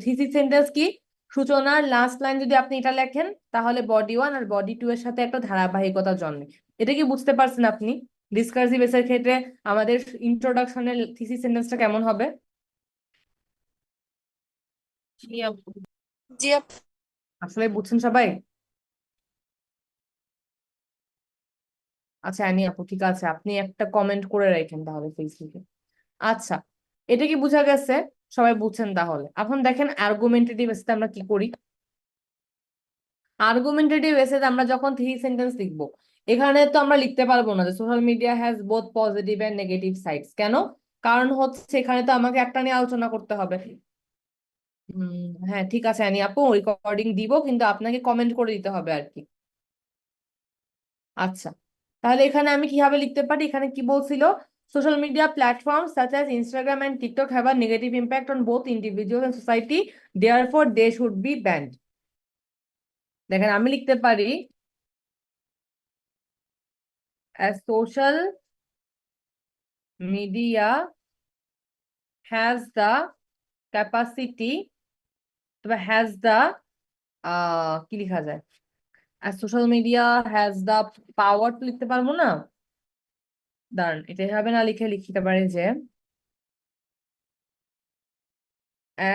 থিসিস সেন্টেন্স কি? সূচনার লাস্ট লাইন যদি আপনি এটা লেখেন তাহলে বডি ওয়ান আর বডি টু এর সাথে একটা ধারাবাহিকতা জন্মে। এটা কি বুঝতে পারছেন আপনি? ডিসকার্সিভ এসের ক্ষেত্রে আমাদের ইন্ট্রোডাকশনের থিসিস সেন্টেন্সটা কেমন হবে? জি আপু। জি আপু। আসলে বুঝছেন সবাই? আচ্ছা অ্যানি আপু ঠিক আছে, আপনি একটা কমেন্ট করে রাখেন তাহলে ফেসবুকে। আচ্ছা, এটা কি বোঝা গেছে? সবাই বুঝছেন তাহলে? এখন দেখেন আর্গুমেন্টেটিভ এসে আমরা কি করি। আর্গুমেন্টেটিভ এসে আমরা যখন থ্রি সেন্টেন্স লিখবো, এখানে তো আমরা লিখতে পারবো না যে social media has both positive and negative sides. কেন? কারণ হচ্ছে এখানে তো আমাকে একটা নিয়ে আলোচনা করতে হবে। হ্যাঁ ঠিক আছে অ্যানি আপু, রেকর্ডিং দিব কিন্তু আপনাকে কমেন্ট করে দিতে হবে আর কি। আচ্ছা, তাহলে এখানে আমি কিভাবে লিখতে পারি? এখানে কি বলছিল? Social media platforms such as Instagram and TikTok have a negative impact on both individuals and society, therefore they should be banned. দেখেন আমি লিখতে পারি as social media has the capacity, তবে has the কি লেখা যায়? as social media has the power তো লিখতে পারবো না, দাঁড়ান এটা এভাবে না লিখে লিখতে পারি যে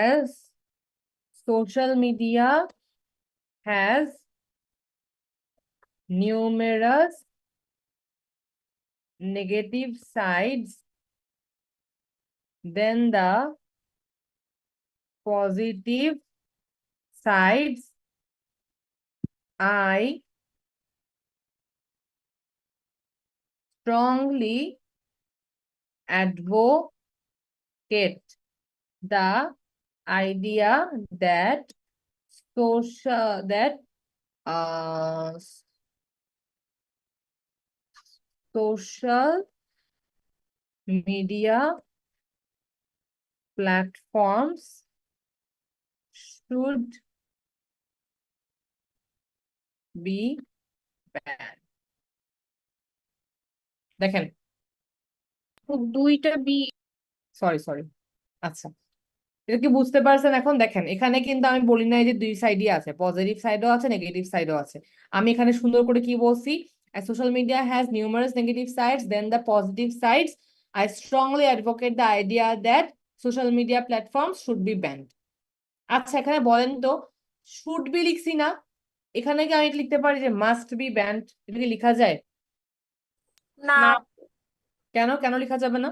as social media has numerous negative sides than the positive sides, I strongly advocate the idea that social media platforms should be banned. দেখেন দুইটা বি। সরি আচ্ছা, এটা কি বুঝতে পারছেন? এখন দেখেন এখানে কিন্তু আমি বলি নাই যে দুই সাইডই আছে, পজিটিভ সাইডও আছে নেগেটিভ সাইডও আছে। আমি এখানে সুন্দর করে কি বলছি? As social media has numerous negative sides than the positive sides, I strongly advocate the idea that social media platforms should be banned. আচ্ছা এখানে বলেন তো, শুড বি লিখছি না, এখানে কি আমি লিখতে পারি যে মাস্ট বি ব্যান্ড? এটা কি লেখা যায়? না না, কেন কেন লেখা যাবে না?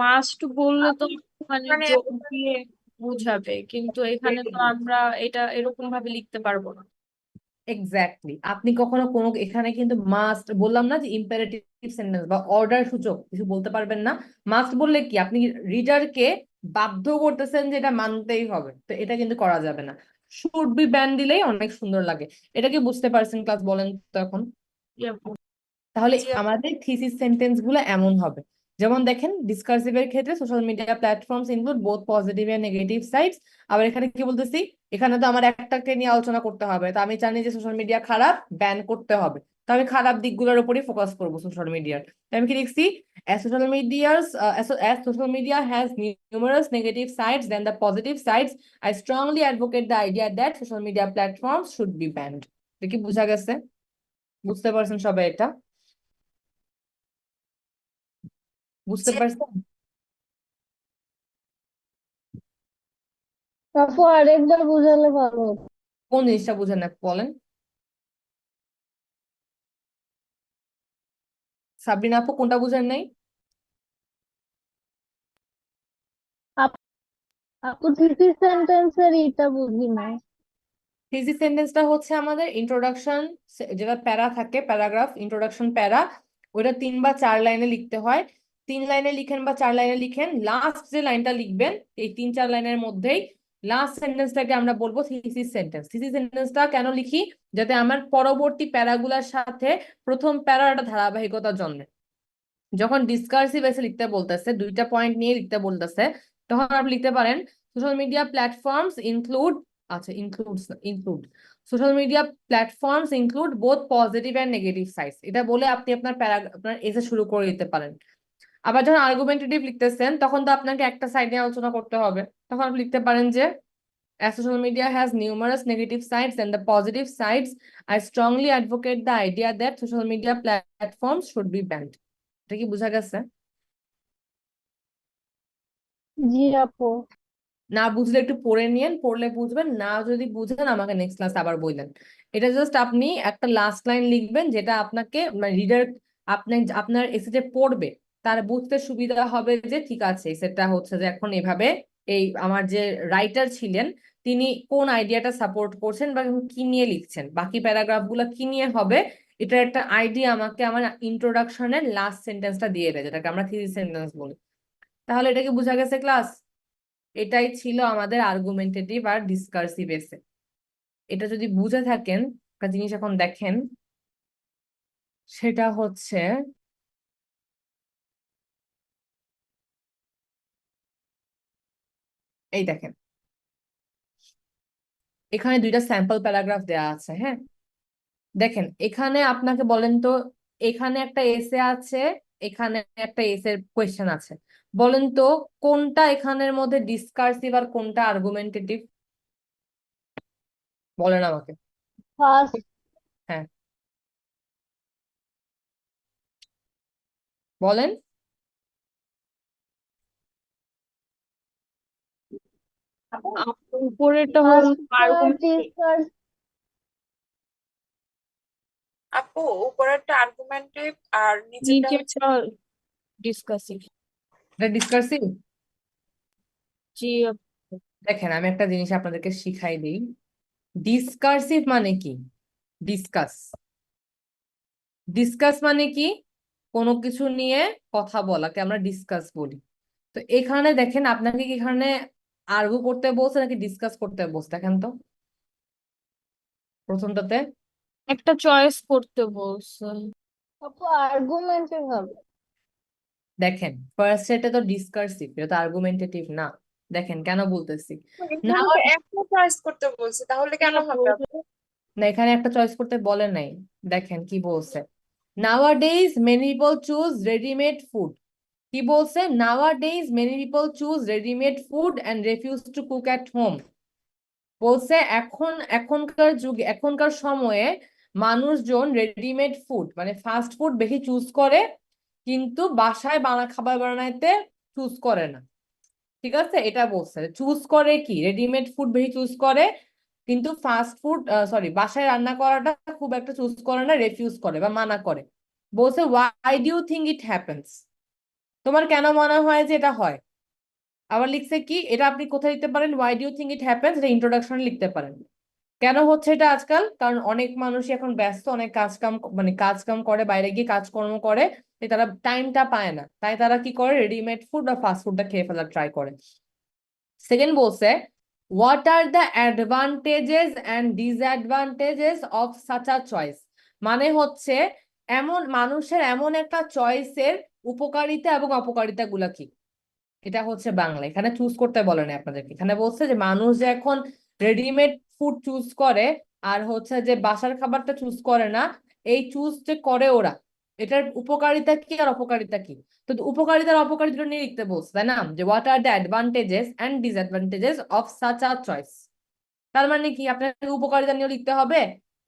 মাস্ট বললে তো মানে মানে জোর দিয়ে বুঝাবে, কিন্তু এখানে তো আমরা এটা এরকম ভাবে লিখতে পারবো না। এক্স্যাক্টলি, আপনি কখনো কোনো এখানে কিন্তু মাস্ট বললাম না যে ইম্পারেটিভ সেন্টেন্স বা অর্ডার সূচক কিছু বলতে পারবেন না। মাস্ট বললে কি আপনি রিডারকে বাধ্য করতেছেন যে এটা মানতেই হবে, তো এটা কিন্তু করা যাবে না। শুড বি ব্যান দিলেই অনেক সুন্দর লাগে। এটা কি বুঝতে পারছেন ক্লাস? বলেন তো এখন। জি আপু। তাহলে জি আপু। আমাদের থিসিস সেন্টেন্স গুলো এমন হবে, যেমন দেখেন ডিসকার্সিভের ক্ষেত্রে social media platforms include both positive and negative sides. আবার এখানে কি বলতেছি? এখানে তো আমার একটাকে নিয়ে আলোচনা করতে হবে, তো আমি জানি যে সোশ্যাল মিডিয়া খারাপ, ব্যান করতে হবে, তো আমি খারাপ দিকগুলোর উপরই ফোকাস করবো সোশ্যাল মিডিয়ার। আমি কি লিখছি? as social media has numerous negative sides than the positive sides, I strongly advocate the idea that social media platforms should be banned. এটা কি বোঝা গেছে? বুঝতে পারছেন সবাই এটা? বুঝতে জি পারছেন? আপু আরেকবার বুঝালে ভালো হতো। কোন জিনিসটা বুঝেন না বলেন? সাবরিনা আপু কোনটা বুঝেন নাই? আপু থিসিস সেন্টেন্সের এটা বুঝি না। থিসিস সেন্টেন্সটা হচ্ছে আমাদের ইন্ট্রোডাকশন, যেটা প্যারা থাকে, প্যারাগ্রাফ ইন্ট্রোডাকশন প্যারা, ওটা 3 বা 4 লাইনে লিখতে হয়। 3 লাইনে লিখেন বা 4 লাইনে লিখেন, লাস্ট যে লাইনটা লিখবেন এই 3-4 লাইনের মধ্যেই লাস্ট সেন্টেন্সটাকে আমরা বলবো থিসিস সেন্টেন্স। থিসিস সেন্টেন্সটা কেন লিখি? যাতে আমার পরবর্তী প্যারাগুলার সাথে প্রথম প্যারাটা ধারাবাহিকতা জন্মে। যখন ডিসকার্সিভ এসে লিখতে বলতেছে, 2টা পয়েন্ট নিয়ে লিখতে বলতেছে, তখন আপনি লিখতে পারেন সোশ্যাল মিডিয়া প্ল্যাটফর্মস ইনক্লুড, আচ্ছা include social media platforms include both positive and negative sides, এটা বলে আপনি আপনার আপনার এসে শুরু করে দিতে পারেন। আবার যখন আর্গুমেন্টেটিভ লিখতেছেন তখন তো আপনাকে একটা সাইড নিয়ে আলোচনা করতে হবে, তখন আপনি লিখতে পারেন যে as social media has numerous negative sides and the positive sides, I strongly advocate the idea that social media platforms should be banned. এটা কি বোঝা গেছে? জি আপু। না বুঝলে একটু পড়ে নিয়েন, পড়লে বুঝবেন, না যদি বুঝেন আমাকে নেক্সট ক্লাস আবার বললেন। এটা জাস্ট আপনি একটা লাস্ট লাইন লিখবেন যেটা আপনাকে মানে রিডার আপনার এসেতে পড়বে তার বুঝতে সুবিধা হবে যে ঠিক আছে সেটা হচ্ছে যে এখন এভাবে এই আমার যে রাইটার ছিলেন তিনি কোন আইডিয়াটা সাপোর্ট করছেন বা কি নিয়ে লিখছেন, বাকি প্যারাগ্রাফ গুলো কি নিয়ে হবে, এটার একটা আইডিয়া আমাকে আমার ইন্ট্রোডাকশনের লাস্ট সেন্টেন্সটা দিয়ে দেয়, যেটাকে আমরা থিসিস সেন্টেন্স বলি। তাহলে এটা কি বোঝা গেছে ক্লাস? এটাই ছিল আমাদের আর্গুমেন্টেটিভ আর ডিসকার্সিভ এসে। এটা যদি বুঝে থাকেন, একটা জিনিস এখন দেখেন, সেটা হচ্ছে এই দেখেন এখানে 2টা স্যাম্পল প্যারাগ্রাফ দেয়া আছে। হ্যাঁ, দেখেন এখানে আপনাকে বলেন তো, এখানে একটা এসে আছে, এখানে একটা এসের কোয়েশ্চেন আছে, বলেন তো কোনটা এখানের মধ্যে ডিসকার্সিভ আর কোনটা আর্গুমেন্টেটিভ? বলেন আমাকে। ফার্স্ট। হ্যাঁ বলেন। উপরেরটা হলো ডিসকাস। আপু উপরেরটা আর্গুমেন্টিভ আর নিচেরটা হচ্ছে নিচেরটা ডিসকাসিভ। এটা ডিসকার্সিভ। জি দেখেন আমি একটা জিনিস আপনাদেরকে শিখাই দিই, ডিসকার্সিভ মানে কি? ডিসকাস ডিসকাস মানে কি? কোনো কিছু নিয়ে কথা বলাকে আমরা ডিসকাস বলি। তো এখানে দেখেন আপনাকে কি এখানে আর্গু করতে বলছে নাকি ডিসকাস করতে বলছে? দেখেন তো প্রথমটাতে একটা চয়েস করতে বলছে। আপু আর্গুমেন্টিভ হবে। দেখেন ফার্স্ট এটা তো ডিসকার্সিভ, এটা তো আর্গুমেন্টেটিভ না। দেখেন কেন বলতেছি না, এখানে তো একটা চয়েস করতে বলছে, তাহলে কেন হবে আপু? না এখানে একটা চয়েস করতে বলে নাই। দেখেন কি বলছে, nowadays many people choose ready-made food, কি বলছে? nowadays many people choose ready-made food and refuse to cook at home। বলছে এখনকার যুগে এখনকার সময়ে মানুষজন রেডিমেড ফুড মানে ফাস্ট ফুড বেশি চুজ করে, কিন্তু বাসায় খাবার বানাইতে চুজ করে না। ঠিক আছে, এটা বলছে চুজ করে কি, রেডিমেড ফুড বেশি চুজ করে কিন্তু ফাস্ট ফুড বাসায় রান্না করাটা খুব একটা চুজ করে না, রেফিউজ করে বা মানা করে। বলছে why do you think it happens, তোমার কেন মনে হয় যে এটা হয়? আবার লিখছে কি, এটা আপনি কোথায় লিখতে পারেন, why do you think it happens, এটা ইন্ট্রোডাকশনে লিখতে পারেন। কেন হচ্ছে এটা আজকাল? কারণ অনেক মানুষই এখন ব্যস্ত, অনেক কাজ কাম করে, বাইরে গিয়ে কাজকর্ম করে, তাই তারা টাইমটা পায় না, তাই তারা কি করে রেডিমেড ফুড বা ফাস্ট ফুডটা খেয়ে ফেলার ট্রাই করে। সেকেন্ড বলছে what are the advantages and disadvantages of such a choice, মানে হচ্ছে এমন মানুষের এমন একটা চয়েসের উপকারিতা এবং অপকারিতা গুলা কি। এটা হচ্ছে বাংলা, এখানে চুজ করতে বলে না আপনাদেরকে, এখানে বলছে যে মানুষ যে এখন রেডিমেড ফুড চুজ করে আর হচ্ছে যে বাসার খাবারটা চুজ করে না, এই চুজ যে করে ওরা, এটার উপকারিতা কি আর অপকারিতা কি। তো উপকারিতার অপকারিতা নিয়ে লিখতে বলছে, তাই না, যে what are the advantages and disadvantages of such a choice. তার মানে কি আপনাকে উপকারিতা নিয়েও লিখতে হবে,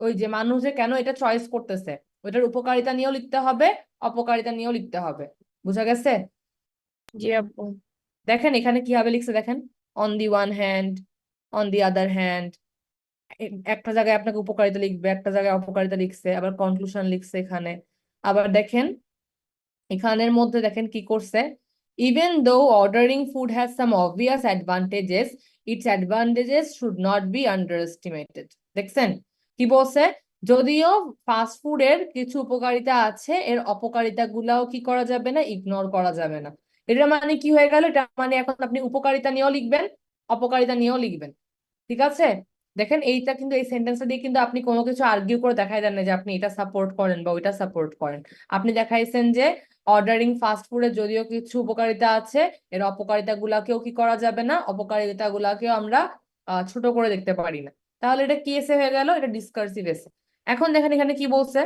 ওই যে মানুষ যে কেন এটা চয়েস করতেছে ওইটার উপকারিতা নিয়েও লিখতে হবে, অপকারিতা নিয়েও লিখতে হবে। বুঝা গেছে? জি আপু। দেখেন এখানে কিভাবে লিখছে, দেখেন on the one hand, on the other hand, একটা জায়গায় আপনাকে উপকারিতা লিখবে, একটা জায়গায় অপকারিতা লিখছে, আবার কনক্লুশন লিখছে এখানে। আবার দেখেন এখানের মধ্যে দেখেন কি করছে, even though ordering food has some obvious advantages, it's advantages should not be under estimated. দেখছেন কি বলছে, যদিও ফাস্ট ফুডের কিছু উপকারিতা আছে, এর অপকারিতা গুলাও কি করা যাবে না, ইগনোর করা যাবে না। এটা মানে কি হয়ে গেল, এটা মানে এখন আপনি উপকারিতা নিয়েও লিখবেন, অপকারিতা নিয়েও লিখবেন। ঠিক আছে, দেখেন এইটা কিন্তু, এই সেন্টেন্সটা দিয়ে কিন্তু আপনি কোনো কিছু আর্গিউ করে দেখাই দেন না যে আপনি এটা সাপোর্ট করেন বা ওইটা সাপোর্ট করেন। আপনি দেখাইছেন যে অর্ডারিং ফাস্ট ফুডের যদিও কিছু উপকারিতা আছে, এর অপকারিতা গুলাকেও কি করা যাবে না, অপকারিতা গুলাকেও আমরা ছোট করে দেখতে পারি না। তাহলে এটা কি এসে হয়ে গেল, এটা ডিসকার্সিভ এসে। এখন দেখেন এখানে কি বলছে,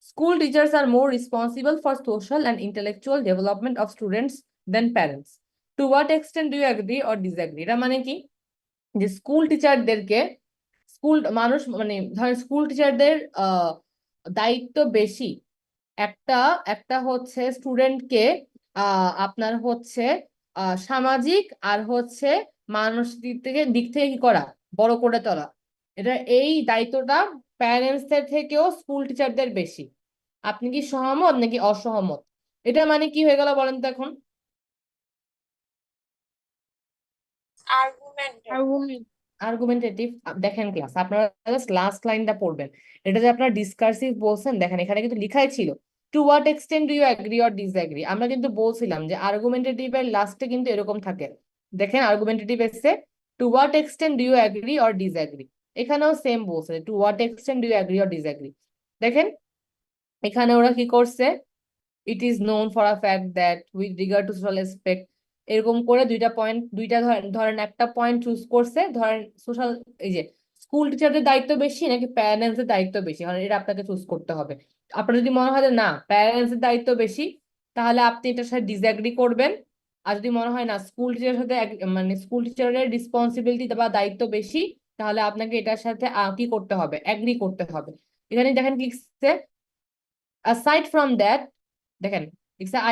school teachers are more responsible for social and intellectual development of students than parents. To what extent do you agree or disagree? এটা মানে কি, যে স্কুল টিচারদেরকে, স্কুল মানুষ মানে ধরেন স্কুল টিচারদের দায়িত্ব বেশি একটা একটা হচ্ছে স্টুডেন্টকে আপনার হচ্ছে সামাজিক আর হচ্ছে মানসিক দিক থেকে কি করা, বড় করে তোলা। এটা এই দায়িত্বটা প্যারেন্টসদের থেকেও স্কুল টিচারদের বেশি। আপনি কি সহমত নাকি অসহমত? এটা মানে কি হয়ে গেল বলেন তো এখন? আর্গুমেন্ট। আর্গুমেন্টেটিভ। দেখেন ক্লাস, আপনারা জাস্ট লাস্ট লাইনটা পড়বেন। এটা যে আপনারা ডিসকার্সিভ বলছেন, দেখেন এখানে কিন্তু লিখাই ছিল to what extent do you agree or disagree. আমরা কিন্তু বলছিলাম যে আর্গুমেন্টেটিভ এর লাস্টে কিন্তু এরকম থাকে। দেখেন argumentative essay to what extent do you agree or disagree, এখানেও সেম বলছে to what extent do you agree or disagree. দেখেন এখানে ওরা কি করছে, it is known for a fact that with regard to social aspect, এরকম করে দুইটা পয়েন্ট, দুইটা ধরেন একটা পয়েন্ট চুজ করছে, ধরেন সোশ্যাল, এই যে স্কুল টিচারদের দায়িত্ব বেশি নাকি প্যারেন্টসের দায়িত্ব বেশি, কারণ এটা আপনাকে চুজ করতে হবে। আপনার যদি মনে হয় যে না প্যারেন্টসের দায়িত্ব বেশি, তাহলে আপনি এটার সাথে ডিসএগ্রি করবেন। আর যদি মনে হয় না স্কুল টিচারের সাথে মানে স্কুল টিচারের রেসপন্সিবিলিটি বা দায়িত্ব বেশি, তাহলে আপনাকে এটার সাথে কি করতে হবে, এগ্রি করতে হবে। এখানে দেখেন কি লিখছে, aside from that, দেখেন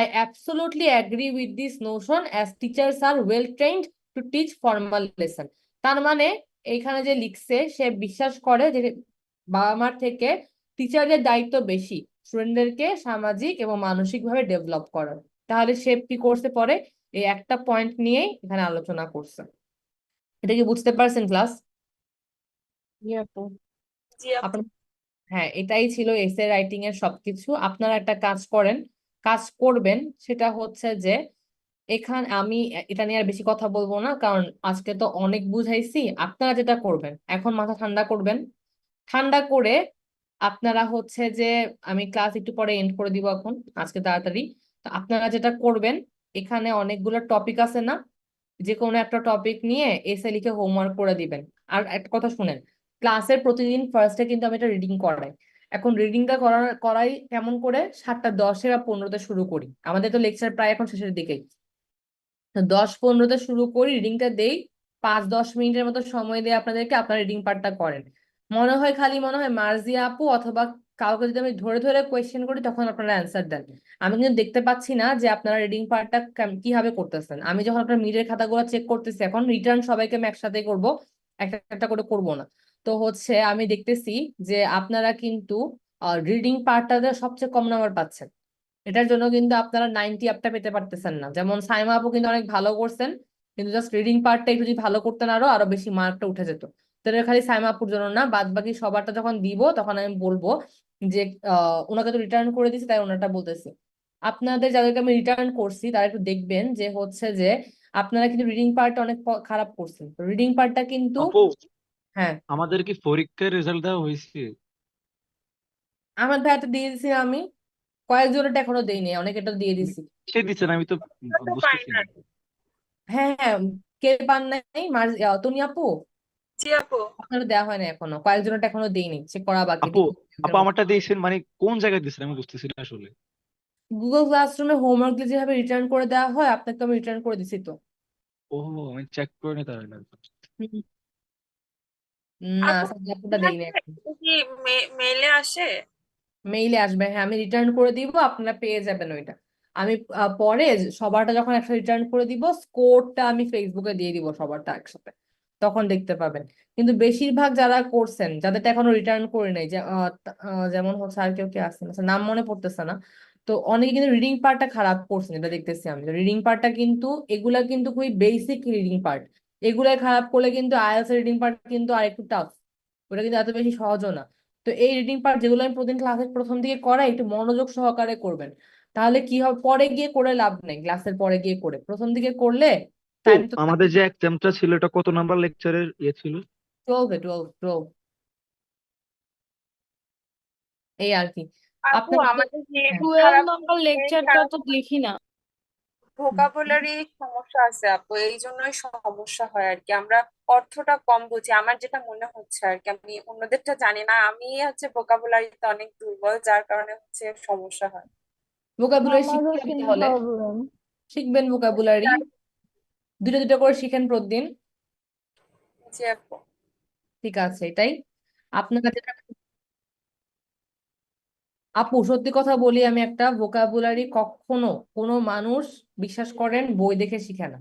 I absolutely agree with this notion as teachers are well trained to teach formal lesson। তার মানে এইখানে যে লিখছে, সে বিশ্বাস করে যে বাবা মার থেকে টিচারদের দায়িত্ব বেশি স্টুডেন্টদেরকে সামাজিক এবং মানসিক ভাবে ডেভেলপ করার। তাহলে সে কি করছে পরে, এই একটা পয়েন্ট নিয়েই এখানে আলোচনা করছে। এটা কি বুঝতে পারছেন ক্লাস? জি আপু। আপনার, হ্যাঁ এটাই ছিল এসে রাইটিং এর সবকিছু। আপনারা একটা কাজ করেন, কাজ করবেন, সেটা হচ্ছে যে এখানে আমি এটা নিয়ে আর বেশি কথা বলবো না, কারণ আজকে তো অনেক বুঝাইছি। আপনারা যেটা করবেন এখন, মাথা ঠান্ডা করবেন, ঠান্ডা করে আপনারা হচ্ছে যে, আমি ক্লাস একটু পরে এন্ড করে দিব এখন আজকে তাড়াতাড়ি। তো আপনারা যেটা করবেন, এখানে অনেকগুলো টপিক আছে না, যে কোনো একটা টপিক নিয়ে এসে লিখে হোমওয়ার্ক করে দিবেন। আর একটা কথা শুনেন, ক্লাসের প্রতিদিন ফার্স্টে কিন্তু আমি এটা রিডিং করাই। এখন রিডিংটা করাই কেমন করে, 7:10 বা 15-তে শুরু করি। আমাদের তো লেকচার প্রায় এখন শেষের দিকেই। তো 10-15-তে শুরু করি, রিডিংটা দেই, 5-10 মিনিটের মতো সময় দিয়ে আপনাদেরকে আপনার রিডিং পার্টটা করেন। মনে হয় খালি মনে হয় মার্জিয়া আপু অথবা কাউকে যদি আমি ধরে ধরে কোয়েশ্চেন করি, তখন আপনারা অ্যান্সার দেন। আমি কিন্তু দেখতে পাচ্ছি না যে আপনারা রিডিং পার্টটা কিভাবে করতেছেন। আমি যখন আপনার মিডের খাতাগুলো চেক করতেছি, এখন রিটার্ন সবাইকে আমি একসাথে করব, একটা একটা করে করবো না। তো হচ্ছে আমি দেখতেছি যে আপনারা কিন্তু রিডিং পার্টটাতে সবচেয়ে কম নাম্বার পাচ্ছেন। এটার জন্য কিন্তু আপনারা 90 আপটা পেতে পারতেছেন না। যেমন সাইমা আপু কিন্তু অনেক ভালো করছেন, কিন্তু জাস্ট রিডিং পার্টটা একটু যদি ভালো করতেন আরো আরো বেশি মার্কটা উঠে যেত। তো এটা খালি সাইমা আপুর জন্য না, বাদ বাকি সবারটা যখন দিব তখন আমি বলবো যে ওনাকে তো রিটার্ন করে দিয়েছি তাই ওনারটা বলতেছি। আপনাদের যাদেরকে আমি রিটার্ন করছি তারা একটু দেখবেন যে হচ্ছে যে আপনারা কিন্তু রিডিং পার্টটা অনেক খারাপ করছেন। তো রিডিং পার্টটা কিন্তু, আপু হ্যাঁ আমাদের কি পরীক্ষার রেজাল্ট দেওয়া হয়েছে? আমার ভাইয়াটা দিয়ে দিছি আমি, কয়েকজনের এখনো দেইনি, অনেকেরটা দিয়ে দিছি। সে দিচ্ছেন, আমি তো তো পাই বুঝতেছি না। না। হ্যাঁ হ্যাঁ, কে পান নাই তনি আপু? জি আপু। আপনার দেওয়া হয় না এখনো, কয়েকজনের এখনো দেইনি, চেক করা বাকি। আপু আপু আমারটা দিয়েছেন মানে কোন জায়গায় দিয়েছেন আমি বুঝতেছি না আসলে। গুগল ক্লাসরুমে হোমওয়ার্ক যেভাবে রিটার্ন করে দেওয়া হয়, আপনাকে আমি রিটার্ন করে দিছি তো। ও, আমি চেক করে নি তাহলে। হুম। না আপু সাবজেক্টটা দেইনি এখন। এটা কি মেইলে আসে? মেইলে আসবে, হ্যাঁ আমি রিটার্ন করে দিব, আপনারা পেয়ে যাবেন ওইটা। আমি পরে সবারটা যখন একসাথে রিটার্ন করে দিব, স্কোরটা আমি ফেসবুকে দিয়ে দিব সবারটা একসাথে, তখন দেখতে পাবেন। কিন্তু বেশিরভাগ যারা করছেন, যাদেরটা এখনো রিটার্ন করে নাই, যেমন হচ্ছে আর কেউ কে আসছেন, আচ্ছা, নাম মনে পড়তেছে না। তো অনেকে কিন্তু রিডিং পার্টটা খারাপ করছেন, এটা দেখতেছি আমি। রিডিং পার্টটা কিন্তু, এগুলা কিন্তু খুবই বেসিক রিডিং পার্ট, এগুলাই খারাপ করলে কিন্তু আইএলটিএস রিডিং পার্ট কিন্তু আরেকটু টাফ। ওটা কিন্তু এত বেশি সহজও না। তো এই রিডিং পার্ট যেগুলো আমি প্রতিদিন ক্লাসের প্রথম দিকে করাই একটু মনোযোগ সহকারে করবেন, তাহলে কি হবে, পরে গিয়ে করে লাভ নেই, ক্লাসের পরে গিয়ে করে প্রথম দিকে করলে তো টাইম তো আমাদের যে এক্সামটা ছিল এটা কত নাম্বার লেকচারের ইয়ে ছিল? 12 এই আর কি। আপু আপনার আমাদের যে হ্যাঁ 12 খারাপ নম্বর লেকচারটা তো দেখি না। ভোকাবুলারি সমস্যা আছে আপু, এই জন্যই সমস্যা হয় আর কি। আমরা অর্থটা কম বুঝি, আমার যেটা মনে হচ্ছে আর কি। আমি অন্যদেরটা জানি না, আমি হচ্ছে ভোকাবুলারিতে অনেক দুর্বল, যার কারণে হচ্ছে সমস্যা হয়। ভোকাবুলারি আমারও শিখতে হবে সেম তাহলে, প্রবলেম। শিখবেন ভোকাবুলারি, দুটো দুটো করে শিখেন প্রতিদিন। জি আপু। ঠিক আছে, এটাই আপনার কাছে। আপু সত্যি কথা বলি, আমি একটা ভোকাবুলারি কখনো কোনো মানুষ বিশ্বাস করেন বই দেখে শিখে না।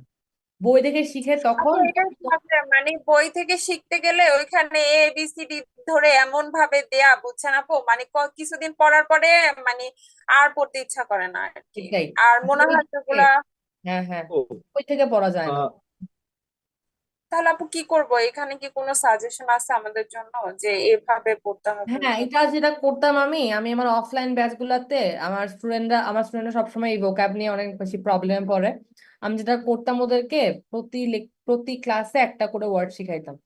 বই দেখে শিখে আপু তখন এটাই প্রবলেম, মানে বই থেকে শিখতে গেলে ওইখানে ABCD ধরে এমন ভাবে দেয়া, বুঝছেন আপু, মানে কিছুদিন পড়ার পরে মানে আর পড়তে ইচ্ছা করে না আর কি। এটাই আর মনে বই হয় থেকে, যেগুলা। হ্যাঁ হ্যাঁ, ও বই থেকে পড়া যায় না। আহ, তাহলে আপু কি করব, এখানে কি কোনো সাজেশন আছে আমাদের জন্য যে এভাবে পড়তে হবে হ্যাঁ, এটা যেটা করতাম আমি আমার অফলাইন ব্যাচ গুলাতে আমার স্টুডেন্টরা সবসময় এই ভোকাব নিয়ে অনেক বেশি প্রবলেমে পড়ে। আমি যেটা করতাম ওদেরকে প্রতি ক্লাসে একটা করে ওয়ার্ড শিখাইতাম।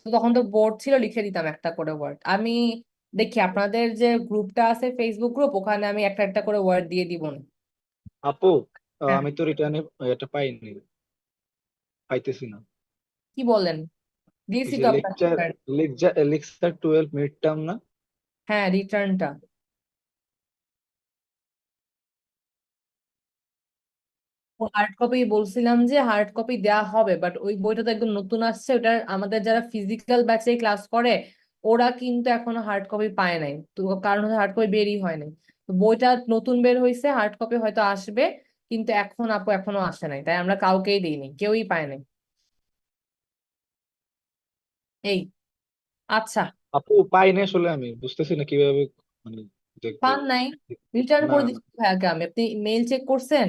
তো তখন তো বোর্ড ছিল, লিখে দিতাম একটা করে ওয়ার্ড। আমি দেখি আপনাদের যে গ্রুপটা আছে ফেসবুক গ্রুপ, ওখানে আমি একটা একটা করে ওয়ার্ড দিয়ে দিব না। আপু হ্যাঁ, আমি তো রিটার্নে এটা পাইনি, পাইতেছি না। কি বলেন, এই দিয়েছি যে তো আপনাকে lecture return। Lecture 12 mid term না? হ্যাঁ, রিটার্নটা হার্ড কপি বলছিলাম যে হার্ড কপি দেওয়া হবে, বাট ওই বইটা তো একদম নতুন আসছে, ওটা আমাদের যারা ফিজিক্যাল ব্যাচে ক্লাস করে ওরা কিন্তু এখনো হার্ড কপি পায় নাই, তো কারণ হচ্ছে হার্ড কপি বেরই হয় নাই। তো বইটা নতুন বের হয়েছে, হার্ড কপি হয়তো আসবে, কিন্তু এখনো আসে নাই, তাই আমরা কাউকেই দিইনি, কেউই পায় নাই। এই, আচ্ছা, আপু পাইনি আসলে, আমি বুঝতেছি না কিভাবে মানে দেখবো। পান নাই, রিটার্ন না করে না, দিচ্ছি ভাইয়াকে আমি, আপনি মেইল চেক করছেন?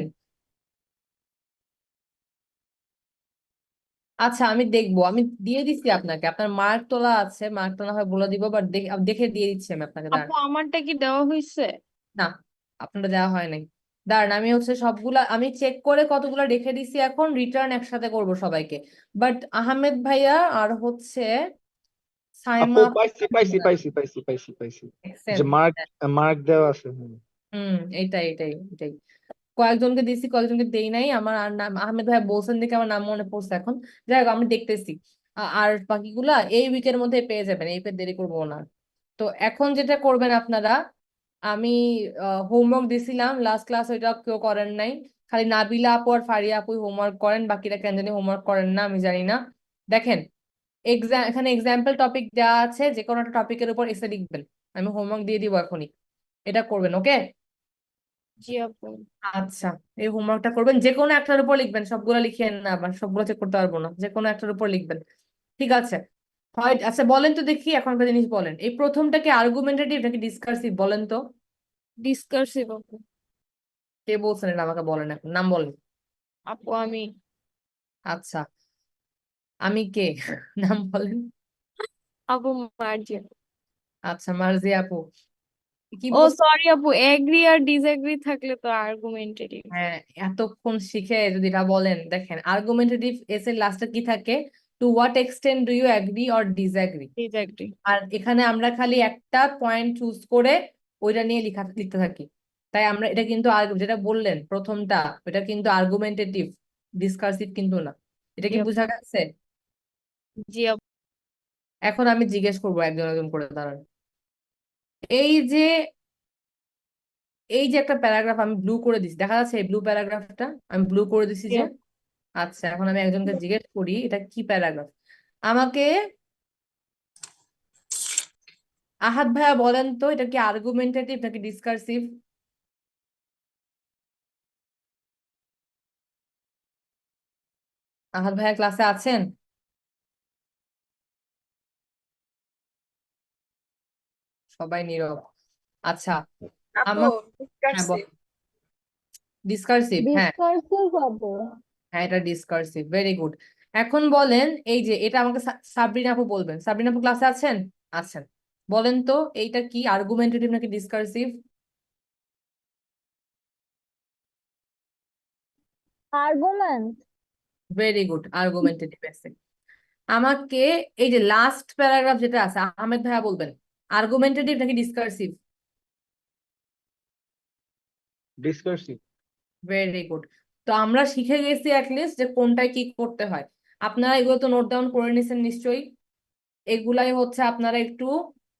আচ্ছা, আমি দেখবো, আমি দিয়ে দিচ্ছি আপনাকে, আপনার মার্ক তোলা আছে, মার্কটা না হয় বলে দিব, বাট দেখে দিয়ে দিচ্ছি আমি আপনাকে, আপু দাঁড়ান। আমারটা কি দেওয়া হয়েছে? না, আপনারটা দেওয়া হয় নাই, দাঁড়ান, আমি হচ্ছে সবগুলা আমি চেক করে কতগুলা রেখে দিছি, এখন রিটার্ন একসাথে করব সবাইকে। বাট আহমেদ ভাইয়া আর হচ্ছে আপু সাইমা পাইছি পাইছি পাইছি পাইছি পাইছি পাইছি, দেখছেন? যে মার্ক মার্ক দেওয়া আছে। হুম। হুম, এটাই কয়েকজনকে দিছি, কয়েকজনকে দেই নাই, আমার আর নাম আহমেদ ভাই বলছেন দেখে আমার নাম মনে পড়ছে এখন। যাই হোক, আমি দেখতেছি। আর বাকিগুলা এই উইকের মধ্যে পেয়ে যাবেন, এই উইকে দেরি করবো না। তো এখন যেটা করবেন আপনারা, আমি হোমওয়ার্ক দিছিলাম লাস্ট ক্লাস, ওইটা কেউ করেন নাই, খালি নাবিলা আপু আর ফারিয়া আপু হোমওয়ার্ক করেন, বাকিরা কেন জানি হোমওয়ার্ক করেন না, আমি জানি না। দেখেন, এখানে এক্সাম্পল টপিক দেওয়া আছে, যে কোনো একটা টপিকের উপর এসে লিখবেন, আমি হোমওয়ার্ক দিয়ে দিব এখনই, এটা করবেন, ওকে? জি আপু। আচ্ছা, এই হোমওয়ার্কটা করবেন, যে কোনো একটার উপর লিখবেন, সবগুলো লিখিয়ে না, আবার সবগুলো চেক করতে পারবো না, যে কোনো একটার উপর লিখবেন, ঠিক আছে? হয়, আচ্ছা বলেন তো দেখি, এখন একটা জিনিস বলেন, এই প্রথমটা কি আর্গুমেন্টেটিভ নাকি ডিসকার্সিভ, বলেন তো? ডিসকার্সিভ আপু। কে বলছেন এটা আমাকে বলেন, এখন নাম বলেন। আপু আমি। আচ্ছা, আমি কে? নাম বলেন। আপু মার্জিয়া। আচ্ছা, মার্জিয়া আপু, কি ও বলছেন? সরি আপু, এগ্রি আর ডিসএগ্রি থাকলে তো আর্গুমেন্টেটিভ। হ্যাঁ, এতক্ষণ শিখে যদি এটা বলেন, দেখেন আর্গুমেন্টেটিভ এসে লাস্টে কি থাকে, to what extent do you agree or disagree. Disagree. আর এখানে আমরা খালি একটা পয়েন্ট চুজ করে ওইটা নিয়ে লিখতে থাকি, তাই আমরা এটা কিন্তু যেটা বললেন প্রথমটা, এটা কিন্তু আর্গুমেন্টেটিভ, ডিসকার্সিভ কিন্তু না। এটা জি কি আপু। বোঝা গেছে? জি আপু। এখন আমি জিজ্ঞেস করবো একজন একজন করে, দাঁড়ান। এই যে এই যে একটা প্যারাগ্রাফ আমি ব্লু করে দিছি, দেখা যাচ্ছে এই ব্লু প্যারাগ্রাফটা আমি ব্লু করে দিছি জি যে। আপু। আচ্ছা, এখন আমি একজনকে জিজ্ঞেস করি এটা কি প্যারাগ্রাফ, আমাকে আহাদ ভাইয়া বলেন তো, এটা কি আর্গুমেন্টেটিভ নাকি ডিসকার্সিভ? আহাদ ভাইয়া ক্লাসে আছেন? সবাই নীরব। আচ্ছা, আপু আমার, হ্যাঁ ডিসকার্সিভ। বল, ডিসকার্সিভ, হ্যাঁ ডিসকার্সিভ হবে। হ্যাঁ, এটা ডিসকার্সিভ, ভেরি গুড। এখন বলেন, এই যে এটা আমাকে সাবরিনা আপু বলবেন, সাবরিনা আপু ক্লাসে আছেন? আচ্ছা, বলেন তো এইটা কি আর্গুমেন্টেটিভ নাকি discursive? Argument. Very good, argumentative আছে। আমাকে এই যে লাস্ট প্যারাগ্রাফ যেটা আছে, আহমেদ ভাইয়া বলবেন আর্গুমেন্টেটিভ নাকি ডিসকার্সিভ? ডিসকার্সিভ। Very good. তো আমরা শিখে গেছি অ্যাটলিস্ট যে কোনটায় কি করতে হয়। আপনারা এগুলো তো নোট ডাউন করে নিছেন নিশ্চয়ই। এগুলাই হচ্ছে আপনারা একটু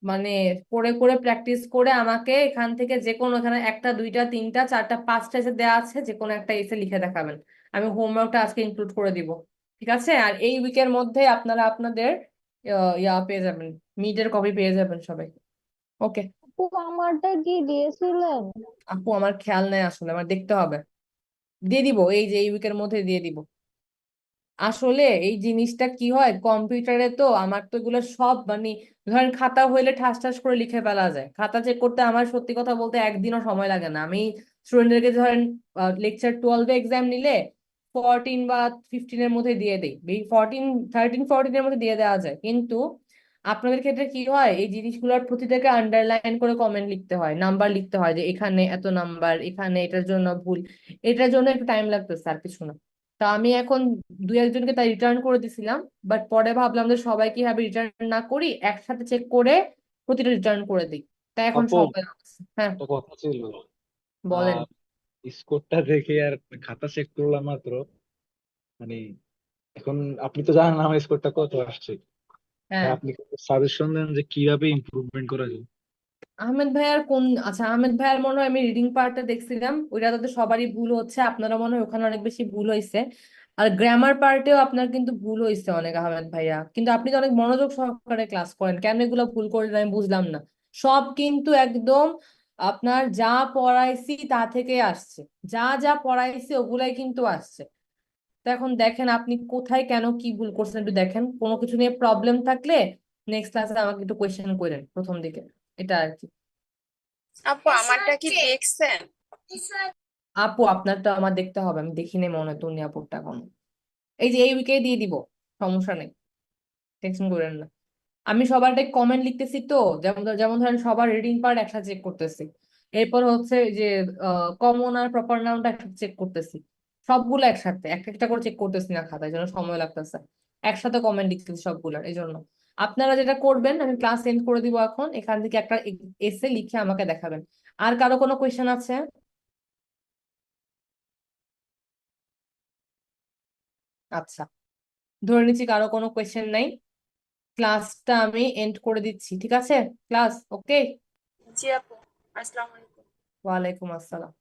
মানে করে করে প্র্যাকটিস করে আমাকে এখান থেকে যে কোনো, এখানে একটা দুইটা তিনটা চারটা পাঁচটা এসে দেওয়া আছে, যে কোনো একটা এসে লিখে দেখাবেন। আমি হোমওয়ার্কটা আজকে ইনক্লুড করে দিব, ঠিক আছে? আর এই উইকের মধ্যে আপনারা আপনাদের ইয়া পেয়ে যাবেন, মিডের কপি পেয়ে যাবেন সবাই। ওকে আপু আমারটা কি দিয়েছিলেন? আপু, আমার খেয়াল নেই আসলে, আমার দেখতে হবে। দিয়ে দিব, এই যে এই উইকের মধ্যে দিয়ে দিব। আসলে এই জিনিসটা কি হয় কম্পিউটারে, তো আমার তো এগুলো সব মানে ধরেন খাতা হইলে ঠাস ঠাস করে লিখে ফেলা যায়। খাতা চেক করতে আমার সত্যি কথা বলতে একদিনও সময় লাগে না। আমি স্টুডেন্টদেরকে ধরেন লেকচার 12 এক্সাম নিলে 14 বা 15 এর মধ্যে দিয়ে দেই, এই 13-14 এর মধ্যে দিয়ে দেওয়া যায়। কিন্তু আপনাদের ক্ষেত্রে কি হয়, এই জিনিসগুলোর প্রতিটাকে আন্ডারলাইন করে কমেন্ট লিখতে হয়, নাম্বার লিখতে হয়, যে এখানে এত নাম্বার, এখানে এটার জন্য ভুল। এটার জন্য একটু টাইম লাগতেছে, আর কিছু না। তা আমি এখন দুই একজনকে তাই রিটার্ন করে দিছিলাম, বাট পরে ভাবলাম যে সবাই কিভাবে রিটার্ন না করি, একসাথে চেক করে প্রতিটা রিটার্ন করে দিই। তাই এখন আপু সময় লাগছে। হ্যাঁ একটা কথা ছিল। বলেন। আহ স্কোরটা দেখে আর খাতা চেক করলাম মাত্র, মানে এখন আপনি তো জানেন আমার স্কোরটা কত আসছে। হ্যাঁ, আপনি সাজেশন দেন যে কিভাবে ইমপ্রুভমেন্ট করা যায়। আহমেদ ভাইয়ার কোন, আচ্ছা আহমেদ ভাইয়ার মনে হয় আমি রিডিং পার্টটা দেখছিলাম, ওইটাতে তো সবারই ভুল হচ্ছে, আপনারা মনে হয় ওখানে অনেক বেশি ভুল হয়েছে। আর গ্রামার পার্টেও আপনার কিন্তু ভুল হয়েছে অনেক আহমেদ ভাইয়া, কিন্তু আপনি তো অনেক মনোযোগ সহকারে ক্লাস করেন, কেন এগুলো ভুল করলেন আমি বুঝলাম না। সব কিন্তু একদম আপনার যা পড়াইছি তা থেকে আসছে, যা যা পড়াইছি ওগুলাই কিন্তু আসছে। তো এখন দেখেন আপনি কোথায় কেন কি ভুল করছেন একটু দেখেন, কোনো কিছু নিয়ে প্রবলেম থাকলে নেক্সট ক্লাসে আমাকে একটু কোয়েশ্চেন করেন প্রথম দিকে, এটা আর কি। আপু আমারটা কি দেখছেন? আপু আপনারটা আমার দেখতে হবে, আমি দেখিনি মনে হয় তন্নি আপুরটা এখনো। এই যে এই উইকে দিয়ে দিব, সমস্যা নেই, টেনশন করেন না। আমি সবারটাই কমেন্ট লিখতেছি, তো যেমন যেমন ধরেন সবার রিডিং পার্ট একসাথে চেক করতেছি, এরপর হচ্ছে যে কমন আর প্রপার নাউনটা একসাথে চেক করতেছি, সবগুলো একসাথে এক একটা করে চেক করতেছি না খাতায়, জন্য সময় লাগতেছে। একসাথে কমেন্ট লিখতেছি সবগুলোর, এই জন্য আপনারা যেটা করবেন, আমি ক্লাস এন্ড করে দিব এখন, এখান থেকে একটা এসে লিখে আমাকে দেখাবেন। আর কারো কোনো কোয়েশ্চেন আছে? আচ্ছা, ধরে নিচ্ছি কারো কোনো কোয়েশ্চেন নাই। ক্লাসটা আমি এন্ড করে দিচ্ছি, ঠিক আছে? Class okay. জি আপু, আসসালামু আলাইকুম। ওয়ালাইকুম আসসালাম।